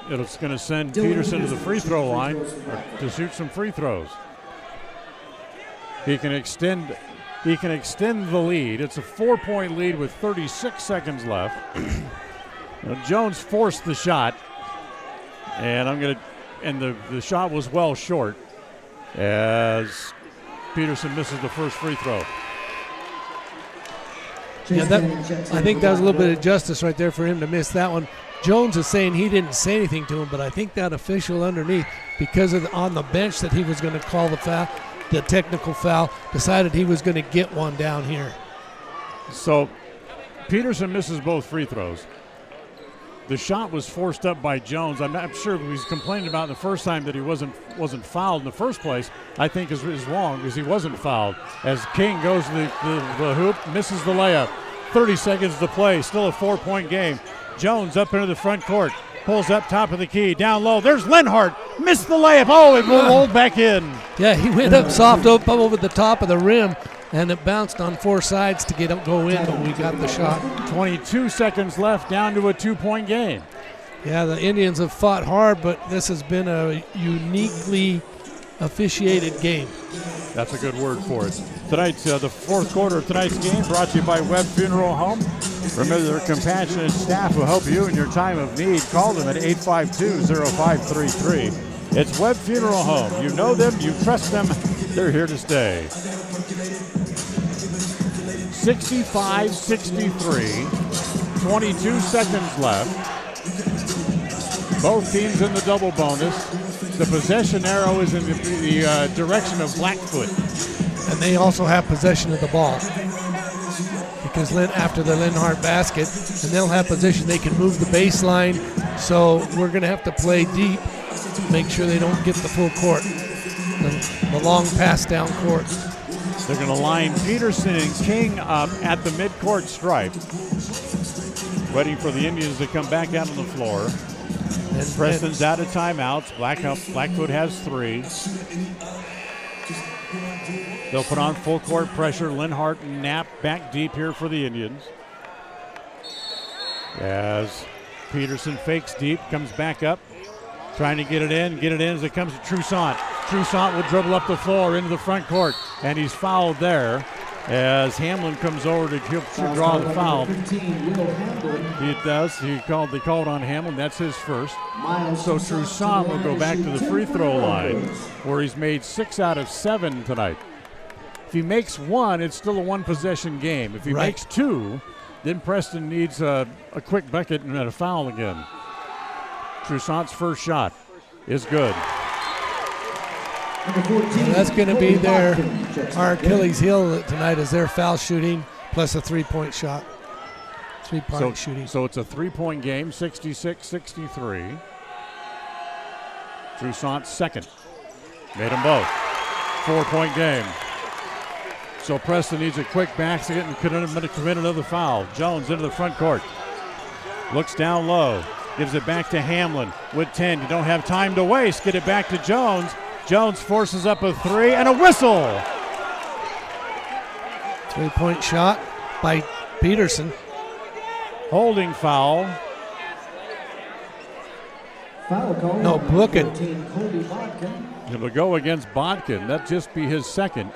it's going to send Peterson to the free throw line to shoot some free throws. He can extend the lead. It's a 4-point lead with 36 seconds left. Jones forced the shot, and the shot was well short as Peterson misses the first free throw. Yeah, I think that was a little bit of justice right there for him to miss that one. Jones is saying he didn't say anything to him, but I think that official underneath, because of on the bench that he was going to call the foul, the technical foul, decided he was going to get one down here. So Peterson misses both free throws. The shot was forced up by Jones. I'm not sure he's complaining about the first time that he wasn't fouled in the first place. I think is wrong because he wasn't fouled. As King goes to the hoop, misses the layup. 30 seconds to play. Still a 4-point game. Jones up into the front court. Pulls up top of the key. Down low. There's Linhart. Missed the layup. Oh, it rolled back in. Yeah, he went up soft up over the top of the rim, and it bounced on 4 sides to go in, but we got the shot. 22 seconds left, down to a 2-point game. Yeah, the Indians have fought hard, but this has been a uniquely officiated game. That's a good word for it. Tonight's the fourth quarter of tonight's game brought to you by Webb Funeral Home. Remember, their compassionate staff will help you in your time of need. Call them at 852-0533. It's Webb Funeral Home. You know them, you trust them, they're here to stay. 65-63, 22 seconds left. Both teams in the double bonus. The possession arrow is in the direction of Blackfoot. And they also have possession of the ball. Because after the Linhart basket, and they'll have possession, they can move the baseline. So we're going to have to play deep, make sure they don't get the full court, the long pass down court. They're going to line Peterson and King up at the midcourt stripe, waiting for the Indians to come back out on the floor. And Preston's out of timeouts. Blackfoot has 3. They'll put on full court pressure. Linhart and Knapp back deep here for the Indians. As Peterson fakes deep, comes back up, trying to get it in as it comes to Toussaint. Toussaint will dribble up the floor into the front court, and he's fouled there as Hamlin comes over to draw the foul. He does. They called on Hamlin. That's his first. So Toussaint will go back to the free throw line, where he's made 6 out of 7 tonight. If he makes 1, it's still a 1-possession game. If he makes 2, then Preston needs a quick bucket and a foul again. Toussaint's first shot is good. That's going to be our Achilles heel tonight, is their foul shooting plus a 3-point shot. 3-point shooting. So it's a 3-point game, 66-63. Toussaint's second. Made them both. 4-point game. So Preston needs a quick basket and commit another foul. Jones into the front court. Looks down low. Gives it back to Hamlin with 10. You don't have time to waste. Get it back to Jones. Jones forces up a 3 and a whistle. 3-point shot by Peterson. Holding foul. Foul call. No, booking. It'll go against Bodkin. That'd just be his second.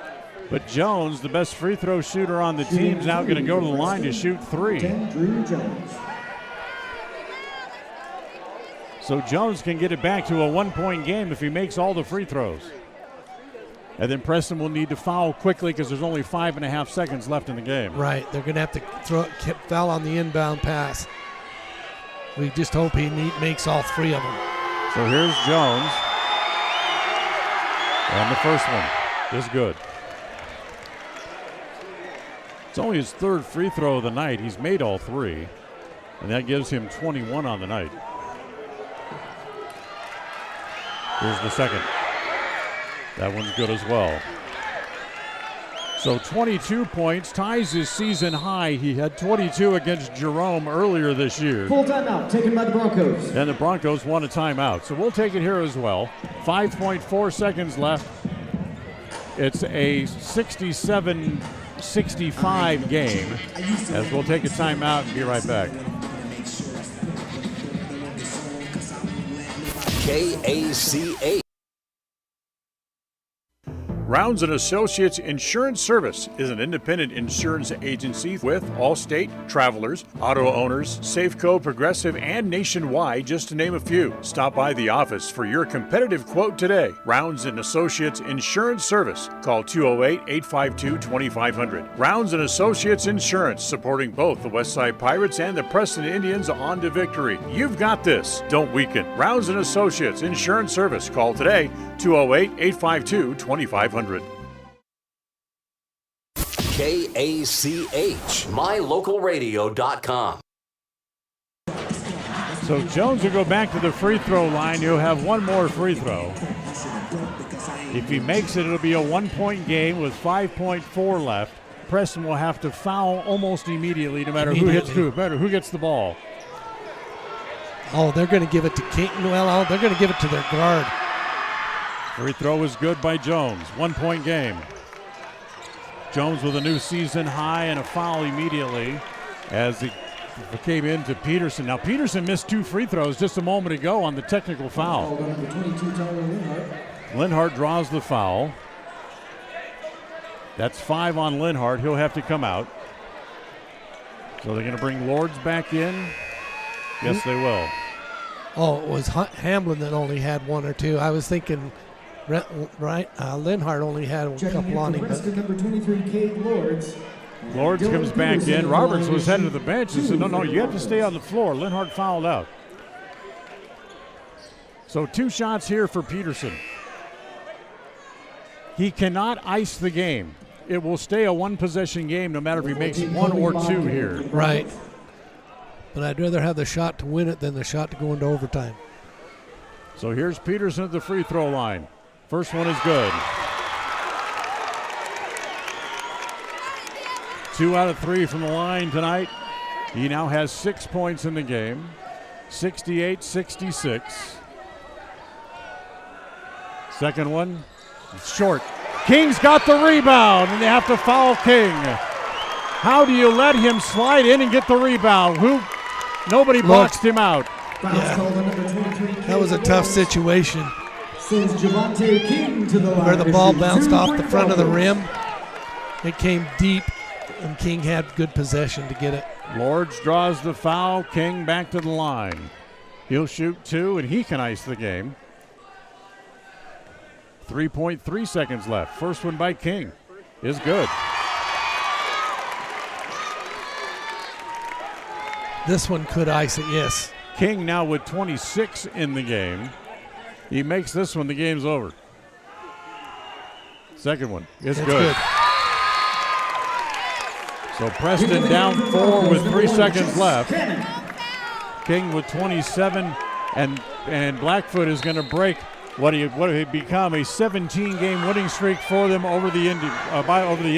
But Jones, the best free throw shooter on the team, is now going to go to the line to shoot 3. Drew Jones. So Jones can get it back to a 1-point game if he makes all the free throws. And then Preston will need to foul quickly because there's only 5.5 seconds left in the game. Right, they're going to have to foul on the inbound pass. We just hope he makes all 3 of them. So here's Jones. And the first one is good. It's only his 3rd free throw of the night. He's made all 3. And that gives him 21 on the night. Here's the second. That one's good as well. So 22 points, ties his season high. He had 22 against Jerome earlier this year. Full timeout taken by the Broncos. And the Broncos won a timeout. So we'll take it here as well. 5.4 seconds left. It's a 67-65 game as we'll take a timeout and be right back. KACH. Rounds & Associates Insurance Service is an independent insurance agency with Allstate, Travelers, Auto Owners, Safeco, Progressive, and Nationwide, just to name a few. Stop by the office for your competitive quote today. Rounds & Associates Insurance Service. Call 208-852-2500. Rounds & Associates Insurance, supporting both the Westside Pirates and the Preston Indians on to victory. You've got this. Don't weaken. Rounds & Associates Insurance Service. Call today, 208-852-2500. KACH, mylocalradio.com. So Jones will go back to the free throw line. He'll have one more free throw. If he makes it, it'll be a 1-point game with 5.4 left. Preston will have to foul almost immediately, no matter who hits who, no matter who gets the ball. Oh, they're going to give it to King. Well, they're going to give it to their guard. Free throw is good by Jones. 1-point game. Jones with a new season high and a foul immediately as he came into Peterson. Now Peterson missed 2 free throws just a moment ago on the technical foul. Linhart draws the foul. That's 5 on Linhart. He'll have to come out. So they're going to bring Lords back in. Yes, they will. Oh, it was Hamlin that only had 1 or 2. I was thinking, right? Linhart only had a couple on him. Number 23, Cade Lords. Lords comes back in. Roberts was headed to the bench and said, no, you have to stay on the floor. Linhart fouled out. So 2 shots here for Peterson. He cannot ice the game. It will stay a 1-possession game no matter if he makes 1 or 2 here. Right. But I'd rather have the shot to win it than the shot to go into overtime. So here's Peterson at the free throw line. First one is good. 2 out of 3 from the line tonight. He now has 6 points in the game. 68-66. Second one, short. King's got the rebound, and they have to foul King. How do you let him slide in and get the rebound? Nobody boxed him out. Yeah. That was a tough situation. Where the ball bounced off the front of the rim. It came deep, and King had good possession to get it. Lords draws the foul. King back to the line. He'll shoot 2, and he can ice the game. 3.3 seconds left. First one by King is good. This one could ice it, yes. King now with 26 in the game. He makes this one, the game's over. Second one is good. So Preston down 4 with 3 seconds left. King with 27, and Blackfoot is going to break what had become a 17-game winning streak for them over the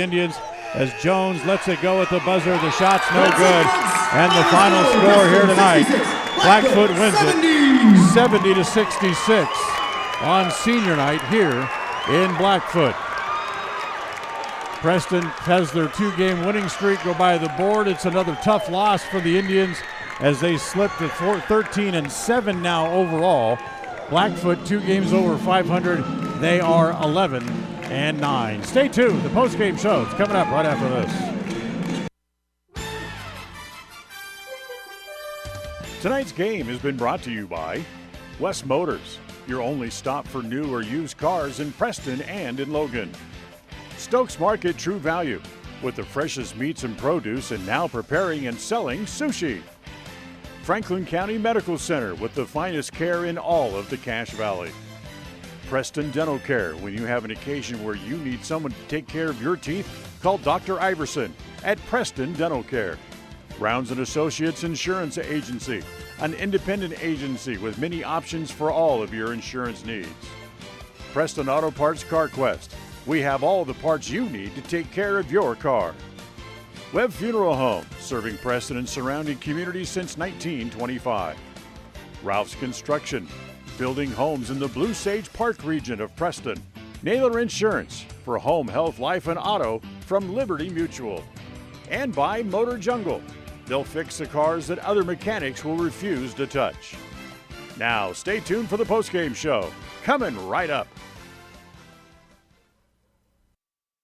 Indians, as Jones lets it go at the buzzer. The shot's no good, and the final score here tonight, Blackfoot wins it 70-66 on senior night here in Blackfoot. Preston has their 2-game winning streak go by the board. It's another tough loss for the Indians as they slip to 13-7 now overall. Blackfoot 2 games over 500. They are 11-9. Stay tuned. The post-game show is coming up right after this. Tonight's game has been brought to you by West Motors, your only stop for new or used cars in Preston and in Logan. Stokes Market True Value, with the freshest meats and produce and now preparing and selling sushi. Franklin County Medical Center, with the finest care in all of the Cache Valley. Preston Dental Care, when you have an occasion where you need someone to take care of your teeth, call Dr. Iverson at Preston Dental Care. Rounds & Associates Insurance Agency, an independent agency with many options for all of your insurance needs. Preston Auto Parts Car Quest, we have all the parts you need to take care of your car. Webb Funeral Home, serving Preston and surrounding communities since 1925. Ralph's Construction, building homes in the Blue Sage Park region of Preston. Naylor Insurance, for home, health, life, and auto from Liberty Mutual. And by Motor Jungle, they'll fix the cars that other mechanics will refuse to touch. Now, stay tuned for the postgame show, coming right up.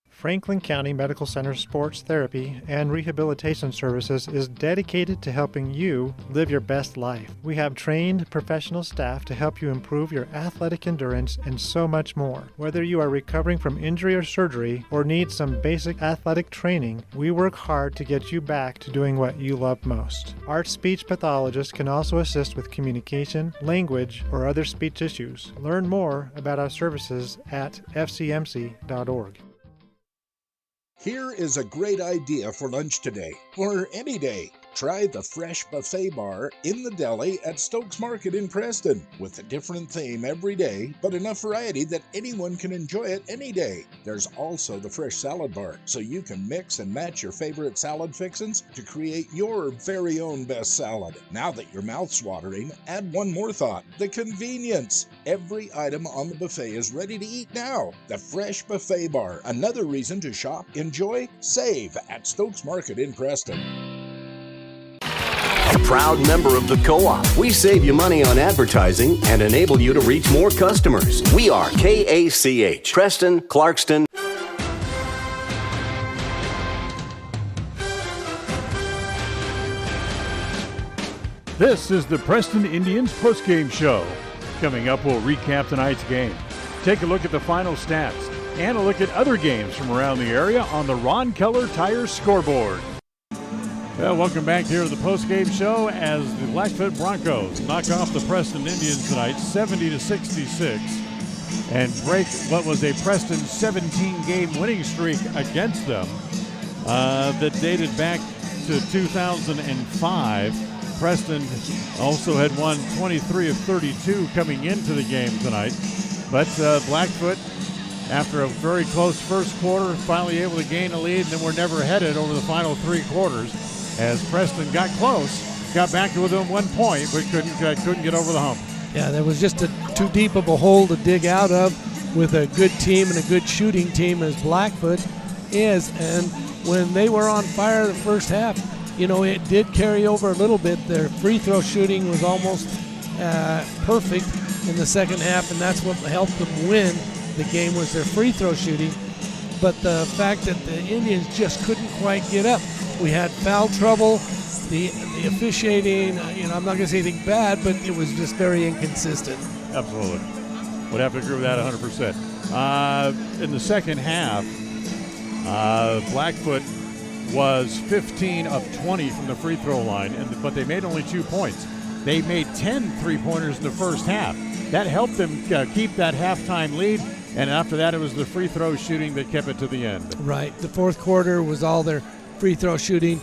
Franklin County Medical Center Sports Therapy and Rehabilitation Services is dedicated to helping you live your best life. We have trained professional staff to help you improve your athletic endurance and so much more. Whether you are recovering from injury or surgery or need some basic athletic training, we work hard to get you back to doing what you love most. Our speech pathologist can also assist with communication, language, or other speech issues. Learn more about our services at fcmc.org. Here is a great idea for lunch today, or any day. Try the fresh buffet bar in the deli at Stokes Market in Preston, with a different theme every day, but enough variety that anyone can enjoy it any day. There's also the fresh salad bar, so you can mix and match your favorite salad fixins to create your very own best salad. Now that your mouth's watering, add one more thought: the convenience. Every item on the buffet is ready to eat now. The fresh buffet bar, another reason to shop, enjoy, save at Stokes Market in Preston. A proud member of the Co-op. We save you money on advertising and enable you to reach more customers. We are KACH, Preston, Clarkston. This is the Preston Indians postgame show. Coming up, we'll recap tonight's game, take a look at the final stats, and a look at other games from around the area on the Ron Keller Tire scoreboard. Well, welcome back here to the postgame show as the Blackfoot Broncos knock off the Preston Indians tonight 70-66 and break what was a Preston 17-game winning streak against them that dated back to 2005. Preston also had won 23 of 32 coming into the game tonight. But Blackfoot, after a very close first quarter, finally able to gain a lead, and then were never headed over the final 3 quarters. As Preston got close, got back to within 1 point, but couldn't get over the hump. Yeah, there was just too deep of a hole to dig out of with a good team and a good shooting team as Blackfoot is. And when they were on fire the first half, you know, it did carry over a little bit. Their free throw shooting was almost perfect in the second half, and that's what helped them win the game was their free throw shooting. But the fact that the Indians just couldn't quite get up. We had foul trouble. The officiating, I'm not going to say anything bad, but it was just very inconsistent. Absolutely. Would have to agree with that 100%. In the second half, Blackfoot was 15 of 20 from the free throw line, but they made only 2 points. They made 10 three-pointers in the first half. That helped them keep that halftime lead, and after that it was the free throw shooting that kept it to the end. Right. The fourth quarter was all their free throw shooting,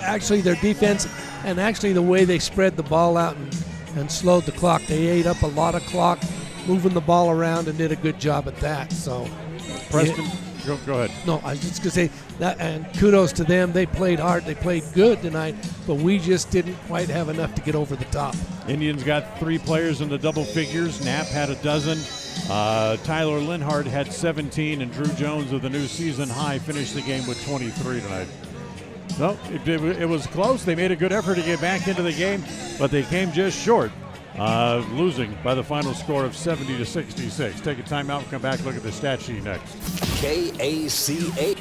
actually their defense, and actually the way they spread the ball out and slowed the clock. They ate up a lot of clock, moving the ball around, and did a good job at that. So, Preston, go ahead. No, I was just going to say that, and kudos to them. They played hard. They played good tonight, but we just didn't quite have enough to get over the top. Indians got 3 players in the double figures. Knapp had a dozen. Tyler Linhart had 17, and Drew Jones with a new season high finished the game with 23 tonight. No, it was close. They made a good effort to get back into the game, but they came just short, losing by the final score of 70-66. Take a timeout and come back, look at the stat sheet next. KACA.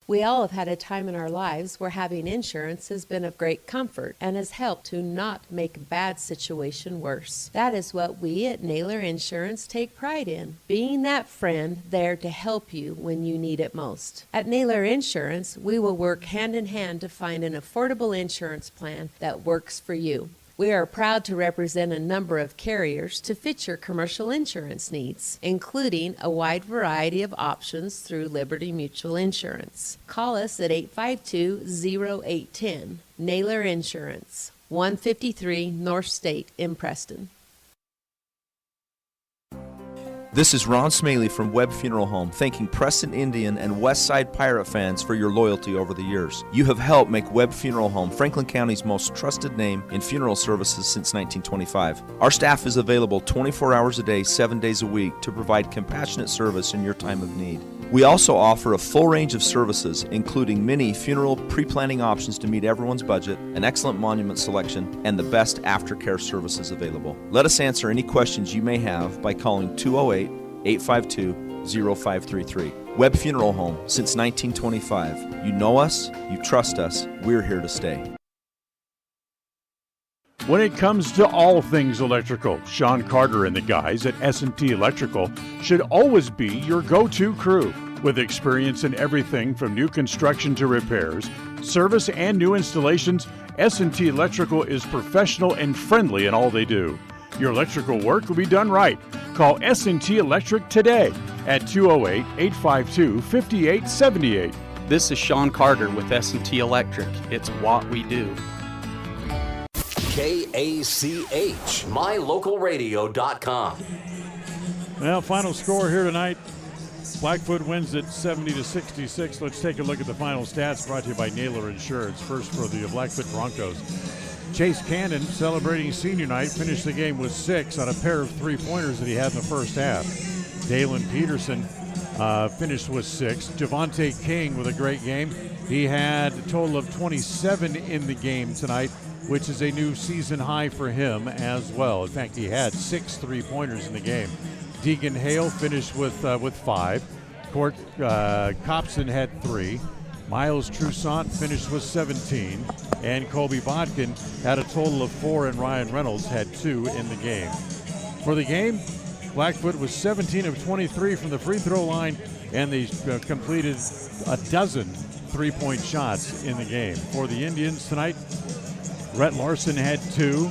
We all have had a time in our lives where having insurance has been of great comfort and has helped to not make a bad situation worse. That is what we at Naylor Insurance take pride in, being that friend there to help you when you need it most. At Naylor Insurance, we will work hand in hand to find an affordable insurance plan that works for you. We are proud to represent a number of carriers to fit your commercial insurance needs, including a wide variety of options through Liberty Mutual Insurance. Call us at 852-0810. Naylor Insurance, 153 North State in Preston. This is Ron Smaley from Webb Funeral Home, thanking Preston Indian and Westside Pirate fans for your loyalty over the years. You have helped make Webb Funeral Home Franklin County's most trusted name in funeral services since 1925. Our staff is available 24 hours a day, 7 days a week to provide compassionate service in your time of need. We also offer a full range of services, including many funeral pre-planning options to meet everyone's budget, an excellent monument selection, and the best aftercare services available. Let us answer any questions you may have by calling 208-852-0533. Webb Funeral Home, since 1925. You know us, you trust us, we're here to stay. When it comes to all things electrical, Sean Carter and the guys at S&T Electrical should always be your go-to crew. With experience in everything from new construction to repairs, service, and new installations, S&T Electrical is professional and friendly in all they do. Your electrical work will be done right. Call S&T Electric today at 208-852-5878. This is Sean Carter with S&T Electric. It's what we do. KACH, mylocalradio.com. Well, final score here tonight. Blackfoot wins it 70-66. Let's take a look at the final stats brought to you by Naylor Insurance. First for the Blackfoot Broncos. Chase Cannon, celebrating senior night, finished the game with 6 on a pair of three-pointers that he had in the first half. Dalen Peterson finished with 6. Javante King with a great game. He had a total of 27 in the game tonight, which is a new season high for him as well. In fact, he had 6 three-pointers in the game. Deegan Hale finished with 5. Court Copson had 3. Miles Troussaint finished with 17. And Kobe Bodkin had a total of 4, and Ryan Reynolds had 2 in the game. For the game, Blackfoot was 17 of 23 from the free throw line, and they completed a dozen three-point shots in the game. For the Indians tonight, Rhett Larson had 2.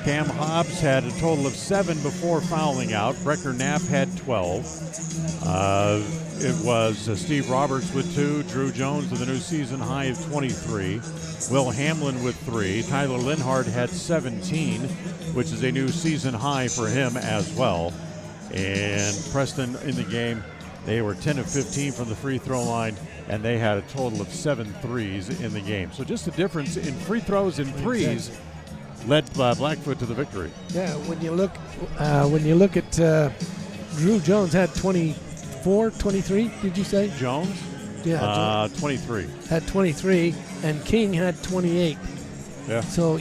Cam Hobbs had a total of 7 before fouling out. Brecker Knapp had 12. It was Steve Roberts with 2. Drew Jones with a new season high of 23. Will Hamlin with 3. Tyler Linhart had 17, which is a new season high for him as well. And Preston in the game, they were 10 of 15 from the free throw line, and they had a total of 7 threes in the game. So just the difference in free throws and threes led Blackfoot to the victory. Yeah, when you look at Drew Jones had 24, 23, did you say? Jones? Yeah. 23. Had 23, and King had 28. Yeah. So,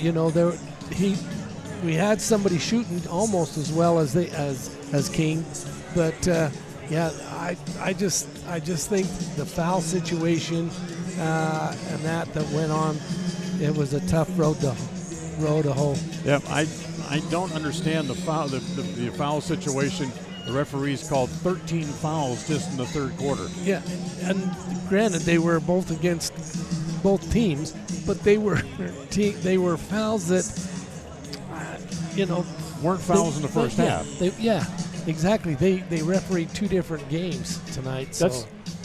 we had somebody shooting almost as well as King, but I just think the foul situation and that went on, it was a tough road to hoe. Yeah, I don't understand the foul situation. The referees called 13 fouls just in the third quarter. Yeah, and granted they were both against both teams, but they were fouls that weren't fouls in the first half. Exactly. They refereed 2 different games tonight.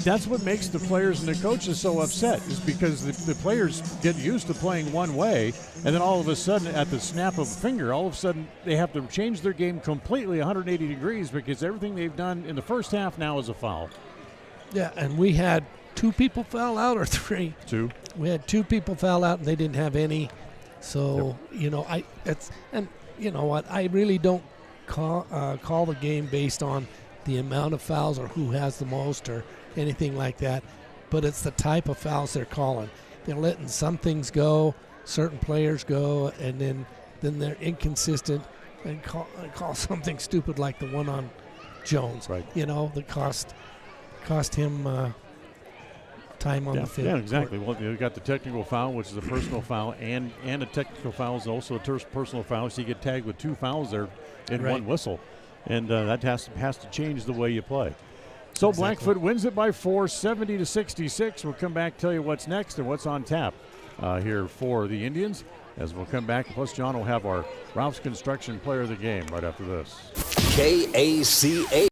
That's what makes the players and the coaches so upset, is because the players get used to playing one way, and then all of a sudden, at the snap of a finger, all of a sudden they have to change their game completely 180 degrees because everything they've done in the first half now is a foul. Yeah, and we had 2 people foul out, or 3? 2. We had 2 people foul out, and they didn't have any. So, yep. and you know what? I really don't call the game based on the amount of fouls or who has the most or anything like that, but it's the type of fouls they're calling. They're letting some things go, certain players go, and then they're inconsistent and call something stupid like the one on Jones. Right. That cost him time on the field. Yeah, exactly. Well, you got the technical foul, which is a personal foul, and a technical foul is also a personal foul. So you get tagged with 2 fouls there in one whistle, and that has to change the way you play. So Exactly. Blackfoot wins it by 4, 70-66. We'll come back, tell you what's next and what's on tap here for the Indians as we'll come back. Plus, John will have our Ralph's Construction Player of the Game right after this. KACA.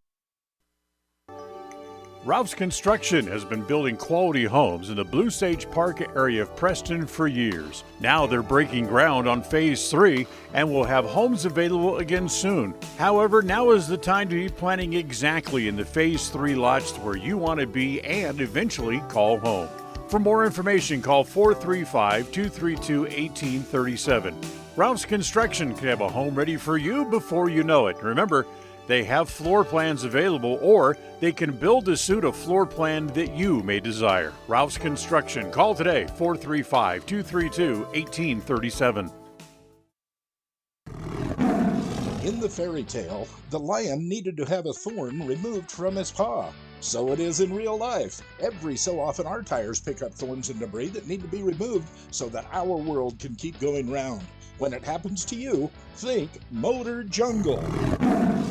Ralph's Construction has been building quality homes in the Blue Sage Park area of Preston for years. Now they're breaking ground on Phase 3 and will have homes available again soon. However, now is the time to be planning exactly in the Phase 3 lots where you want to be and eventually call home. For more information, call 435-232-1837. Ralph's Construction can have a home ready for you before you know it. Remember, they have floor plans available, or they can build to suit a floor plan that you may desire. Ralph's Construction. Call today, 435-232-1837. In the fairy tale, the lion needed to have a thorn removed from his paw. So it is in real life. Every so often our tires pick up thorns and debris that need to be removed so that our world can keep going round. When it happens to you, think Motor Jungle.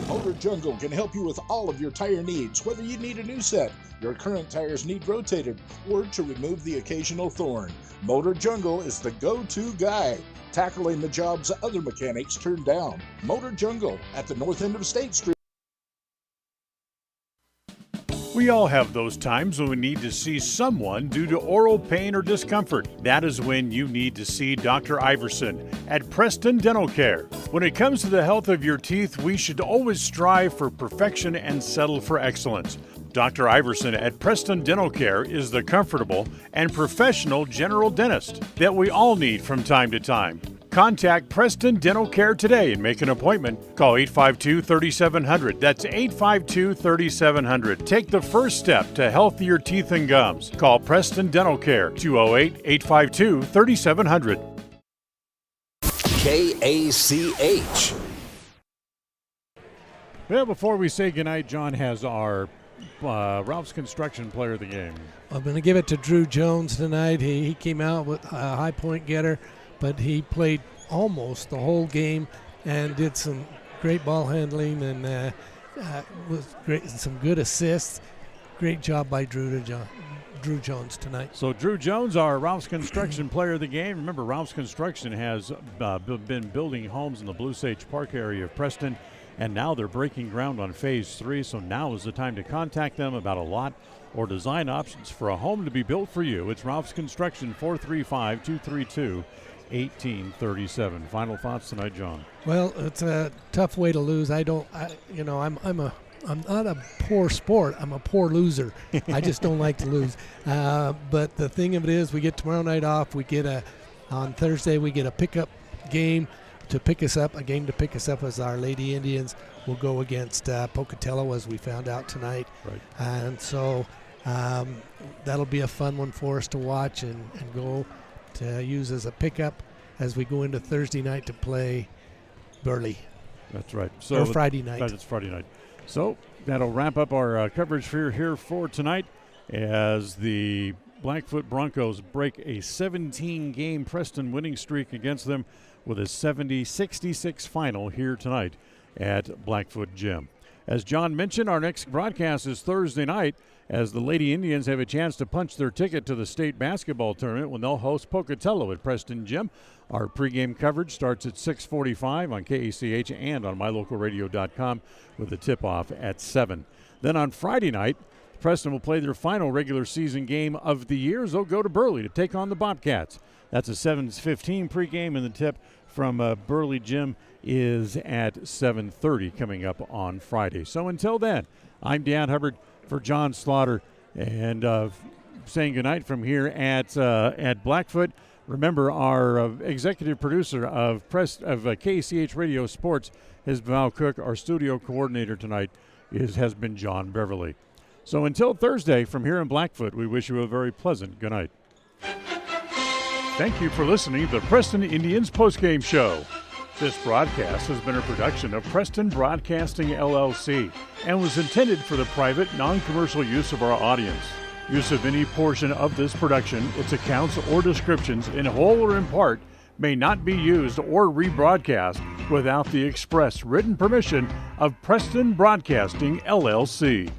Motor Jungle can help you with all of your tire needs, whether you need a new set, your current tires need rotated, or to remove the occasional thorn. Motor Jungle is the go-to guy, tackling the jobs other mechanics turn down. Motor Jungle at the north end of State Street. We all have those times when we need to see someone due to oral pain or discomfort. That is when you need to see Dr. Iverson at Preston Dental Care. When it comes to the health of your teeth, we should always strive for perfection and settle for excellence. Dr. Iverson at Preston Dental Care is the comfortable and professional general dentist that we all need from time to time. Contact Preston Dental Care today and make an appointment. Call 852-3700. That's 852-3700. Take the first step to healthier teeth and gums. Call Preston Dental Care, 208-852-3700. KACH. Well, before we say goodnight, John has our Ralph's Construction Player of the Game. I'm going to give it to Drew Jones tonight. He came out with a high point getter, but he played almost the whole game and did some great ball handling and was great, some good assists. Great job by Drew Jones tonight. So Drew Jones, our Ralph's Construction Player of the Game. Remember, Ralph's Construction has been building homes in the Blue Sage Park area of Preston, and now they're breaking ground on Phase 3, so now is the time to contact them about a lot or design options for a home to be built for you. It's Ralph's Construction, 435-232-1837. Final thoughts tonight, John? Well, it's a tough way to lose. I'm not a poor sport. I'm a poor loser. I just don't like to lose. But the thing of it is, we get tomorrow night off. On Thursday, we get a pickup game to pick us up. A game to pick us up as our Lady Indians will go against Pocatello, as we found out tonight. Right. And so that'll be a fun one for us to watch and go to use as a pickup as we go into Thursday night to play Burley. That's right. Or Friday night. It's Friday night. So that'll wrap up our coverage here for tonight as the Blackfoot Broncos break a 17-game Preston winning streak against them with a 70-66 final here tonight at Blackfoot Gym. As John mentioned, our next broadcast is Thursday night as the Lady Indians have a chance to punch their ticket to the state basketball tournament when they'll host Pocatello at Preston Gym. Our pregame coverage starts at 6:45 on KACH and on mylocalradio.com with a tip-off at 7. Then on Friday night, Preston will play their final regular season game of the year as they'll go to Burley to take on the Bobcats. That's a 7:15 pregame, and the tip from Burley Gym is at 7:30 coming up on Friday. So until then, I'm Dan Hubbard for John Slaughter and saying goodnight from here at Blackfoot. Remember, our executive producer of KCH Radio Sports is Val Cook. Our studio coordinator tonight has been John Beverly. So until Thursday, from here in Blackfoot, we wish you a very pleasant good night. Thank you for listening to the Preston Indians postgame show. This broadcast has been a production of Preston Broadcasting, LLC, and was intended for the private, non-commercial use of our audience. Use of any portion of this production, its accounts or descriptions, in whole or in part, may not be used or rebroadcast without the express written permission of Preston Broadcasting, LLC.